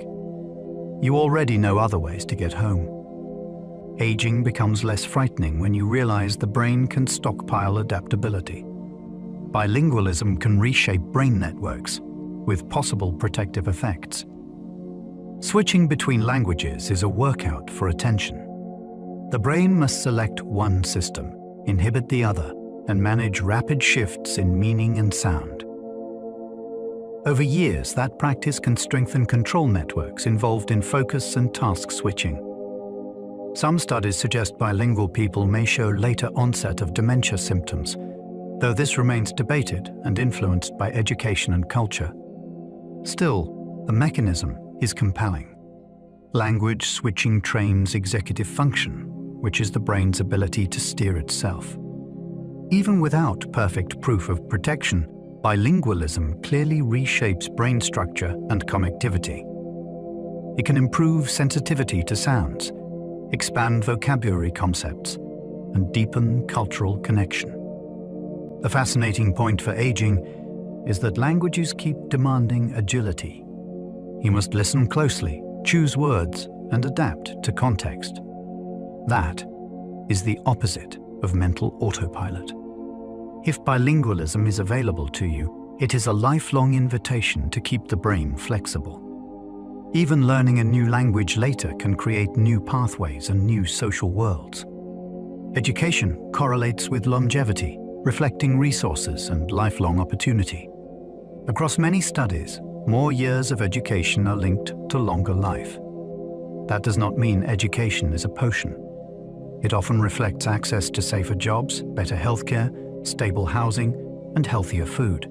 You already know other ways to get home. Aging becomes less frightening when you realize the brain can stockpile adaptability. Bilingualism can reshape brain networks, with possible protective effects. Switching between languages is a workout for attention. The brain must select one system, inhibit the other, and manage rapid shifts in meaning and sound. Over years, that practice can strengthen control networks involved in focus and task switching. Some studies suggest bilingual people may show later onset of dementia symptoms, though this remains debated and influenced by education and culture. Still, the mechanism is compelling. Language switching trains executive function, which is the brain's ability to steer itself. Even without perfect proof of protection, bilingualism clearly reshapes brain structure and connectivity. It can improve sensitivity to sounds, expand vocabulary concepts, and deepen cultural connection. The fascinating point for aging is that languages keep demanding agility. You must listen closely, choose words, and adapt to context. That is the opposite of mental autopilot. If bilingualism is available to you, it is a lifelong invitation to keep the brain flexible. Even learning a new language later can create new pathways and new social worlds. Education correlates with longevity, reflecting resources and lifelong opportunity. Across many studies, more years of education are linked to longer life. That does not mean education is a potion. It often reflects access to safer jobs, better healthcare, stable housing, and healthier food.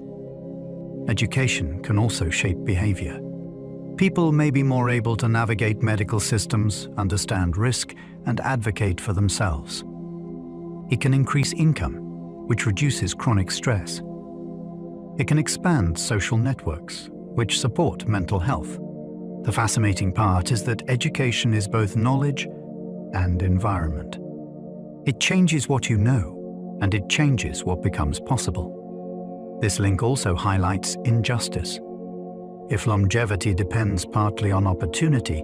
Education can also shape behavior. People may be more able to navigate medical systems, understand risk, and advocate for themselves. It can increase income, which reduces chronic stress. It can expand social networks, which support mental health. The fascinating part is that education is both knowledge and environment. It changes what you know, and it changes what becomes possible. This link also highlights injustice. If longevity depends partly on opportunity,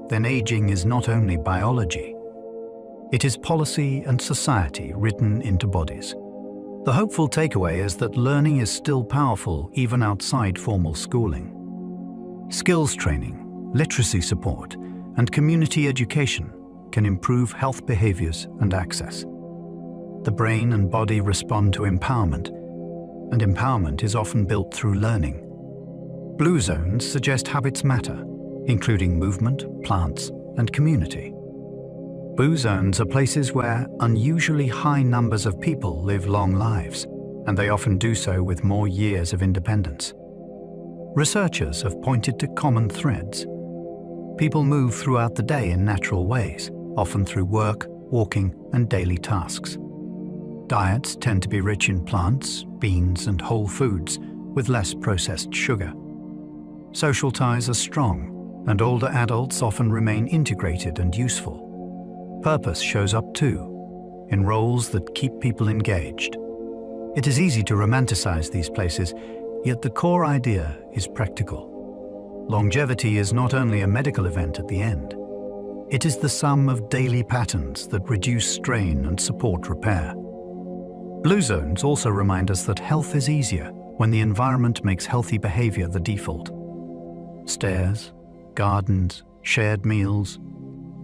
then aging is not only biology. It is policy and society written into bodies. The hopeful takeaway is that learning is still powerful even outside formal schooling. Skills training, literacy support, and community education can improve health behaviors and access. The brain and body respond to empowerment, and empowerment is often built through learning. Blue zones suggest habits matter, including movement, plants, and community. Blue zones are places where unusually high numbers of people live long lives, and they often do so with more years of independence. Researchers have pointed to common threads. People move throughout the day in natural ways, often through work, walking, and daily tasks. Diets tend to be rich in plants, beans, and whole foods, with less processed sugar. Social ties are strong, and older adults often remain integrated and useful. Purpose shows up too, in roles that keep people engaged. It is easy to romanticize these places, yet the core idea is practical. Longevity is not only a medical event at the end. It is the sum of daily patterns that reduce strain and support repair. Blue zones also remind us that health is easier when the environment makes healthy behavior the default. Stairs, gardens, shared meals,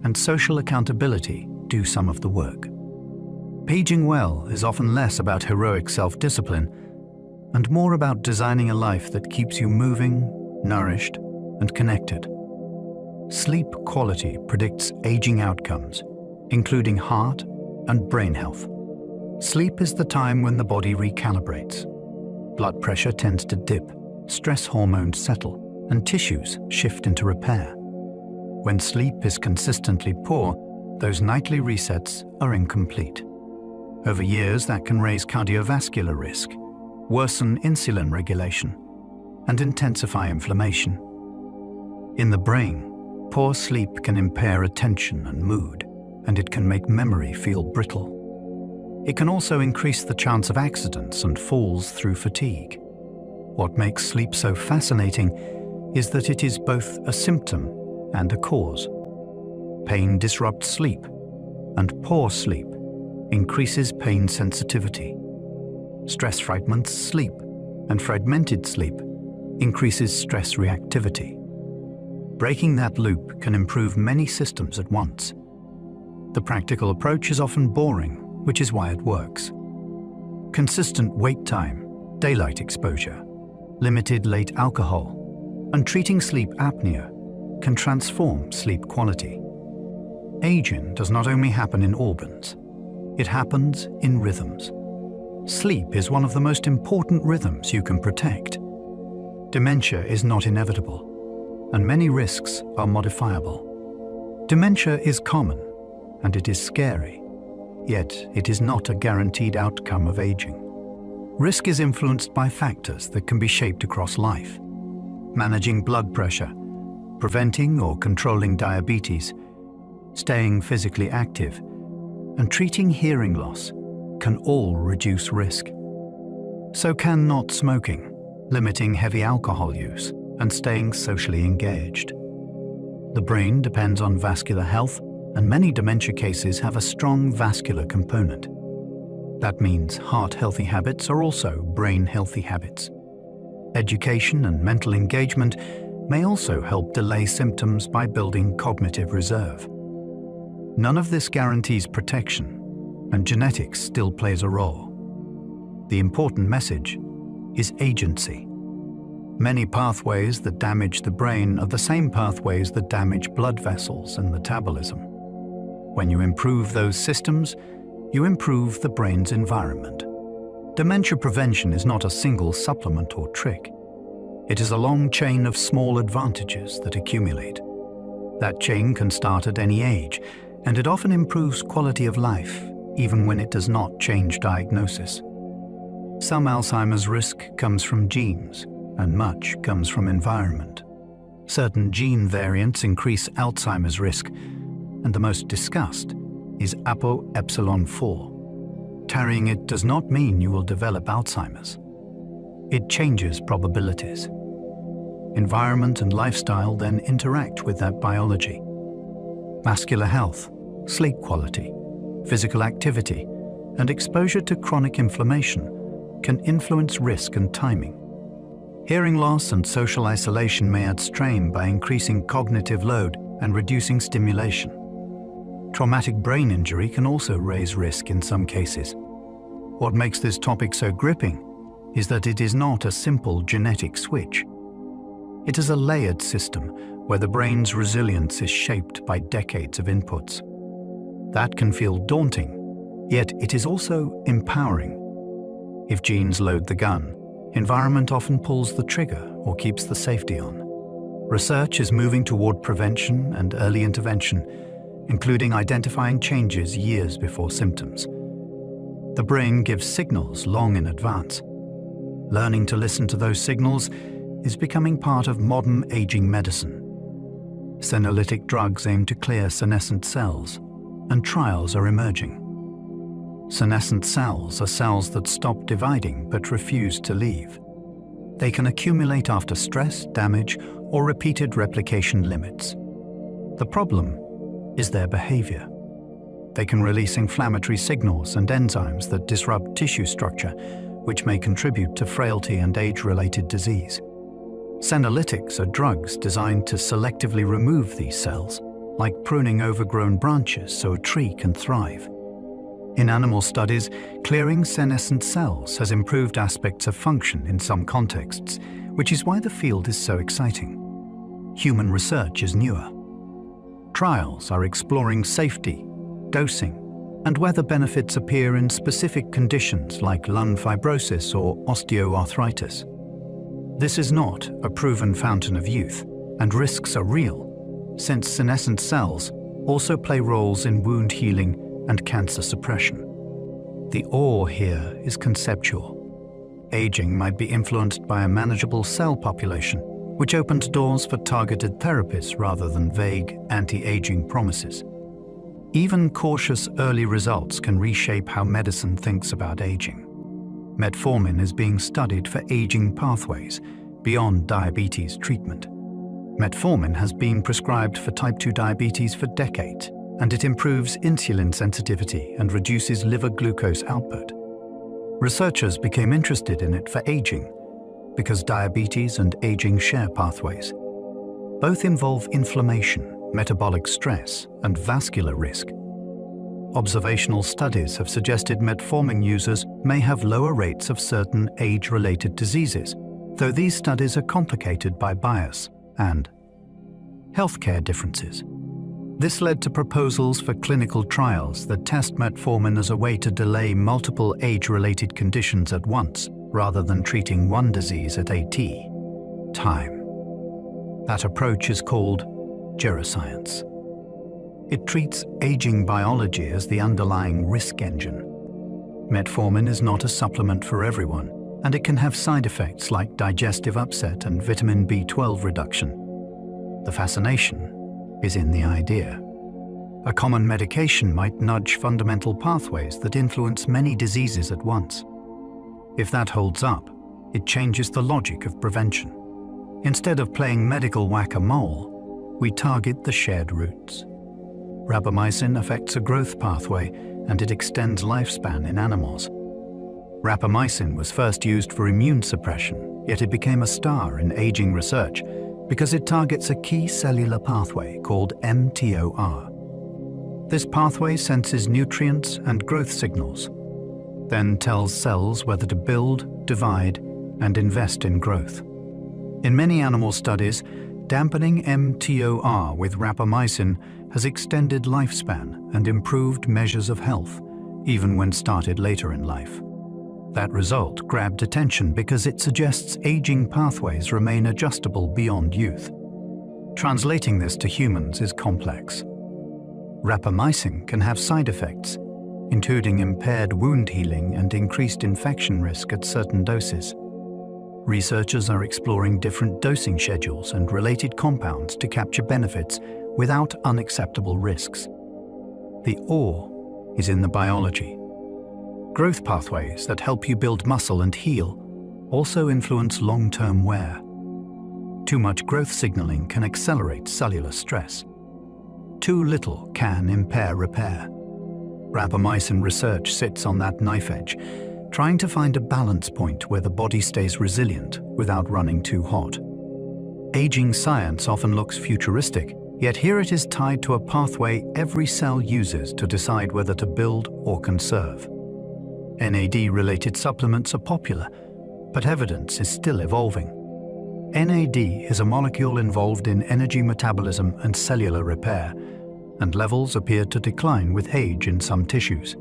and social accountability do some of the work. Aging well is often less about heroic self-discipline and more about designing a life that keeps you moving, nourished, and connected. Sleep quality predicts aging outcomes, including heart and brain health. Sleep is the time when the body recalibrates. Blood pressure tends to dip, stress hormones settle, and tissues shift into repair. When sleep is consistently poor, those nightly resets are incomplete. Over years, that can raise cardiovascular risk, worsen insulin regulation, and intensify inflammation. In the brain, poor sleep can impair attention and mood, and it can make memory feel brittle. It can also increase the chance of accidents and falls through fatigue. What makes sleep so fascinating is that it is both a symptom and a cause. Pain disrupts sleep, and poor sleep increases pain sensitivity. Stress fragments sleep, and fragmented sleep increases stress reactivity. Breaking that loop can improve many systems at once. The practical approach is often boring, which is why it works. Consistent wake time, daylight exposure, limited late alcohol, and treating sleep apnea can transform sleep quality. Aging does not only happen in organs, it happens in rhythms. Sleep is one of the most important rhythms you can protect. Dementia is not inevitable, and many risks are modifiable. Dementia is common, and it is scary, yet it is not a guaranteed outcome of aging. Risk is influenced by factors that can be shaped across life. Managing blood pressure, preventing or controlling diabetes, staying physically active, and treating hearing loss can all reduce risk. So can not smoking, limiting heavy alcohol use, and staying socially engaged. The brain depends on vascular health, and many dementia cases have a strong vascular component. That means heart-healthy habits are also brain-healthy habits. Education and mental engagement may also help delay symptoms by building cognitive reserve. None of this guarantees protection, and genetics still plays a role. The important message is agency. Many pathways that damage the brain are the same pathways that damage blood vessels and metabolism. When you improve those systems, you improve the brain's environment. Dementia prevention is not a single supplement or trick. It is a long chain of small advantages that accumulate. That chain can start at any age, and it often improves quality of life, even when it does not change diagnosis. Some Alzheimer's risk comes from genes, and much comes from environment. Certain gene variants increase Alzheimer's risk, and the most discussed is ApoE4. Carrying it does not mean you will develop Alzheimer's. it changes probabilities. Environment and lifestyle then interact with that biology. Vascular health, sleep quality, physical activity, and exposure to chronic inflammation can influence risk and timing. Hearing loss and social isolation may add strain by increasing cognitive load and reducing stimulation. Traumatic brain injury can also raise risk in some cases. What makes this topic so gripping is that it is not a simple genetic switch. It is a layered system where the brain's resilience is shaped by decades of inputs. That can feel daunting, yet it is also empowering. If genes load the gun, environment often pulls the trigger or keeps the safety on. Research is moving toward prevention and early intervention, including identifying changes years before symptoms. The brain gives signals long in advance. Learning to listen to those signals is becoming part of modern aging medicine. Senolytic drugs aim to clear senescent cells, and trials are emerging. Senescent cells are cells that stop dividing but refuse to leave. They can accumulate after stress, damage, or repeated replication limits. The problem is their behavior. They can release inflammatory signals and enzymes that disrupt tissue structure, which may contribute to frailty and age-related disease. Senolytics are drugs designed to selectively remove these cells, like pruning overgrown branches so a tree can thrive. In animal studies, clearing senescent cells has improved aspects of function in some contexts, which is why the field is so exciting. Human research is newer. Trials are exploring safety, dosing, and whether benefits appear in specific conditions like lung fibrosis or osteoarthritis. This is not a proven fountain of youth, and risks are real, since senescent cells also play roles in wound healing and cancer suppression. The awe here is conceptual. Aging might be influenced by a manageable cell population, which opens doors for targeted therapies rather than vague anti-aging promises. Even cautious early results can reshape how medicine thinks about aging. Metformin is being studied for aging pathways beyond diabetes treatment. Metformin has been prescribed for type 2 diabetes for decades, and it improves insulin sensitivity and reduces liver glucose output. Researchers became interested in it for aging because diabetes and aging share pathways. Both involve inflammation, metabolic stress, and vascular risk. Observational studies have suggested metformin users may have lower rates of certain age-related diseases, though these studies are complicated by bias and healthcare differences. This led to proposals for clinical trials that test metformin as a way to delay multiple age-related conditions at once, rather than treating one disease at a time. That approach is called geroscience. It treats aging biology as the underlying risk engine. Metformin is not a supplement for everyone, and it can have side effects like digestive upset and vitamin B12 reduction. The fascination is in the idea. A common medication might nudge fundamental pathways that influence many diseases at once. If that holds up, it changes the logic of prevention. Instead of playing medical whack-a-mole, we target the shared roots. Rapamycin affects a growth pathway, and it extends lifespan in animals. Rapamycin was first used for immune suppression, yet it became a star in aging research because it targets a key cellular pathway called mTOR. This pathway senses nutrients and growth signals, then tells cells whether to build, divide, and invest in growth. In many animal studies, dampening mTOR with rapamycin has extended lifespan and improved measures of health, even when started later in life. That result grabbed attention because it suggests aging pathways remain adjustable beyond youth. Translating this to humans is complex. Rapamycin can have side effects, including impaired wound healing and increased infection risk at certain doses. Researchers are exploring different dosing schedules and related compounds to capture benefits without unacceptable risks. The awe is in the biology. Growth pathways that help you build muscle and heal also influence long-term wear. Too much growth signaling can accelerate cellular stress. Too little can impair repair. Rapamycin research sits on that knife edge, trying to find a balance point where the body stays resilient without running too hot. Aging science often looks futuristic, yet here it is tied to a pathway every cell uses to decide whether to build or conserve. NAD-related supplements are popular, but evidence is still evolving. NAD is a molecule involved in energy metabolism and cellular repair, and levels appear to decline with age in some tissues.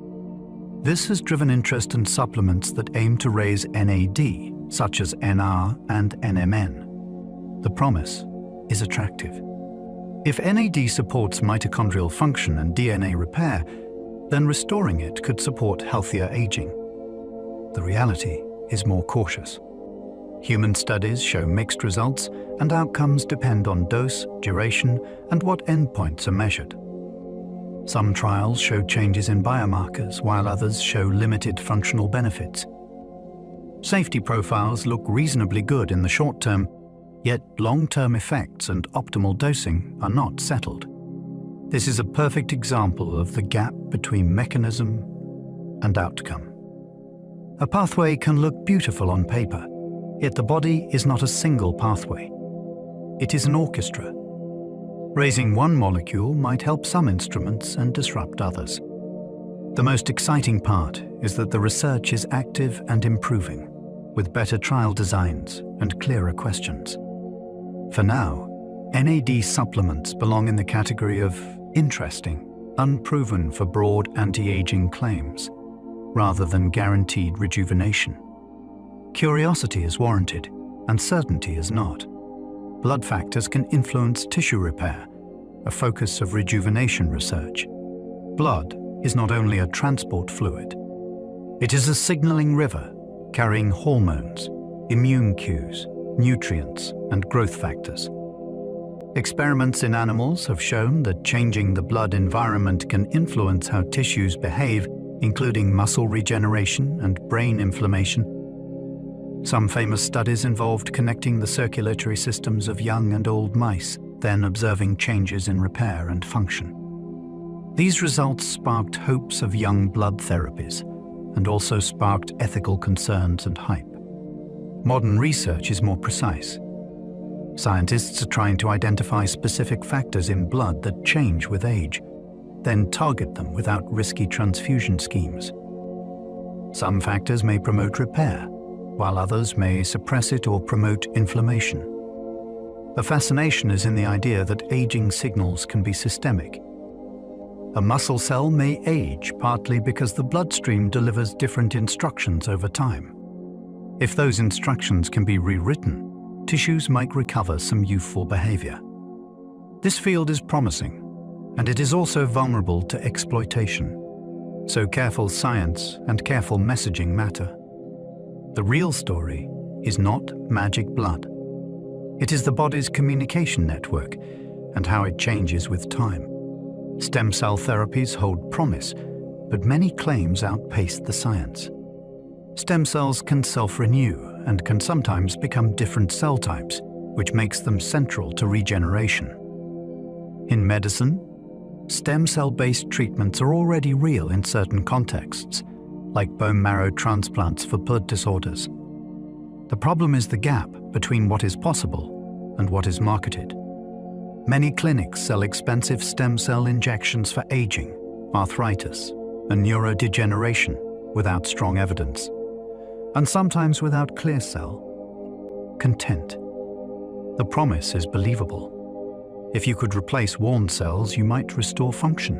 This has driven interest in supplements that aim to raise NAD, such as NR and NMN. The promise is attractive. If NAD supports mitochondrial function and DNA repair, then restoring it could support healthier aging. The reality is more cautious. Human studies show mixed results, and outcomes depend on dose, duration, and what endpoints are measured. Some trials show changes in biomarkers, while others show limited functional benefits. Safety profiles look reasonably good in the short term, yet long-term effects and optimal dosing are not settled. This is a perfect example of the gap between mechanism and outcome. A pathway can look beautiful on paper, yet the body is not a single pathway. It is an orchestra. Raising one molecule might help some instruments and disrupt others. The most exciting part is that the research is active and improving, with better trial designs and clearer questions. For now, NAD supplements belong in the category of interesting, unproven for broad anti-aging claims, rather than guaranteed rejuvenation. Curiosity is warranted, and certainty is not. Blood factors can influence tissue repair, a focus of rejuvenation research. Blood is not only a transport fluid. It is a signaling river carrying hormones, immune cues, nutrients, and growth factors. Experiments in animals have shown that changing the blood environment can influence how tissues behave, including muscle regeneration and brain inflammation. Some famous studies involved connecting the circulatory systems of young and old mice, then observing changes in repair and function. These results sparked hopes of young blood therapies, and also sparked ethical concerns and hype. Modern research is more precise. Scientists are trying to identify specific factors in blood that change with age, then target them without risky transfusion schemes. Some factors may promote repair, while others may suppress it or promote inflammation. The fascination is in the idea that aging signals can be systemic. A muscle cell may age partly because the bloodstream delivers different instructions over time. If those instructions can be rewritten, tissues might recover some youthful behavior. This field is promising, and it is also vulnerable to exploitation. So careful science and careful messaging matter. The real story is not magic blood. It is the body's communication network and how it changes with time. Stem cell therapies hold promise, but many claims outpace the science. Stem cells can self-renew and can sometimes become different cell types, which makes them central to regeneration. In medicine, stem cell-based treatments are already real in certain contexts, like bone marrow transplants for blood disorders. The problem is the gap between what is possible and what is marketed. Many clinics sell expensive stem cell injections for aging, arthritis, and neurodegeneration without strong evidence, and sometimes without clear cell content. The promise is believable. If you could replace worn cells, you might restore function.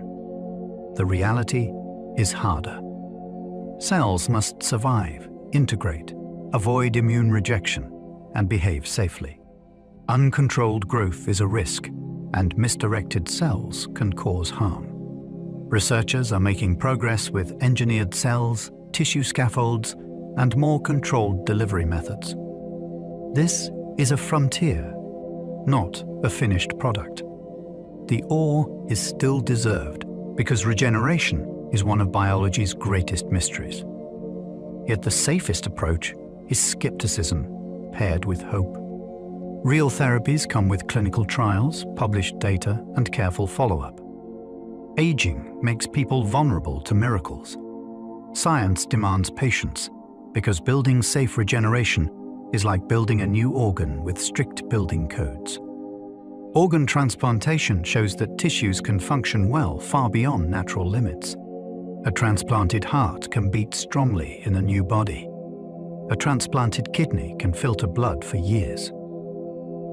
The reality is harder. Cells must survive, integrate, avoid immune rejection, and behave safely. Uncontrolled growth is a risk, and misdirected cells can cause harm. Researchers are making progress with engineered cells, tissue scaffolds, and more controlled delivery methods. This is a frontier, not a finished product. The ore is still deserved because regeneration is one of biology's greatest mysteries. Yet the safest approach is skepticism paired with hope. Real therapies come with clinical trials, published data, and careful follow-up. Aging makes people vulnerable to miracles. Science demands patience, because building safe regeneration is like building a new organ with strict building codes. Organ transplantation shows that tissues can function well far beyond natural limits. A transplanted heart can beat strongly in a new body. A transplanted kidney can filter blood for years.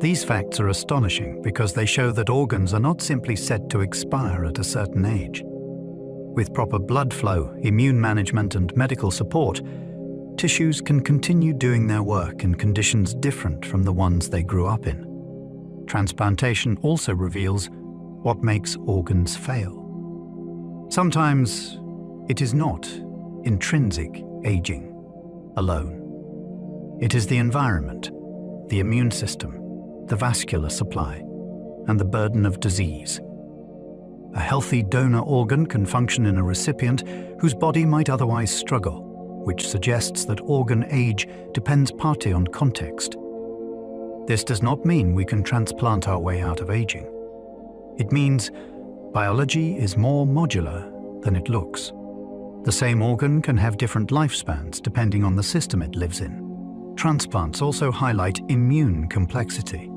These facts are astonishing because they show that organs are not simply set to expire at a certain age. With proper blood flow, immune management, and medical support, tissues can continue doing their work in conditions different from the ones they grew up in. Transplantation also reveals what makes organs fail. Sometimes it is not intrinsic aging alone. It is the environment, the immune system, the vascular supply, and the burden of disease. A healthy donor organ can function in a recipient whose body might otherwise struggle, which suggests that organ age depends partly on context. This does not mean we can transplant our way out of aging. It means biology is more modular than it looks. The same organ can have different lifespans depending on the system it lives in. Transplants also highlight immune complexity.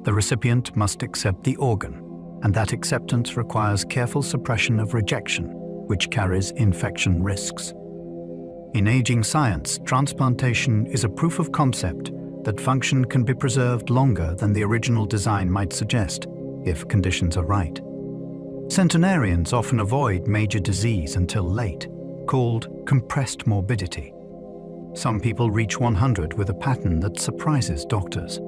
The recipient must accept the organ, and that acceptance requires careful suppression of rejection, which carries infection risks. In aging science, transplantation is a proof of concept that function can be preserved longer than the original design might suggest, if conditions are right. Centenarians often avoid major disease until late, called compressed morbidity. Some people reach 100 with a pattern that surprises doctors.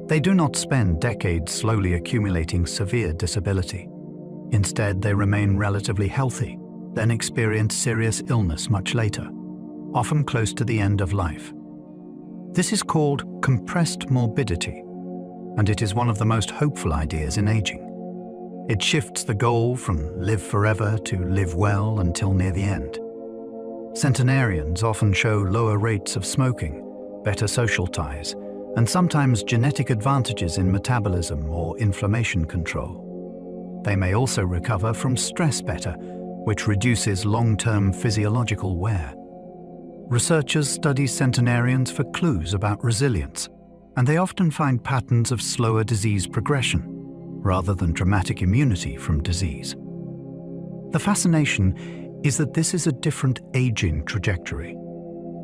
They do not spend decades slowly accumulating severe disability. Instead, they remain relatively healthy, then experience serious illness much later, often close to the end of life. This is called compressed morbidity, and it is one of the most hopeful ideas in aging. It shifts the goal from live forever to live well until near the end. Centenarians often show lower rates of smoking, better social ties, and sometimes genetic advantages in metabolism or inflammation control. They may also recover from stress better, which reduces long-term physiological wear. Researchers study centenarians for clues about resilience, and they often find patterns of slower disease progression, rather than dramatic immunity from disease. The fascination is that this is a different aging trajectory.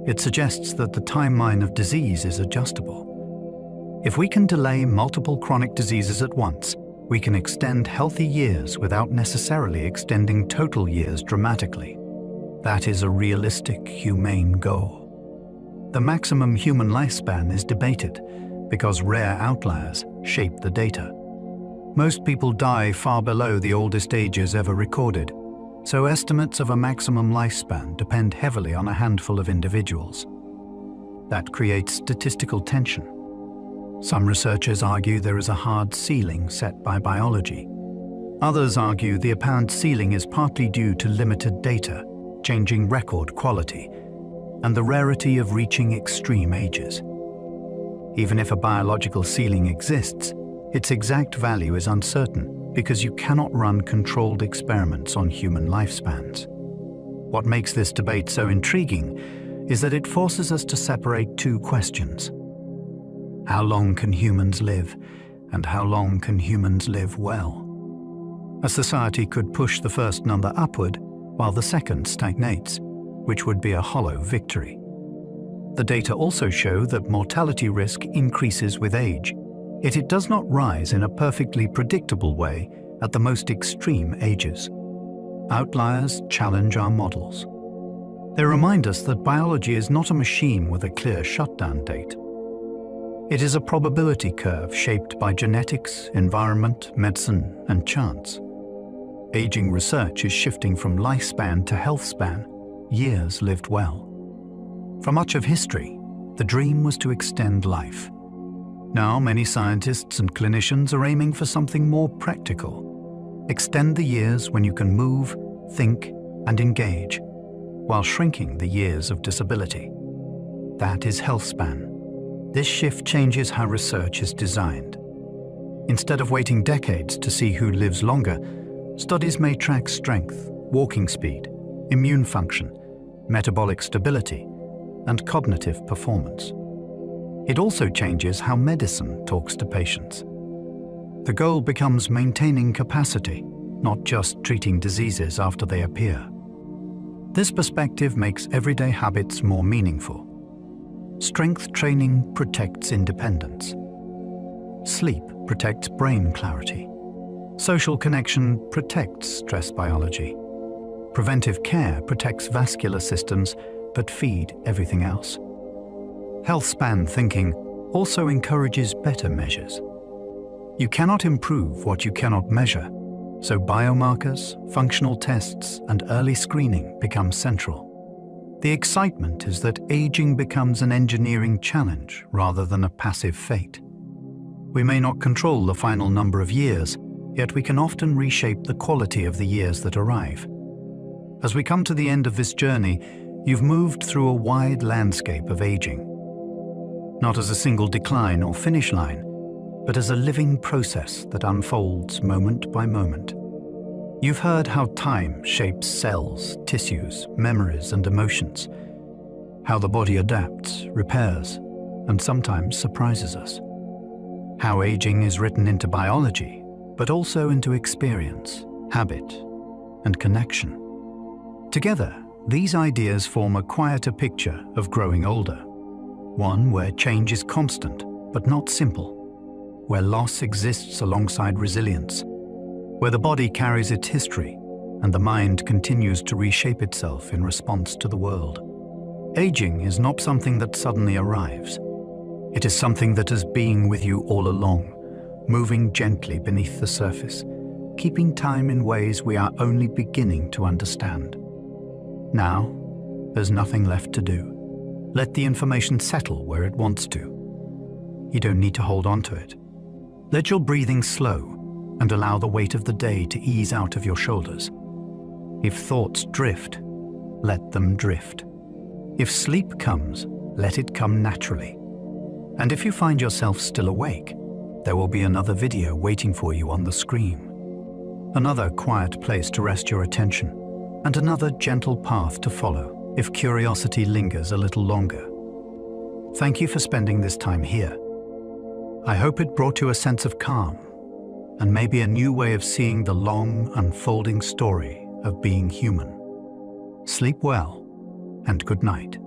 It suggests that the timeline of disease is adjustable. If we can delay multiple chronic diseases at once, we can extend healthy years without necessarily extending total years dramatically. That is a realistic, humane goal. The maximum human lifespan is debated because rare outliers shape the data. Most people die far below the oldest ages ever recorded, so estimates of a maximum lifespan depend heavily on a handful of individuals. That creates statistical tension. Some researchers argue there is a hard ceiling set by biology. Others argue the apparent ceiling is partly due to limited data, changing record quality, and the rarity of reaching extreme ages. Even if a biological ceiling exists, its exact value is uncertain because you cannot run controlled experiments on human lifespans. What makes this debate so intriguing is that it forces us to separate two questions. How long can humans live, and how long can humans live well? A society could push the first number upward while the second stagnates, which would be a hollow victory. The data also show that mortality risk increases with age, yet it does not rise in a perfectly predictable way at the most extreme ages. Outliers challenge our models. They remind us that biology is not a machine with a clear shutdown date. It is a probability curve shaped by genetics, environment, medicine, and chance. Aging research is shifting from lifespan to healthspan, years lived well. For much of history, the dream was to extend life. Now, many scientists and clinicians are aiming for something more practical. Extend the years when you can move, think, and engage, while shrinking the years of disability. That is Healthspan. This shift changes how research is designed. Instead of waiting decades to see who lives longer, studies may track strength, walking speed, immune function, metabolic stability, and cognitive performance. It also changes how medicine talks to patients. The goal becomes maintaining capacity, not just treating diseases after they appear. This perspective makes everyday habits more meaningful. Strength training protects independence. Sleep protects brain clarity. Social connection protects stress biology. Preventive care protects vascular systems but feed everything else. Healthspan thinking also encourages better measures. You cannot improve what you cannot measure, so biomarkers, functional tests, and early screening become central. The excitement is that aging becomes an engineering challenge rather than a passive fate. We may not control the final number of years, yet we can often reshape the quality of the years that arrive. As we come to the end of this journey, you've moved through a wide landscape of aging. Not as a single decline or finish line, but as a living process that unfolds moment by moment. You've heard how time shapes cells, tissues, memories, and emotions, how the body adapts, repairs, and sometimes surprises us. How aging is written into biology, but also into experience, habit, and connection. Together, these ideas form a quieter picture of growing older, one where change is constant but not simple, where loss exists alongside resilience, where the body carries its history and the mind continues to reshape itself in response to the world. Aging is not something that suddenly arrives. It is something that has been with you all along, moving gently beneath the surface, keeping time in ways we are only beginning to understand. Now, there's nothing left to do. Let the information settle where it wants to. You don't need to hold on to it. Let your breathing slow and allow the weight of the day to ease out of your shoulders. If thoughts drift, let them drift. If sleep comes, let it come naturally. And if you find yourself still awake, there will be another video waiting for you on the screen. Another quiet place to rest your attention, and another gentle path to follow if curiosity lingers a little longer. Thank you for spending this time here. I hope it brought you a sense of calm, and maybe a new way of seeing the long, unfolding story of being human. Sleep well, and good night.